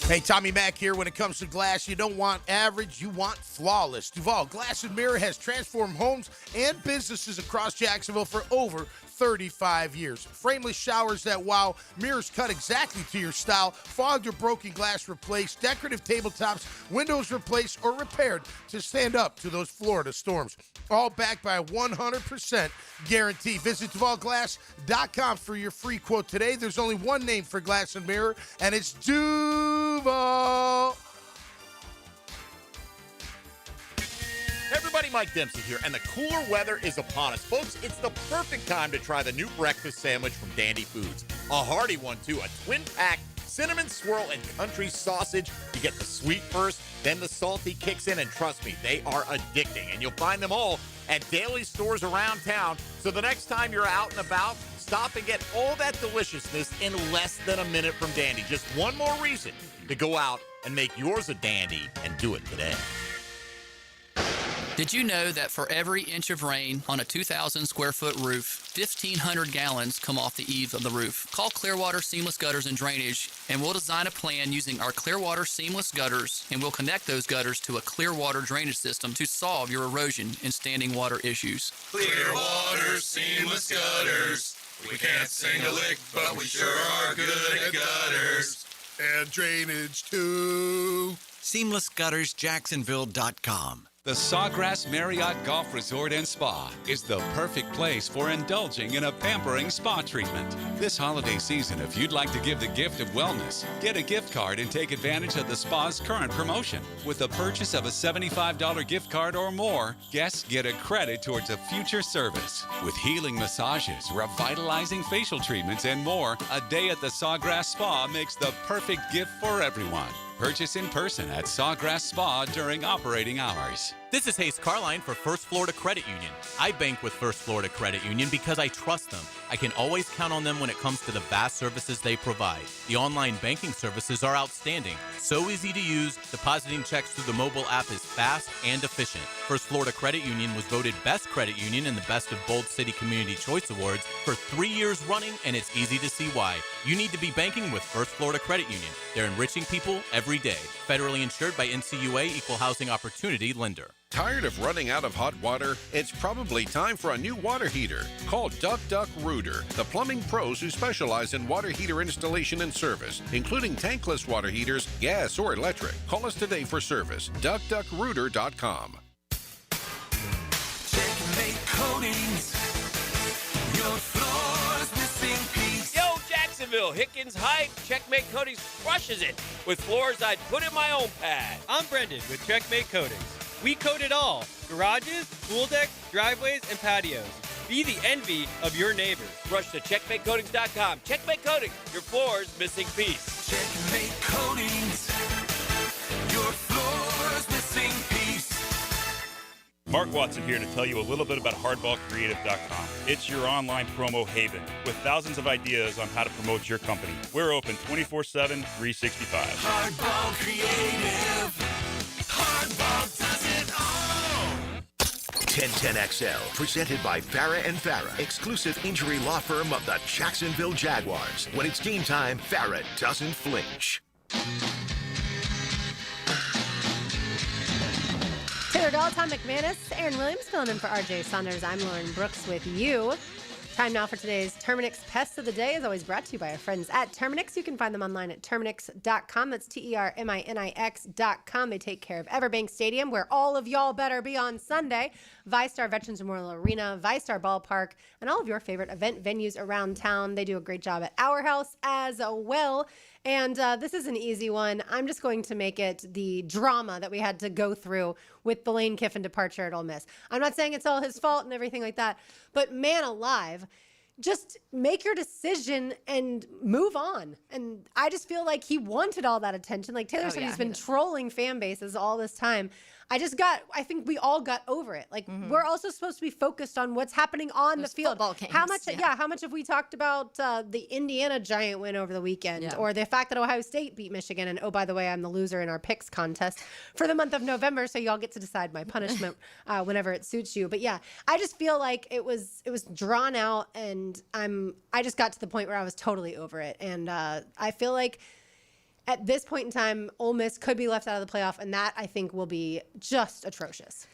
Hey, Tommy Mack here. When it comes to glass, you don't want average, you want flawless. Duval Glass and Mirror has transformed homes and businesses across Jacksonville for over 35 years. Frameless showers that wow, mirrors cut exactly to your style, fogged or broken glass replaced, decorative tabletops, windows replaced or repaired to stand up to those Florida storms. All backed by a 100% guarantee. Visit DuvalGlass.com for your free quote today. There's only one name for Glass and Mirror, and it's Duval. Hey everybody, Mike Dempsey here, and the cooler weather is upon us. Folks, it's the perfect time to try the new breakfast sandwich from Dandy Foods. A hearty one, too. A twin-pack cinnamon swirl and country sausage. You get the sweet first, then the salty kicks in, and trust me, they are addicting. And you'll find them all at daily stores around town. So the next time you're out and about, stop and get all that deliciousness in less than a minute from Dandy. Just one more reason to go out and make yours a dandy, and do it today. Did you know that for every inch of rain on a 2,000 square foot roof, 1,500 gallons come off the eaves of the roof? Call Clearwater Seamless Gutters and Drainage, and we'll design a plan using our Clearwater Seamless Gutters, and we'll connect those gutters to a Clearwater drainage system to solve your erosion and standing water issues. Clearwater Seamless Gutters. We can't sing a lick, but we sure are good at gutters. And drainage, too. SeamlessGuttersJacksonville.com. The Sawgrass Marriott Golf Resort and Spa is the perfect place for indulging in a pampering spa treatment. This holiday season, if you'd like to give the gift of wellness, get a gift card and take advantage of the spa's current promotion. With the purchase of a $75 gift card or more, guests get a credit towards a future service. With healing massages, revitalizing facial treatments, and more, a day at the Sawgrass Spa makes the perfect gift for everyone. Purchase in person at Sawgrass Spa during operating hours. This is Hayes Carline for First Florida Credit Union. I bank with First Florida Credit Union because I trust them. I can always count on them when it comes to the vast services they provide. The online banking services are outstanding. So easy to use, depositing checks through the mobile app is fast and efficient. First Florida Credit Union was voted Best Credit Union in the Best of Bold City Community Choice Awards for 3 years running, and it's easy to see why. You need to be banking with First Florida Credit Union. They're enriching people every day. Federally insured by NCUA, Equal Housing Opportunity Lender. Tired of running out of hot water? It's probably time for a new water heater. Call Duck Duck Rooter, the plumbing pros who specialize in water heater installation and service, including tankless water heaters, gas or electric. Call us today for service. DuckDuckRooter.com. Checkmate Coatings. Your floor's missing piece. Yo, Jacksonville, Hickens Hype, Checkmate Coatings crushes it with floors I'd put in my own pad. I'm Brendan with Checkmate Coatings. We coat it all: garages, pool decks, driveways, and patios. Be the envy of your neighbors. Rush to CheckmateCoatings.com. Checkmate Coatings, your floor's missing piece. Checkmate Coatings. Your floor's missing piece. Mark Watson here to tell you a little bit about HardballCreative.com. It's your online promo haven with thousands of ideas on how to promote your company. We're open 24/7, 365. Hardball Creative. Hardball does it all. 1010XL, presented by Farrah and Farrah, exclusive injury law firm of the Jacksonville Jaguars. When it's game time, Farrah doesn't flinch. Taylor Dahl, Tom McManus, Aaron Williams filling in for RJ Saunders. I'm Lauren Brooks with you. Time now for today's Terminix Pest of the Day, is always brought to you by our friends at Terminix. You can find them online at Terminix.com. That's TERMINIX.com. They take care of Everbank Stadium, where all of y'all better be on Sunday. VyStar Veterans Memorial Arena, VyStar Ballpark, and all of your favorite event venues around town. They do a great job at Our House as well. And this is an easy one. I'm just going to make it the drama that we had to go through with the Lane Kiffin departure at Ole Miss. I'm not saying it's all his fault and everything like that, but man alive, just make your decision and move on. And I just feel like he wanted all that attention. Like Taylor said, he's been trolling fan bases all this time. I think we all got over it. Like, we're also supposed to be focused on what's happening on the field. Football games, how much have we talked about the Indiana Giant win over the weekend, or the fact that Ohio State beat Michigan? And oh, by the way, I'm the loser in our picks contest for the month of November, so y'all get to decide my punishment whenever it suits you. But yeah, I just feel like it was drawn out, and I just got to the point where I was totally over it, and I feel like at this point in time, Ole Miss could be left out of the playoff, and that, I think, will be just atrocious.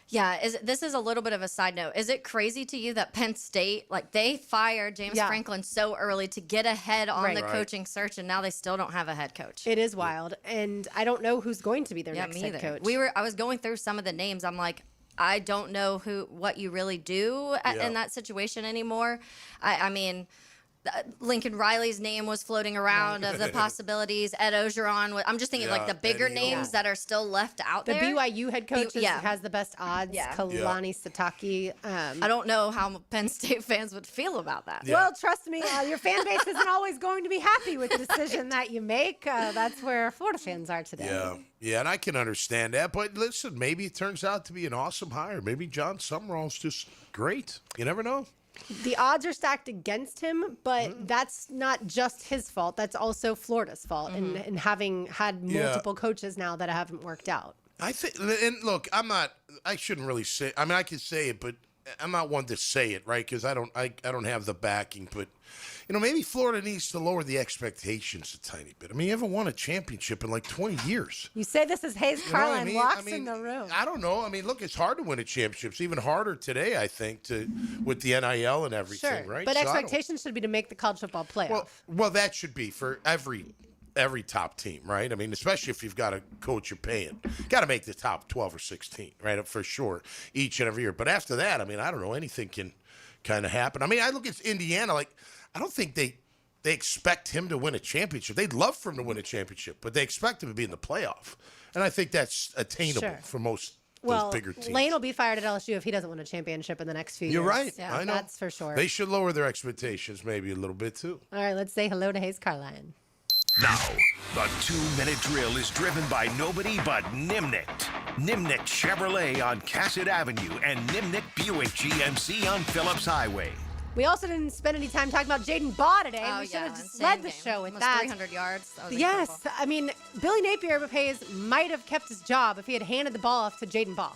Yeah, this is a little bit of a side note. Is it crazy to you that Penn State, like, they fired James Franklin so early to get ahead on the coaching search, and now they still don't have a head coach? It is wild, and I don't know who's going to be their next head coach. I was going through some of the names. I'm like, I don't know what you really do in that situation anymore. I mean, Lincoln Riley's name was floating around of the possibilities. Ed Ogeron. I'm just thinking like the bigger names that are still left out there. The BYU head coach has the best odds. Kalani Sitake. I don't know how Penn State fans would feel about that. Well, trust me, your fan base isn't always going to be happy with the decision that you make. That's where Florida fans are today. Yeah, and I can understand that. But listen, maybe it turns out to be an awesome hire. Maybe John Summerall's just great. You never know. The odds are stacked against him, but that's not just his fault. That's also Florida's fault, and having had multiple coaches now that haven't worked out. I think, and look, I shouldn't really say. I mean, I can say it, but I'm not one to say it, right? Because I don't have the backing. But maybe Florida needs to lower the expectations a tiny bit. I mean, you haven't won a championship in like 20 years. You say this is Hayes Carlin walks in the room. I don't know. I mean, look, it's hard to win a championship. It's even harder today, I think, with the NIL and everything, right? But expectations should be to make the college football playoff. Well, that should be for every top team, right? I mean, especially if you've got a coach you're paying. Got to make the top 12 or 16, right? For sure, each and every year. But after that, I mean, I don't know. Anything can kind of happen. I mean, I look at Indiana, like, I don't think they expect him to win a championship. They'd love for him to win a championship, but they expect him to be in the playoff. And I think that's attainable for most those bigger teams. Lane will be fired at LSU if he doesn't win a championship in the next few years. You're right. Yeah, I know. That's for sure. They should lower their expectations maybe a little bit, too. All right, let's say hello to Hayes Carlin. Now, the 2-minute drill is driven by nobody but Nimnicht. Nimnicht Chevrolet on Cassett Avenue and Nimnicht Buick GMC on Phillips Highway. We also didn't spend any time talking about Jaden Baugh today. We should have just led the show with Almost that. 300 yards. That was yes. incredible. I mean, Billy Napier Hayes might have kept his job if he had handed the ball off to Jaden Baugh.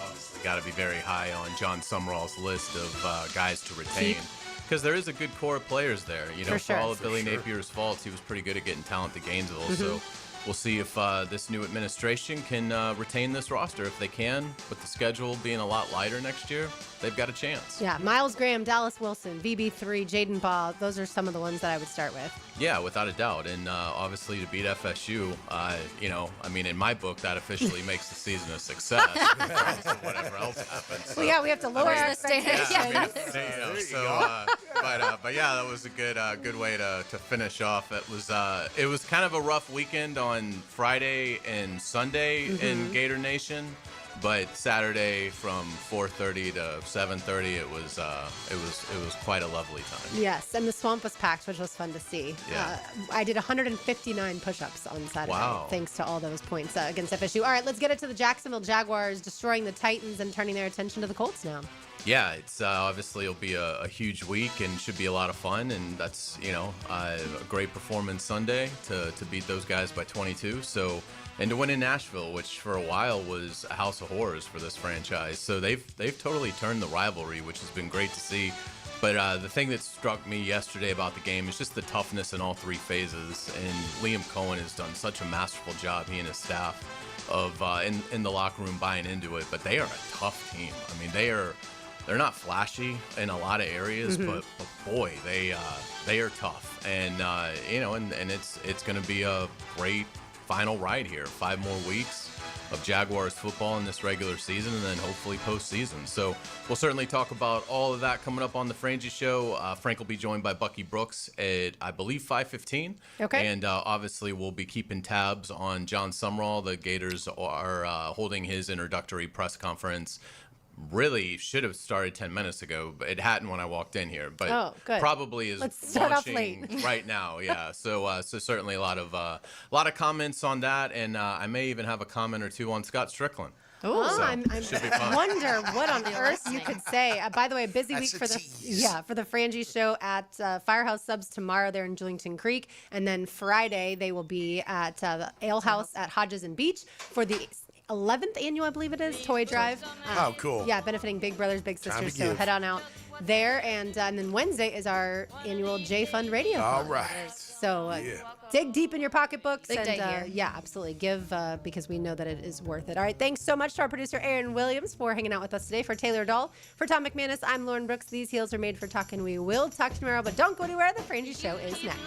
Obviously got to be very high on John Summerall's list of guys to retain. Because there is a good core of players there. For all of Billy Napier's faults, he was pretty good at getting talent to Gainesville. So we'll see if this new administration can retain this roster. If they can, with the schedule being a lot lighter next year, they've got a chance. Yeah, Miles Graham, Dallas Wilson, VB3, Jaden Baugh. Those are some of the ones that I would start with. Yeah, without a doubt. And obviously to beat FSU, I mean, in my book, that officially makes the season a success. Whatever else happens. Well, yeah, we have to lower our expectations. But yeah, that was a good way to finish off. It was kind of a rough weekend on Friday and Sunday in Gator Nation. But Saturday from 4:30 to 7:30, it was quite a lovely time. Yes, and the swamp was packed, which was fun to see. Yeah. I did 159 push-ups on Saturday, Wow. thanks to all those points against FSU. All right, let's get it to the Jacksonville Jaguars destroying the Titans and turning their attention to the Colts now. Yeah, it's obviously it'll be a huge week and should be a lot of fun, and that's a great performance Sunday to beat those guys by 22. So. And to win in Nashville, which for a while was a house of horrors for this franchise. So they've totally turned the rivalry, which has been great to see. But the thing that struck me yesterday about the game is just the toughness in all three phases. And Liam Cohen has done such a masterful job, he and his staff, of in the locker room buying into it. But they are a tough team. I mean, they're not flashy in a lot of areas, but boy, they are tough, and and it's going to be a great final ride here. 5 more weeks of Jaguars football in this regular season, and then hopefully postseason. So we'll certainly talk about all of that coming up on the Frangie Show. Frank will be joined by Bucky Brooks at, I believe, 5:15. Okay. And obviously we'll be keeping tabs on John Sumrall. The Gators are holding his introductory press conference. Really should have started 10 minutes ago, but it hadn't when I walked in here. But probably is Let's start off launching late. right now. Yeah. So certainly a lot of comments on that, and I may even have a comment or two on Scott Strickland. Oh, So, I should be fun. wonder what on earth you could say. By the way, a busy week for the Frangie Show at Firehouse Subs tomorrow. They're in Julington Creek, and then Friday they will be at the Ale House at Hodges and Beach for the 11th annual, I believe it is, Toy Drive. Oh, cool. Yeah, benefiting Big Brothers Big Time Sisters. to So give. head on out there, and then Wednesday is our annual J Fund Radio. All Fund. right. So dig deep in your pocketbooks. Big and day here. Yeah, absolutely. Give because we know that it is worth it. All right. Thanks so much to our producer, Aaron Williams, for hanging out with us today. For Taylor Dahl, for Tom McManus, I'm Lauren Brooks. These heels are made for talking. We will talk tomorrow, but don't go anywhere. The Frangie Show is next.